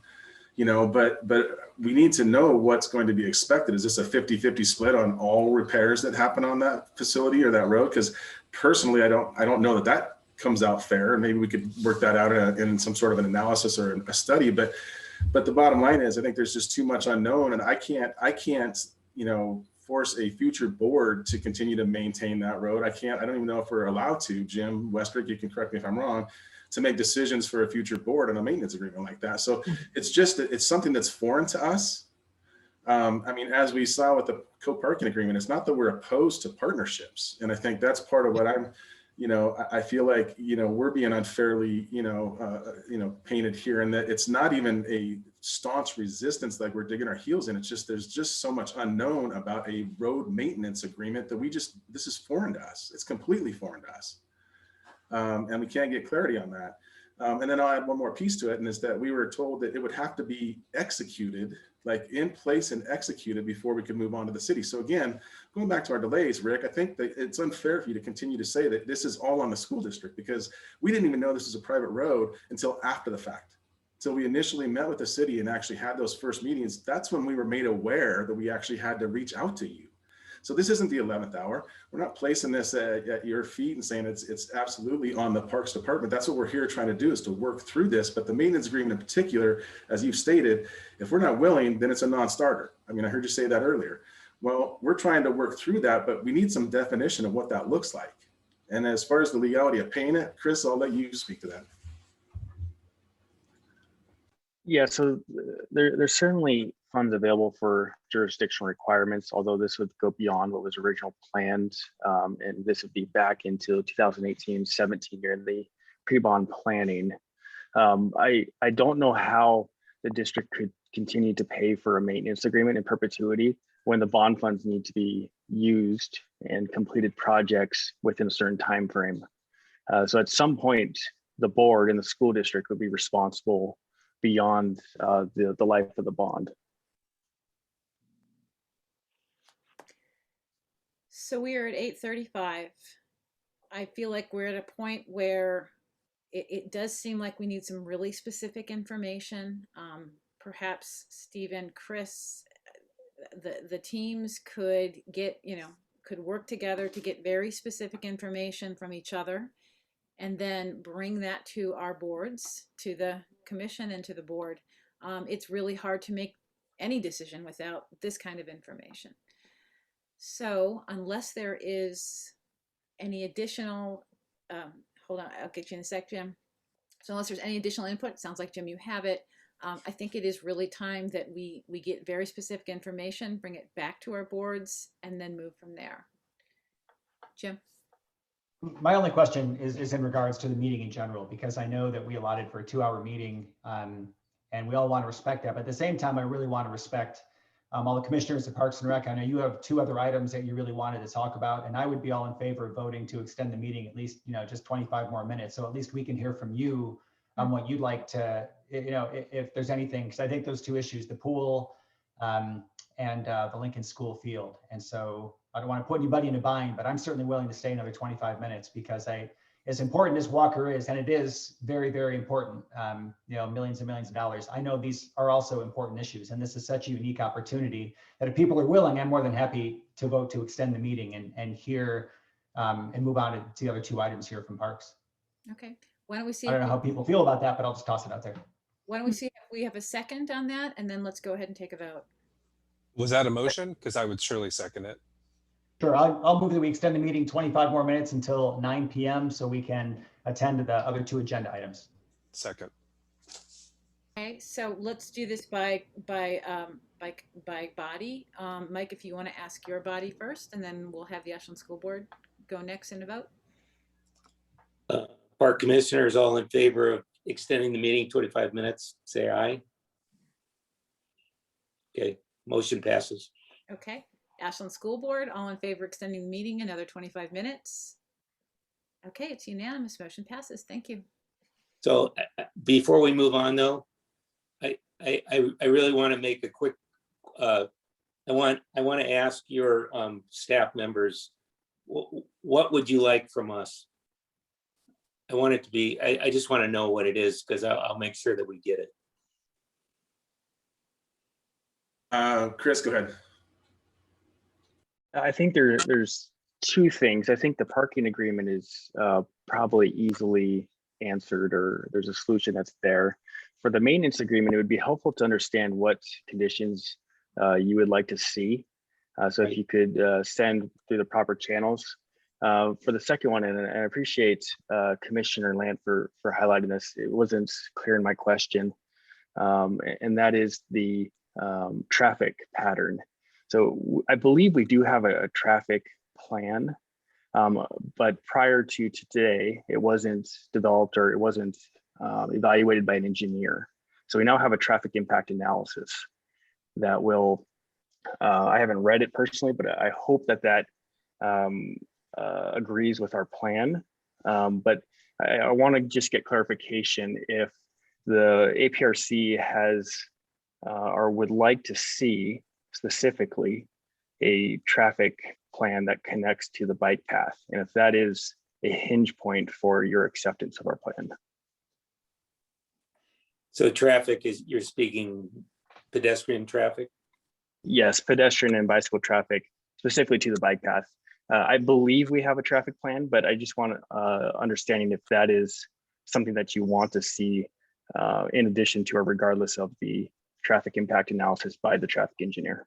C: but we need to know what's going to be expected. Is this a 50-50 split on all repairs that happen on that facility or that road? Because personally, I don't know that comes out fair. And maybe we could work that out in some sort of an analysis or a study, but the bottom line is, I think there's just too much unknown, and I can't, force a future board to continue to maintain that road. I don't even know if we're allowed to. Jim Westrick, you can correct me if I'm wrong, to make decisions for a future board on a maintenance agreement like that. So it's something that's foreign to us. I mean, as we saw with the co-parking agreement, it's not that we're opposed to partnerships. And I think that's part of what I feel like, we're being unfairly, painted here, and that it's not even a staunch resistance like we're digging our heels in. It's just, there's just so much unknown about a road maintenance agreement that this is foreign to us. It's completely foreign to us. And we can't get clarity on that. And then I'll add one more piece to it, and is that we were told that it would have to be executed, like in place and executed, before we could move on to the city. So again, going back to our delays, Rick, I think that it's unfair for you to continue to say that this is all on the school district, because we didn't even know this was a private road until after the fact. So we initially met with the city and actually had those first meetings. That's when we were made aware that we actually had to reach out to you. So this isn't the 11th hour. We're not placing this at your feet and saying it's absolutely on the Parks Department. That's what we're here trying to do, is to work through this. But the maintenance agreement in particular, as you've stated, if we're not willing, then it's a non-starter. I mean, I heard you say that earlier. Well, we're trying to work through that, but we need some definition of what that looks like. And as far as the legality of paying it, Chris, I'll let you speak to that.
T: Yeah, so there's certainly funds available for jurisdictional requirements, although this would go beyond what was originally planned. And this would be back into 2018-17 during the pre-bond planning. I don't know how the district could continue to pay for a maintenance agreement in perpetuity when the bond funds need to be used and completed projects within a certain time frame. So at some point, the board and the school district would be responsible beyond the life of the bond.
A: So we are at 8:35. I feel like we're at a point where it does seem like we need some really specific information. Perhaps Steve and Chris, the teams could get, could work together to get very specific information from each other and then bring that to our boards, to the commission and to the board. It's really hard to make any decision without this kind of information. So unless there is any additional, hold on, I'll get you in a sec, Jim. So unless there's any additional input, it sounds like, Jim, you have it. I think it is really time that we get very specific information, bring it back to our boards, and then move from there. Jim?
G: My only question is in regards to the meeting in general, because I know that we allotted for a 2-hour meeting, and we all want to respect that. But at the same time, I really want to respect all the commissioners of Parks and Rec. I know you have 2 other items that you really wanted to talk about, and I would be all in favor of voting to extend the meeting at least, just 25 more minutes. So at least we can hear from you on what you'd like to, if there's anything, because I think those 2 issues, the pool and the Lincoln School field. And so I don't want to put anybody in a bind, but I'm certainly willing to stay another 25 minutes because as important as Walker is, and it is very, very important, millions and millions of dollars. I know these are also important issues, and this is such a unique opportunity that if people are willing, I'm more than happy to vote to extend the meeting and hear and move on to the other 2 items here from Parks.
A: Okay. Why don't we see?
G: I don't know how people feel about that, but I'll just toss it out there.
A: Why don't we see if we have a second on that, and then let's go ahead and take a vote.
O: Was that a motion? Because I would surely second it.
G: Sure, I'll move that we extend the meeting 25 more minutes until 9 p.m. so we can attend to the other 2 agenda items.
O: Second.
A: Okay, so let's do this by body. Mike, if you want to ask your body first, and then we'll have the Ashland School Board go next in a vote.
B: Park commissioners, all in favor of extending the meeting 25 minutes, say aye. Okay, motion passes.
A: Okay. Ashland School Board, all in favor of extending the meeting another 25 minutes. Okay, it's unanimous. Motion passes. Thank you.
B: So before we move on, though, I really want to make a quick. I want to ask your staff members, what would you like from us? I want it to be. I just want to know what it is because I'll make sure that we get it.
C: Chris, go ahead.
T: I think there's 2 things. I think the parking agreement is probably easily answered, or there's a solution that's there. For the maintenance agreement, it would be helpful to understand what conditions you would like to see. So if you could send through the proper channels. For the second one, and I appreciate Commissioner Lant for highlighting this. It wasn't clear in my question, and that is the traffic pattern. So I believe we do have a traffic plan, but prior to today, it wasn't developed or it wasn't evaluated by an engineer. So we now have a traffic impact analysis that will, I haven't read it personally, but I hope that agrees with our plan. But I want to just get clarification if the APRC has or would like to see specifically a traffic plan that connects to the bike path, and if that is a hinge point for your acceptance of our plan.
B: So traffic is, you're speaking pedestrian traffic?
T: Yes, pedestrian and bicycle traffic, specifically to the bike path. I believe we have a traffic plan, but I just want understanding if that is something that you want to see in addition to or regardless of the traffic impact analysis by the traffic engineer.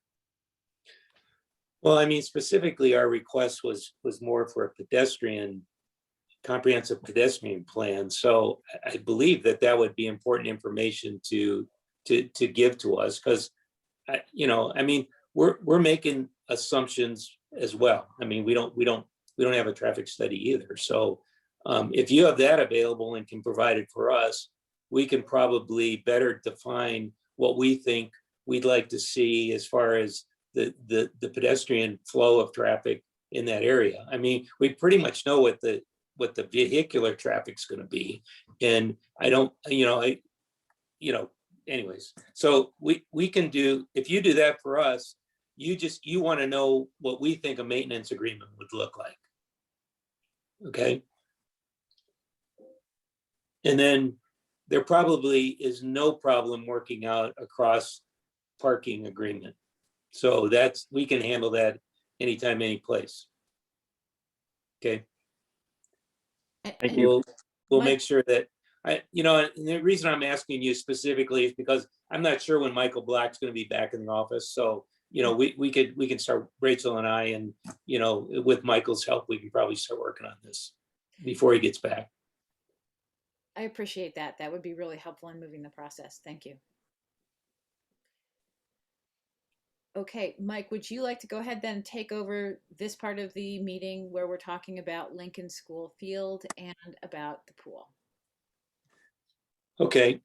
B: Well, I mean, specifically, our request was more for a comprehensive pedestrian plan. So I believe that would be important information to give to us because, I mean, we're making assumptions as well. I mean, we don't have a traffic study either. So if you have that available and can provide it for us, we can probably better define what we think we'd like to see as far as the pedestrian flow of traffic in that area. I mean, we pretty much know what the vehicular traffic's going to be, and I don't, anyways. So we can do, if you do that for us, you want to know what we think a maintenance agreement would look like. Okay. And then there probably is no problem working out a cross parking agreement. So we can handle that anytime, any place. Okay.
T: Thank you.
B: We'll make sure that and the reason I'm asking you specifically is because I'm not sure when Michael Black's going to be back in the office. So, we can start, Rachel and I, and, with Michael's help, we can probably start working on this before he gets back.
A: I appreciate that. That would be really helpful in moving the process. Thank you. Okay, Mike, would you like to go ahead then take over this part of the meeting where we're talking about Lincoln School Field and about the pool?
B: Okay.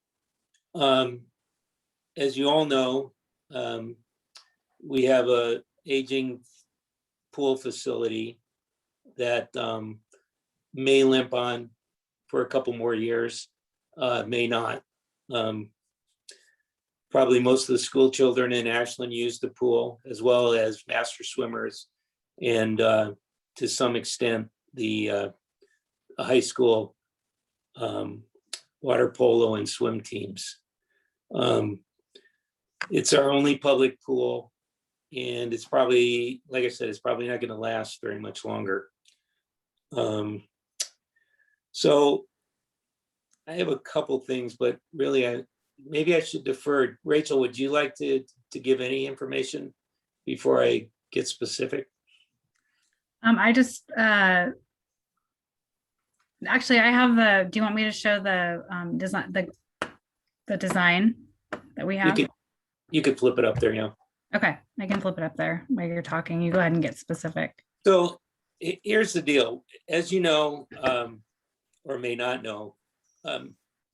B: As you all know, we have a aging pool facility that may limp on for a couple more years, may not. Probably most of the school children in Ashland use the pool, as well as master swimmers, and to some extent the high school water polo and swim teams. It's our only public pool, and it's probably, like I said, it's probably not going to last very much longer. So I have a couple things, but really maybe I should defer. Rachel, would you like to give any information before I get specific?
S: I just actually I have do you want me to show the design, the design that we have?
B: You could flip it up there, yeah.
S: Okay, I can flip it up there while you're talking. You go ahead and get specific.
B: So here's the deal. As you know, or may not know,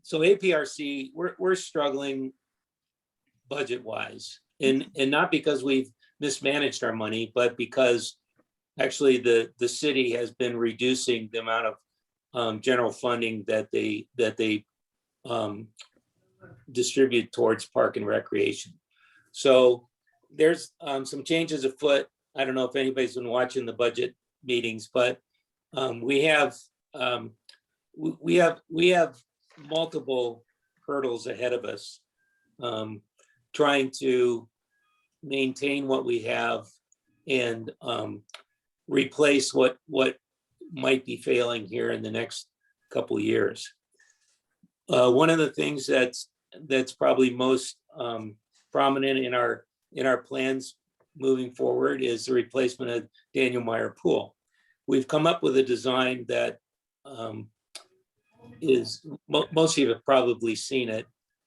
B: so APRC, we're struggling budget-wise, and not because we've mismanaged our money, but because actually the city has been reducing the amount of general funding that they distribute towards park and recreation. So there's some changes afoot. I don't know if anybody's been watching the budget meetings, but we have multiple hurdles ahead of us, trying to maintain what we have and replace what might be failing here in the next couple of years. One of the things that's probably most prominent in our plans moving forward is the replacement of Daniel Meyer Pool. We've come up with a design that is, most of you have probably seen it.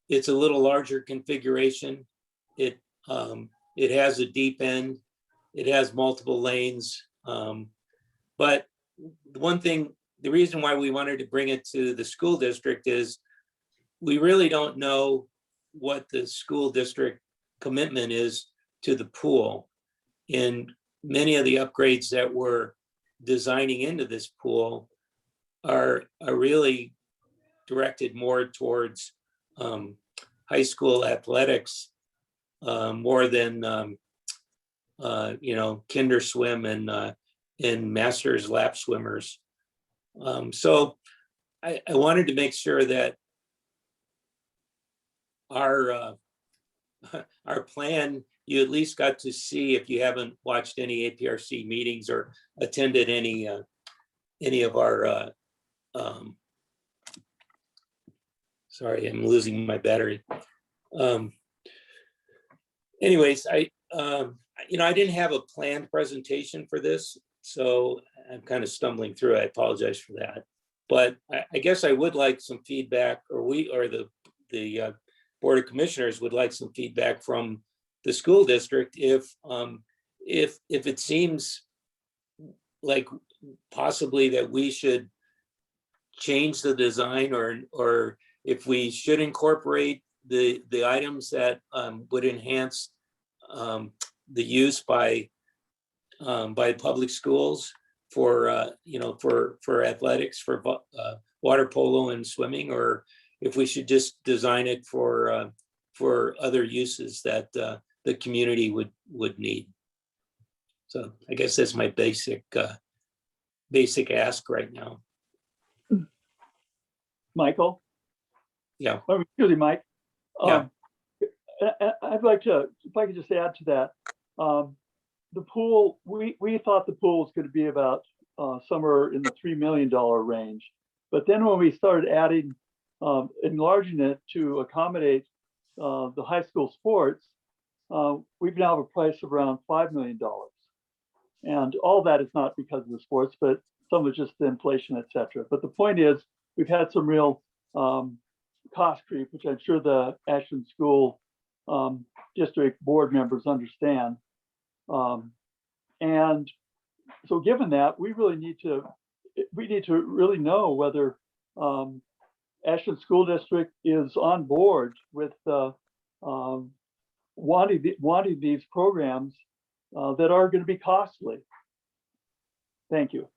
B: It's a little larger configuration. It has a deep end. It has multiple lanes. But one thing, the reason why we wanted to bring it to the school district is we really don't know what the school district commitment is to the pool. And many of the upgrades that we're designing into this pool are really directed more towards high school athletics, more than kinder swim and masters lap swimmers. So I wanted to make sure that our plan, you at least got to see, if you haven't watched any APRC meetings or attended any of our sorry, I'm losing my battery. Anyways, I didn't have a planned presentation for this, so I'm kind of stumbling through. I apologize for that. But I guess I would like some feedback, or the Board of Commissioners would like some feedback from the school district if it seems like possibly that we should change the design, or if we should incorporate the items that would enhance the use by public schools for athletics, for water polo and swimming, or if we should just design it for other uses that the community would need. So I guess that's my basic ask right now.
P: Michael?
B: Yeah.
P: Excuse me, Mike.
B: Yeah.
P: I'd like to, if I could just add to that. The pool, we thought the pool was going to be about somewhere in the $3 million range. But then when we started adding, enlarging it to accommodate the high school sports, we've now have a price of around $5 million. And all that is not because of the sports, but some of it's just the inflation, et cetera. But the point is, we've had some real cost creep, which I'm sure the Ashland School District board members understand. And so given that, we need to really know whether Ashland School District is on board with wanting these programs that are going to be costly. Thank you.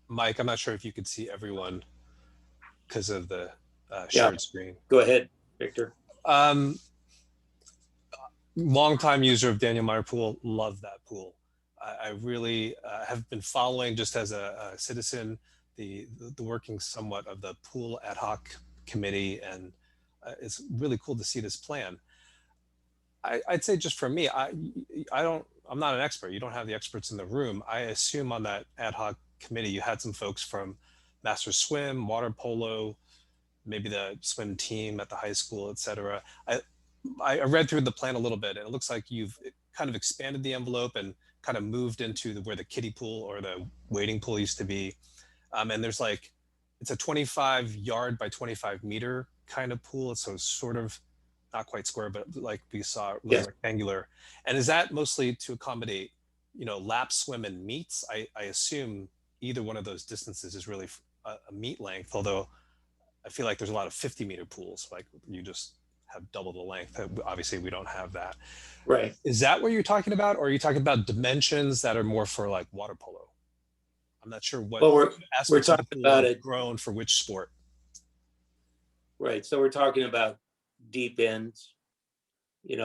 O: Mike, I'm not sure if you could see everyone because of the shared screen.
B: Go ahead, Victor.
O: Longtime user of Daniel Meyer Pool, love that pool. I really have been following, just as a citizen, the working somewhat of the pool ad hoc committee, and it's really cool to see this plan. I'd say just for me, I'm not an expert. You don't have the experts in the room. I assume on that ad hoc committee, you had some folks from Master Swim, water polo, maybe the swim team at the high school, et cetera. I read through the plan a little bit, and it looks like you've kind of expanded the envelope and kind of moved into where the kiddie pool or the wading pool used to be. And there's like, it's a 25 yard by 25 meter kind of pool. So it's sort of not quite square, but like we saw, rectangular. And is that mostly to accommodate, lap, swim, and meets? I assume either one of those distances is really a meet length, although I feel like there's a lot of 50-meter pools, like you just have double the length. Obviously, we don't have that.
B: Right.
O: Is that what you're talking about? Or are you talking about dimensions that are more for like water polo? I'm not sure what
B: we're talking about it
O: grown for which sport.
B: Right. So we're talking about deep ends. We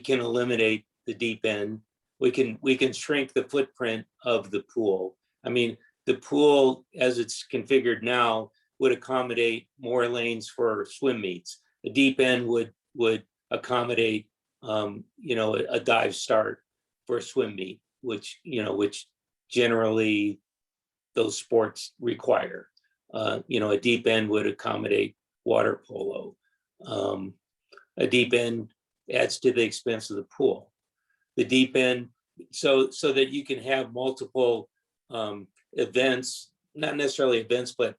B: can eliminate the deep end. We can shrink the footprint of the pool. I mean, the pool as it's configured now would accommodate more lanes for swim meets. The deep end would accommodate a dive start for a swim meet, which generally those sports require. A deep end would accommodate water polo. A deep end adds to the expense of the pool. The deep end, so that you can have multiple events, not necessarily events, but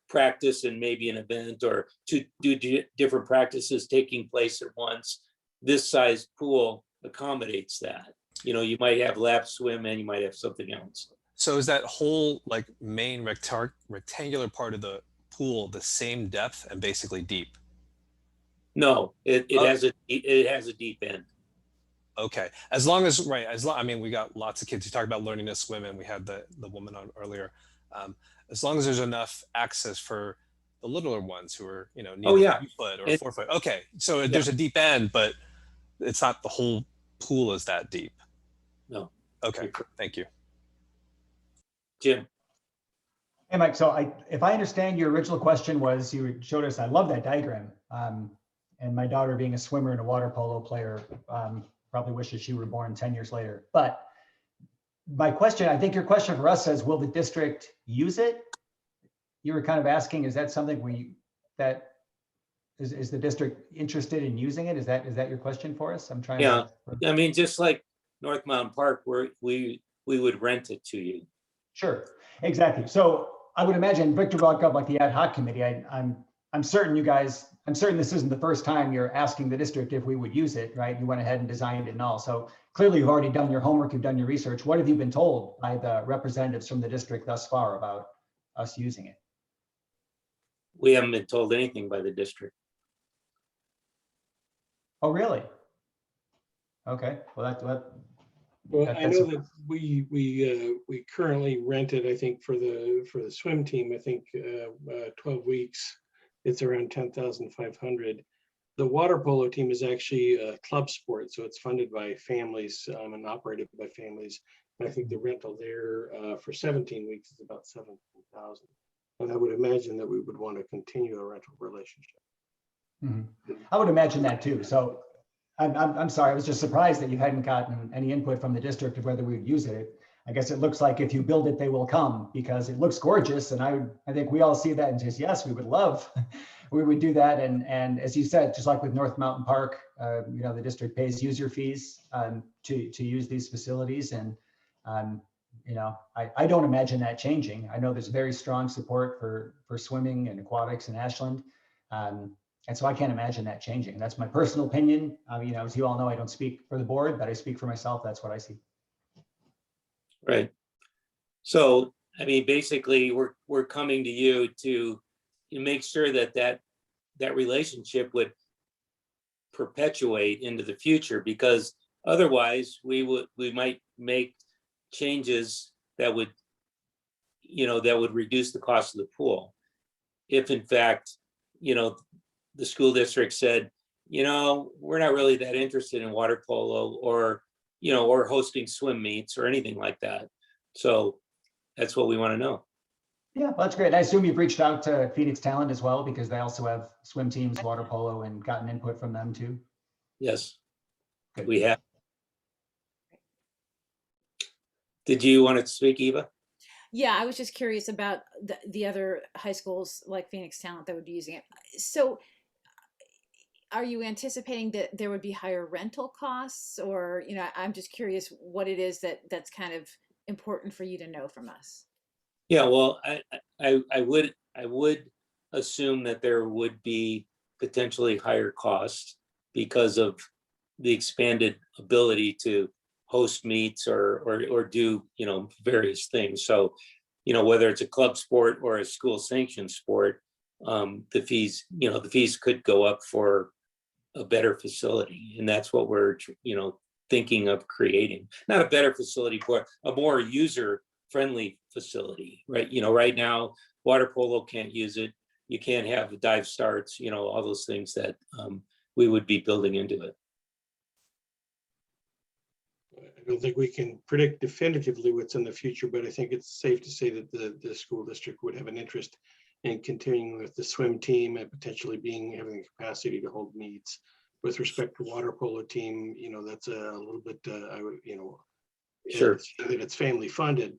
B: practice and maybe an event, or to do different practices taking place at once. This size pool accommodates that. You might have lap swim and you might have something else.
O: So is that whole like main rectangular part of the pool the same depth and basically deep?
B: No, it has a deep end.
O: Okay, as long as I mean, we got lots of kids who talk about learning to swim, and we had the woman on earlier. As long as there's enough access for the littler ones who are need 3 foot or 4 foot. Okay, so there's a deep end, but it's not the whole pool is that deep.
B: No.
O: Okay, thank you.
B: Jim.
G: Hey, Mike. So if I understand your original question was, you showed us, I love that diagram. And my daughter being a swimmer and a water polo player, probably wishes she were born 10 years later. But my question, I think your question for us says, will the district use it? You were kind of asking, is that something is the district interested in using it? Is that your question for us? I'm trying to.
B: I mean, just like North Mountain Park, where we would rent it to you.
G: Sure, exactly. So I would imagine Victor brought up like the ad hoc committee. I'm certain this isn't the first time you're asking the district if we would use it, right? You went ahead and designed it and all. So clearly you've already done your homework, you've done your research. What have you been told by the representatives from the district thus far about us using it?
B: We haven't been told anything by the district.
G: Oh, really? Okay, well
U: Well, I know that we currently rent it, I think, for the swim team, I think 12 weeks, it's around 10,500. The water polo team is actually a club sport, so it's funded by families and operated by families. I think the rental there for 17 weeks is about 17,000. And I would imagine that we would want to continue a rental relationship.
G: I would imagine that too. So I'm sorry, I was just surprised that you hadn't gotten any input from the district of whether we would use it. I guess it looks like if you build it, they will come because it looks gorgeous. And I think we all see that and just, yes, we would love, we would do that. And as you said, just like with North Mountain Park, you know, the district pays user fees to use these facilities. And, you know, I don't imagine that changing. I know there's very strong support for swimming and aquatics in Ashland. And so I can't imagine that changing. That's my personal opinion. You know, as you all know, I don't speak for the board, but I speak for myself. That's what I see.
B: Right. So, I mean, basically, we're coming to you to make sure that relationship would perpetuate into the future, because otherwise we might make changes that would, you know, that would reduce the cost of the pool. If in fact, you know, the school district said, you know, we're not really that interested in water polo or, you know, or hosting swim meets or anything like that. So that's what we want to know.
G: Yeah, well, that's great. I assume you've reached out to Phoenix Talent as well, because they also have swim teams, water polo, and gotten input from them too.
B: Yes,
G: Good.
B: we have. Did you want to speak, Eva?
A: Yeah, I was just curious about the other high schools like Phoenix Talent that would be using it. So are you anticipating that there would be higher rental costs, or, you know, I'm just curious what it is that's kind of important for you to know from us.
B: Yeah, well, I would assume that there would be potentially higher costs because of the expanded ability to host meets or do, you know, various things. So, you know, whether it's a club sport or a school sanctioned sport, the fees could go up for a better facility. And that's what we're, you know, thinking of creating. Not a better facility, but a more user-friendly facility, right? You know, right now, water polo can't use it. You can't have the dive starts, you know, all those things that we would be building into it.
U: I don't think we can predict definitively what's in the future, but I think it's safe to say that the school district would have an interest in continuing with the swim team and potentially having the capacity to hold meets. With respect to water polo team, you know, that's a little bit, I would, you know,
B: sure
U: that it's family funded.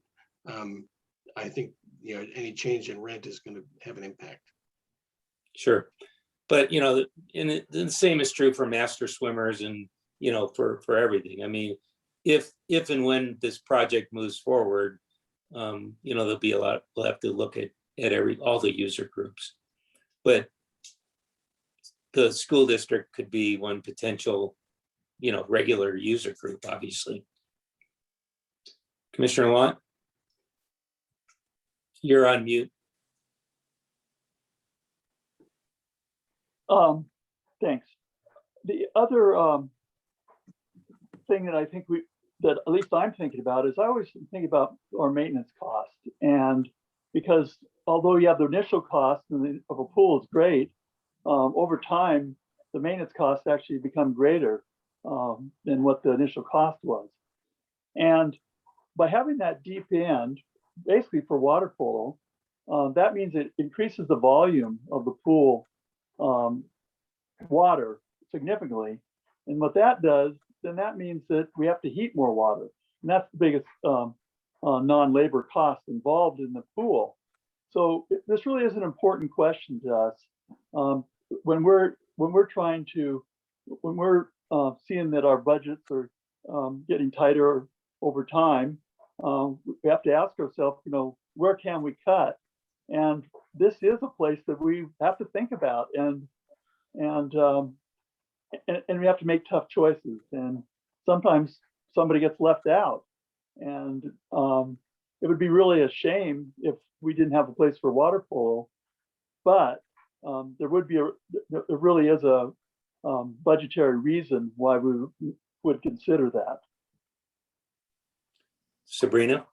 U: I think, you know, any change in rent is going to have an impact.
B: Sure, but you know, and the same is true for master swimmers and, you know, for everything. I mean, if and when this project moves forward, you know, there'll be a lot. We'll have to look at all the user groups, but the school district could be one potential, you know, regular user group, obviously. Commissioner Watt, you're on mute.
P: Thanks. The other thing that I think that at least I'm thinking about is I always think about our maintenance cost. And because although you have the initial cost of a pool is great, over time, the maintenance costs actually become greater than what the initial cost was. And by having that deep end, basically for water polo, that means it increases the volume of the pool water significantly. And what that does, then that means that we have to heat more water. And that's the biggest non-labor cost involved in the pool. So this really is an important question to us. When we're seeing that our budgets are getting tighter over time, we have to ask ourselves, you know, where can we cut? And this is a place that we have to think about, and we have to make tough choices. And sometimes somebody gets left out, and it would be really a shame if we didn't have a place for water polo. But there really is a budgetary reason why we would consider that.
B: Sabrina?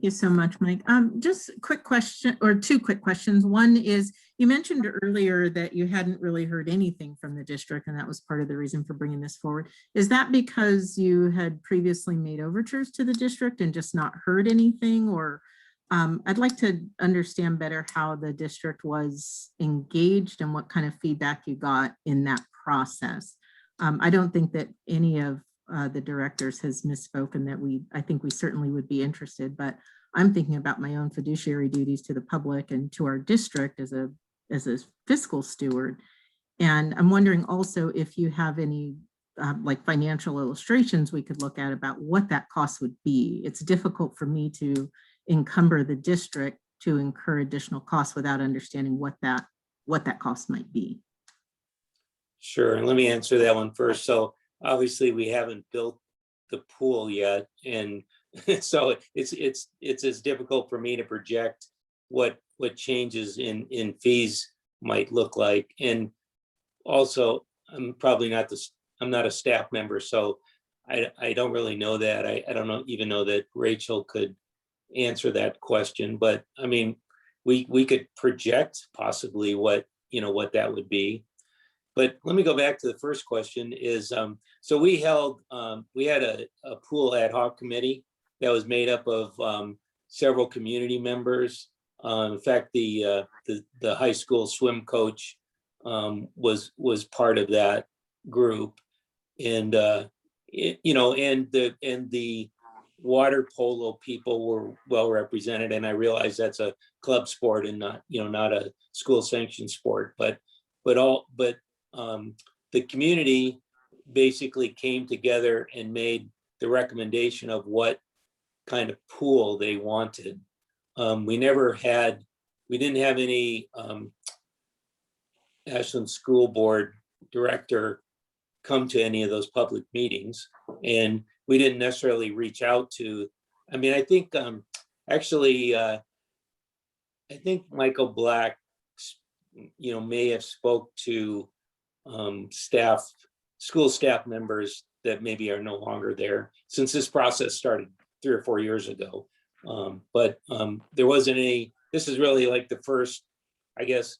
Q: you so much, Mike. Just a quick question, or two quick questions. One is, you mentioned earlier that you hadn't really heard anything from the district, and that was part of the reason for bringing this forward. Is that because you had previously made overtures to the district and just not heard anything? Or I'd like to understand better how the district was engaged and what kind of feedback you got in that process. I don't think that any of the directors has misspoken that I think we certainly would be interested, but I'm thinking about my own fiduciary duties to the public and to our district as a fiscal steward. And I'm wondering also if you have any like financial illustrations we could look at about what that cost would be. It's difficult for me to encumber the district to incur additional costs without understanding what that cost might be.
B: Sure, and let me answer that one first. So obviously we haven't built the pool yet, and so it's as difficult for me to project what changes in fees might look like. And also, I'm not a staff member, so I don't really know that. I don't even know that Rachel could answer that question, but I mean, we could project possibly what that would be. But let me go back to the first question is, so we had a pool ad hoc committee that was made up of several community members. In fact, the high school swim coach was part of that group, and and the water polo people were well represented. And I realize that's a club sport and not a school sanctioned sport, but the community basically came together and made the recommendation of what kind of pool they wanted. We didn't have any Ashland School Board director come to any of those public meetings, and we didn't necessarily reach out to, I mean, I think I think Michael Black, may have spoke to school staff members that maybe are no longer there, since this process started 3 or 4 years ago. But there wasn't any, this is really like the first, I guess,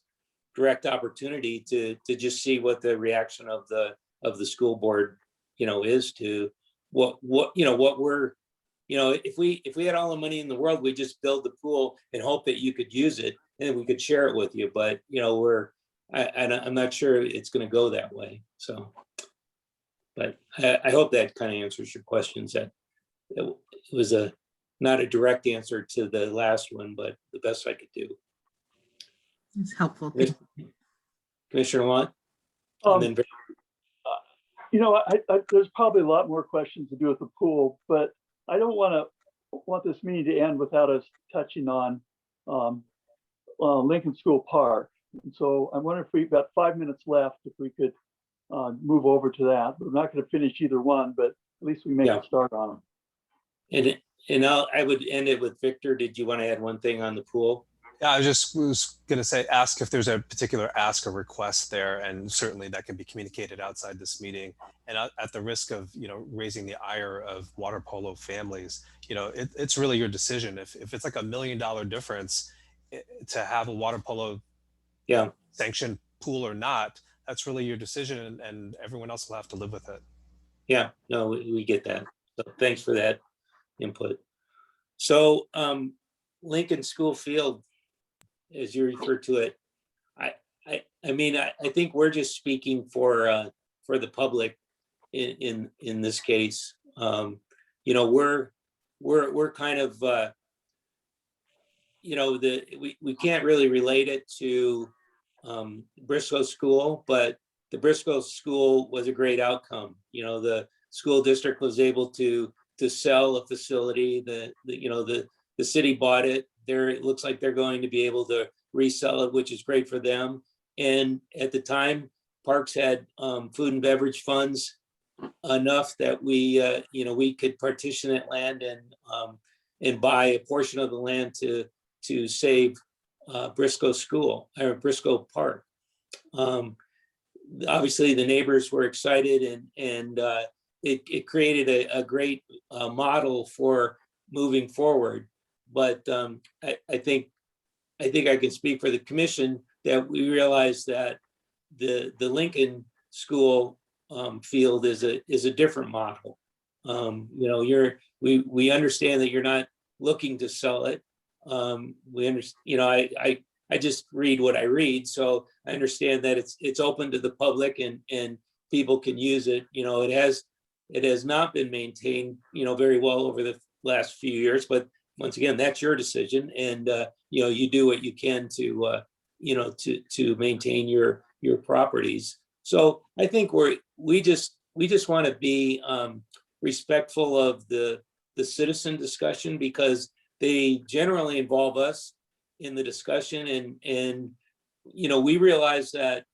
B: direct opportunity to just see what the reaction of the school board, is to what we're, if we had all the money in the world, we just build the pool and hope that you could use it and we could share it with you. But, I'm not sure it's going to go that way. So, but I hope that kind of answers your questions. That it was not a direct answer to the last one, but the best I could do.
Q: It's helpful.
B: Commissioner Watt?
P: There's probably a lot more questions to do with the pool, but I don't want this meeting to end without us touching on Lincoln School Park. And so I wonder if we've got 5 minutes left, if we could move over to that. We're not going to finish either one, but at least we make a start on them.
B: And I would end it with Victor. Did you want to add one thing on the pool?
O: Yeah, I was going to say, ask if there's a particular ask or request there, and certainly that can be communicated outside this meeting. And at the risk of raising the ire of water polo families, it's really your decision. If it's like $1 million difference to have a water polo sanctioned pool or not, that's really your decision, and everyone else will have to live with it.
B: Yeah, no, we get that. So thanks for that input. So Lincoln School Field, as you refer to it, I mean, I think we're just speaking for the public in this case. We're kind of we can't really relate it to Briscoe School, but the Briscoe School was a great outcome. The school district was able to sell a facility. The city bought it. It looks like they're going to be able to resell it, which is great for them. And at the time, Parks had food and beverage funds enough that we could partition that land and buy a portion of the land to save Briscoe School or Briscoe Park. Obviously, the neighbors were excited, and it created a great model for moving forward. but I think I can speak for the commission that we realize that the Lincoln School field is a different model. You know, we understand that you're not looking to sell it. We understand, you know, I just read what I read, so I understand that it's open to the public and people can use it. You know, it has not been maintained, you know, very well over the last few years, but once again, that's your decision, and you know, you do what you can to you know, to maintain your properties. So I think we just want to be respectful of the citizen discussion, because they generally involve us in the discussion, and you know, we realize that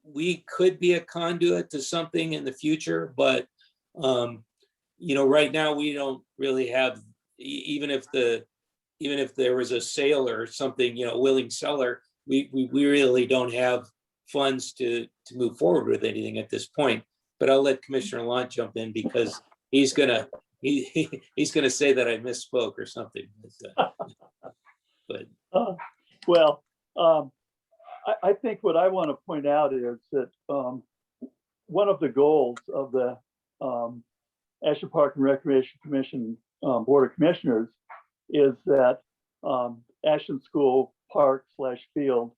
B: we could be a conduit to something in the future, but you know, right now we don't really have, even if there was a sale or something, you know, willing seller, we really don't have funds to move forward with anything at this point. But I'll let Commissioner Lunt jump in, because he's gonna say that I misspoke or something.
P: Well, I think what I want to point out is that one of the goals of the Ashland Park and Recreation Commission Board of Commissioners is that Ashland School Park / field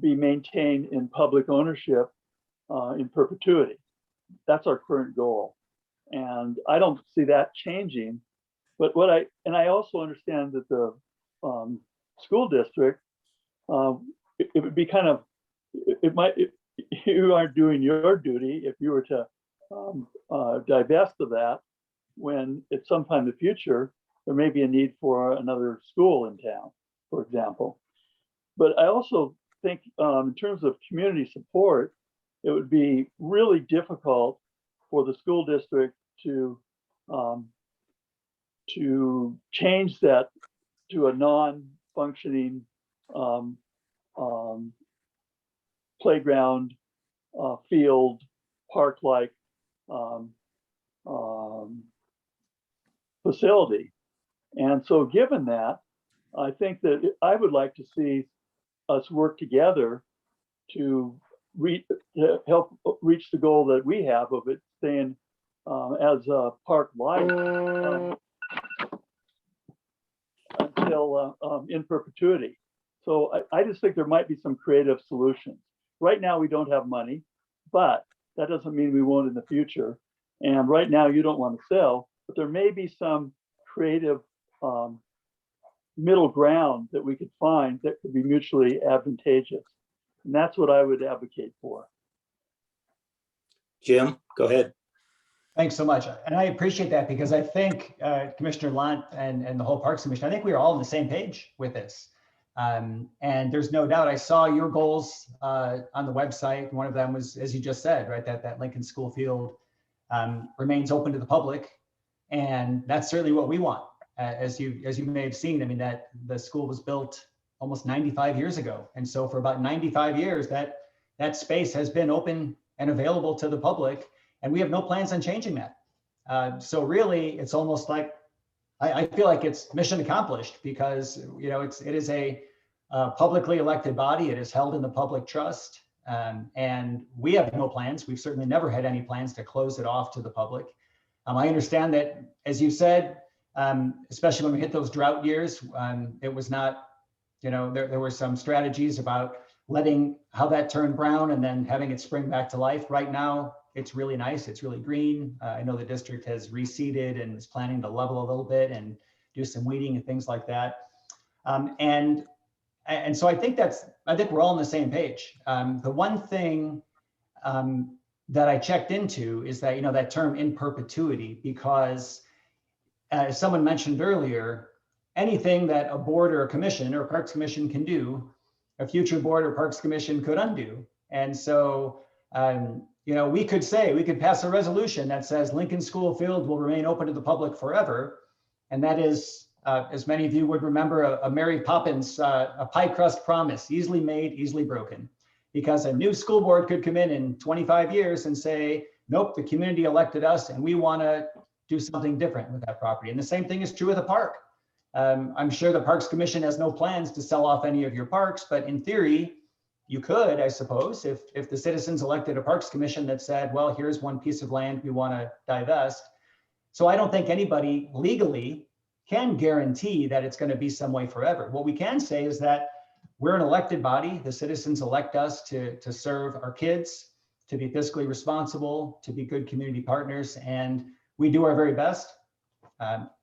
P: be maintained in public ownership in perpetuity. That's our current goal. And I don't see that changing. But I also understand that the school district, it would be kind of, you aren't doing your duty if you were to divest of that, when at some time in the future, there may be a need for another school in town, for example. But I also think in terms of community support, it would be really difficult for the school district to change that to a non-functioning playground, field, park-like facility. And so given that, I think that I would like to see us work together to help reach the goal that we have of it staying as a park-like until in perpetuity. So I just think there might be some creative solutions. Right now, we don't have money, but that doesn't mean we won't in the future. And right now, you don't want to sell, but there may be some creative middle ground that we could find that could be mutually advantageous. And that's what I would advocate for.
B: Jim, go ahead.
G: Thanks so much. And I appreciate that, because I think Commissioner Lunt and the whole Parks Commission, I think we are all on the same page with this. And there's no doubt, I saw your goals on the website. One of them was, as you just said, right, that Lincoln School field remains open to the public. And that's certainly what we want. As you may have seen, I mean, that the school was built almost 95 years ago. And so for about 95 years, that space has been open and available to the public. And we have no plans on changing that. So really, it's almost like, I feel like it's mission accomplished, because you know, it is a publicly elected body. It is held in the public trust. And we have no plans. We've certainly never had any plans to close it off to the public. I understand that, as you said, especially when we hit those drought years, it was not, you know, there were some strategies about letting how that turned brown and then having it spring back to life. Right now, it's really nice. It's really green. I know the district has reseeded and is planning to level a little bit and do some weeding and things like that. And so I think we're all on the same page. The one thing that I checked into is that, you know, that term in perpetuity, because as someone mentioned earlier, anything that a board or a commission or a Parks Commission can do, a future board or Parks Commission could undo. And so, you know, we could pass a resolution that says Lincoln School Field will remain open to the public forever. And that is, as many of you would remember, a Mary Poppins, a pie crust promise, easily made, easily broken. Because a new school board could come in 25 years and say, nope, the community elected us and we want to do something different with that property. And the same thing is true with a park. I'm sure the Parks Commission has no plans to sell off any of your parks, but in theory, you could, I suppose, if the citizens elected a Parks Commission that said, well, here's one piece of land we want to divest. So I don't think anybody legally can guarantee that it's going to be some way forever. What we can say is that we're an elected body. The citizens elect us to serve our kids, to be fiscally responsible, to be good community partners, and we do our very best.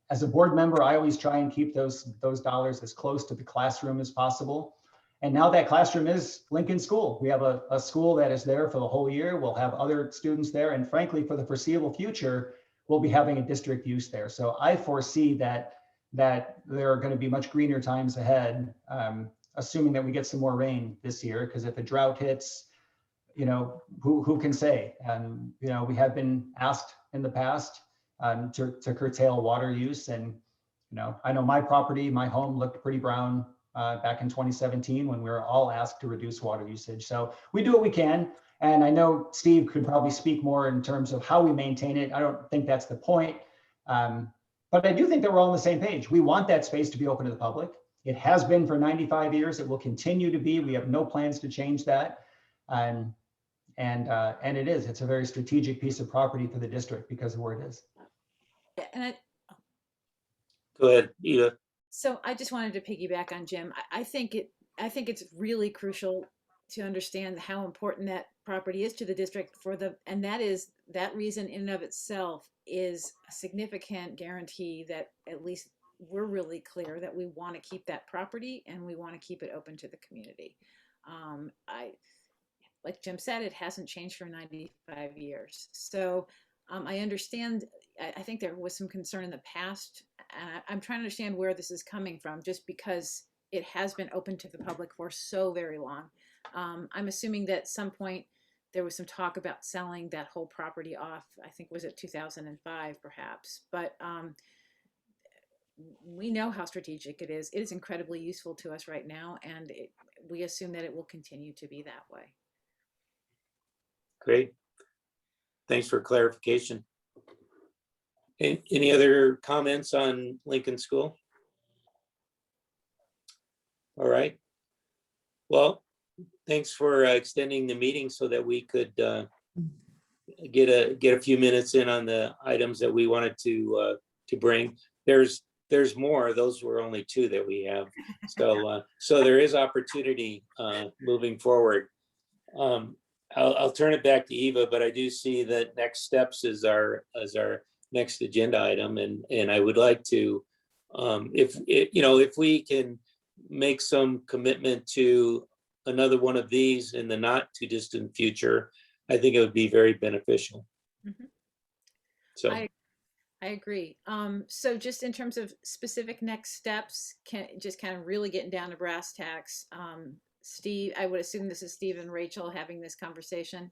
G: As a board member, I always try and keep those dollars as close to the classroom as possible. And now that classroom is Lincoln School. We have a school that is there for the whole year. We'll have other students there. And frankly, for the foreseeable future, we'll be having a district use there. So I foresee that there are going to be much greener times ahead, assuming that we get some more rain this year, because if a drought hits, who can say? And, we have been asked in the past to curtail water use. And, I know my property, my home looked pretty brown back in 2017 when we were all asked to reduce water usage. So we do what we can. And I know Steve could probably speak more in terms of how we maintain it. I don't think that's the point. But I do think that we're all on the same page. We want that space to be open to the public. It has been for 95 years. It will continue to be. We have no plans to change that. And it's a very strategic piece of property for the district because of where it is.
A: And
B: Go ahead, Eva.
A: so I just wanted to piggyback on Jim. I think it's really crucial to understand how important that property is to the district and that reason in and of itself is a significant guarantee that at least we're really clear that we want to keep that property and we want to keep it open to the community. Like Jim said, it hasn't changed for 95 years. So I understand, I think there was some concern in the past, and I'm trying to understand where this is coming from, just because it has been open to the public for so very long. I'm assuming that at some point there was some talk about selling that whole property off. I think was it 2005 perhaps, but we know how strategic it is. It is incredibly useful to us right now, and we assume that it will continue to be that way.
B: Great. Thanks for clarification. Any other comments on Lincoln School? All right. Well, thanks for extending the meeting so that we could get a few minutes in on the items that we wanted to bring. There's more. Those were only two that we have. So there is opportunity moving forward. I'll turn it back to Eva, but I do see that next steps is our next agenda item, and I would like to, if we can make some commitment to another one of these in the not too distant future, I think it would be very beneficial.
A: Mm-hmm.
B: So
A: I agree. So just in terms of specific next steps, just kind of really getting down to brass tacks. Steve, I would assume this is Steve and Rachel having this conversation.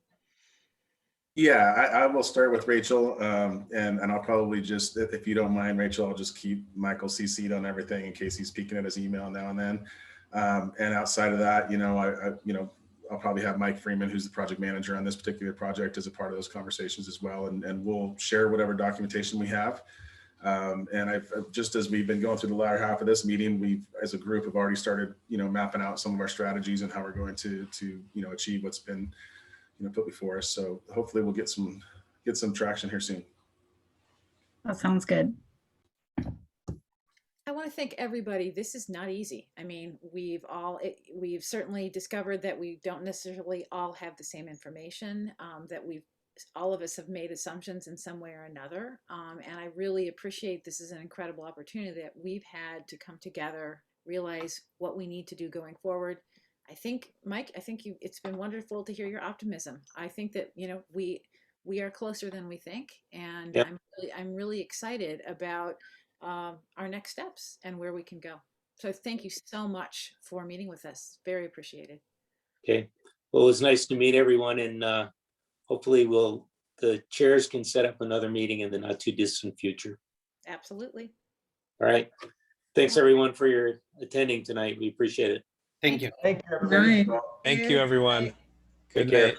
C: Yeah, I will start with Rachel, and I'll probably just, if you don't mind, Rachel, I'll just keep Michael CC'd on everything in case he's peeking at his email now and then. And outside of that, I'll probably have Mike Freeman, who's the project manager on this particular project, as a part of those conversations as well, and we'll share whatever documentation we have. And I've just as we've been going through the latter half of this meeting, we've as a group have already started, mapping out some of our strategies and how we're going to achieve what's been put before us. So hopefully we'll get some traction here soon.
S: That sounds good.
A: I want to thank everybody. This is not easy. I mean, we've certainly discovered that we don't necessarily all have the same information, that all of us have made assumptions in some way or another. And I really appreciate this is an incredible opportunity that we've had to come together, realize what we need to do going forward. I think, Mike, it's been wonderful to hear your optimism. I think that, we are closer than we think. And yep. I'm really excited about our next steps and where we can go. So thank you so much for meeting with us. Very appreciated.
B: Okay. Well, it was nice to meet everyone, and hopefully the chairs can set up another meeting in the not too distant future.
A: Absolutely.
B: All right. Thanks everyone for your attending tonight. We appreciate it.
O: Thank you.
G: Thank you, everybody.
O: Thank you, everyone.
B: Good night.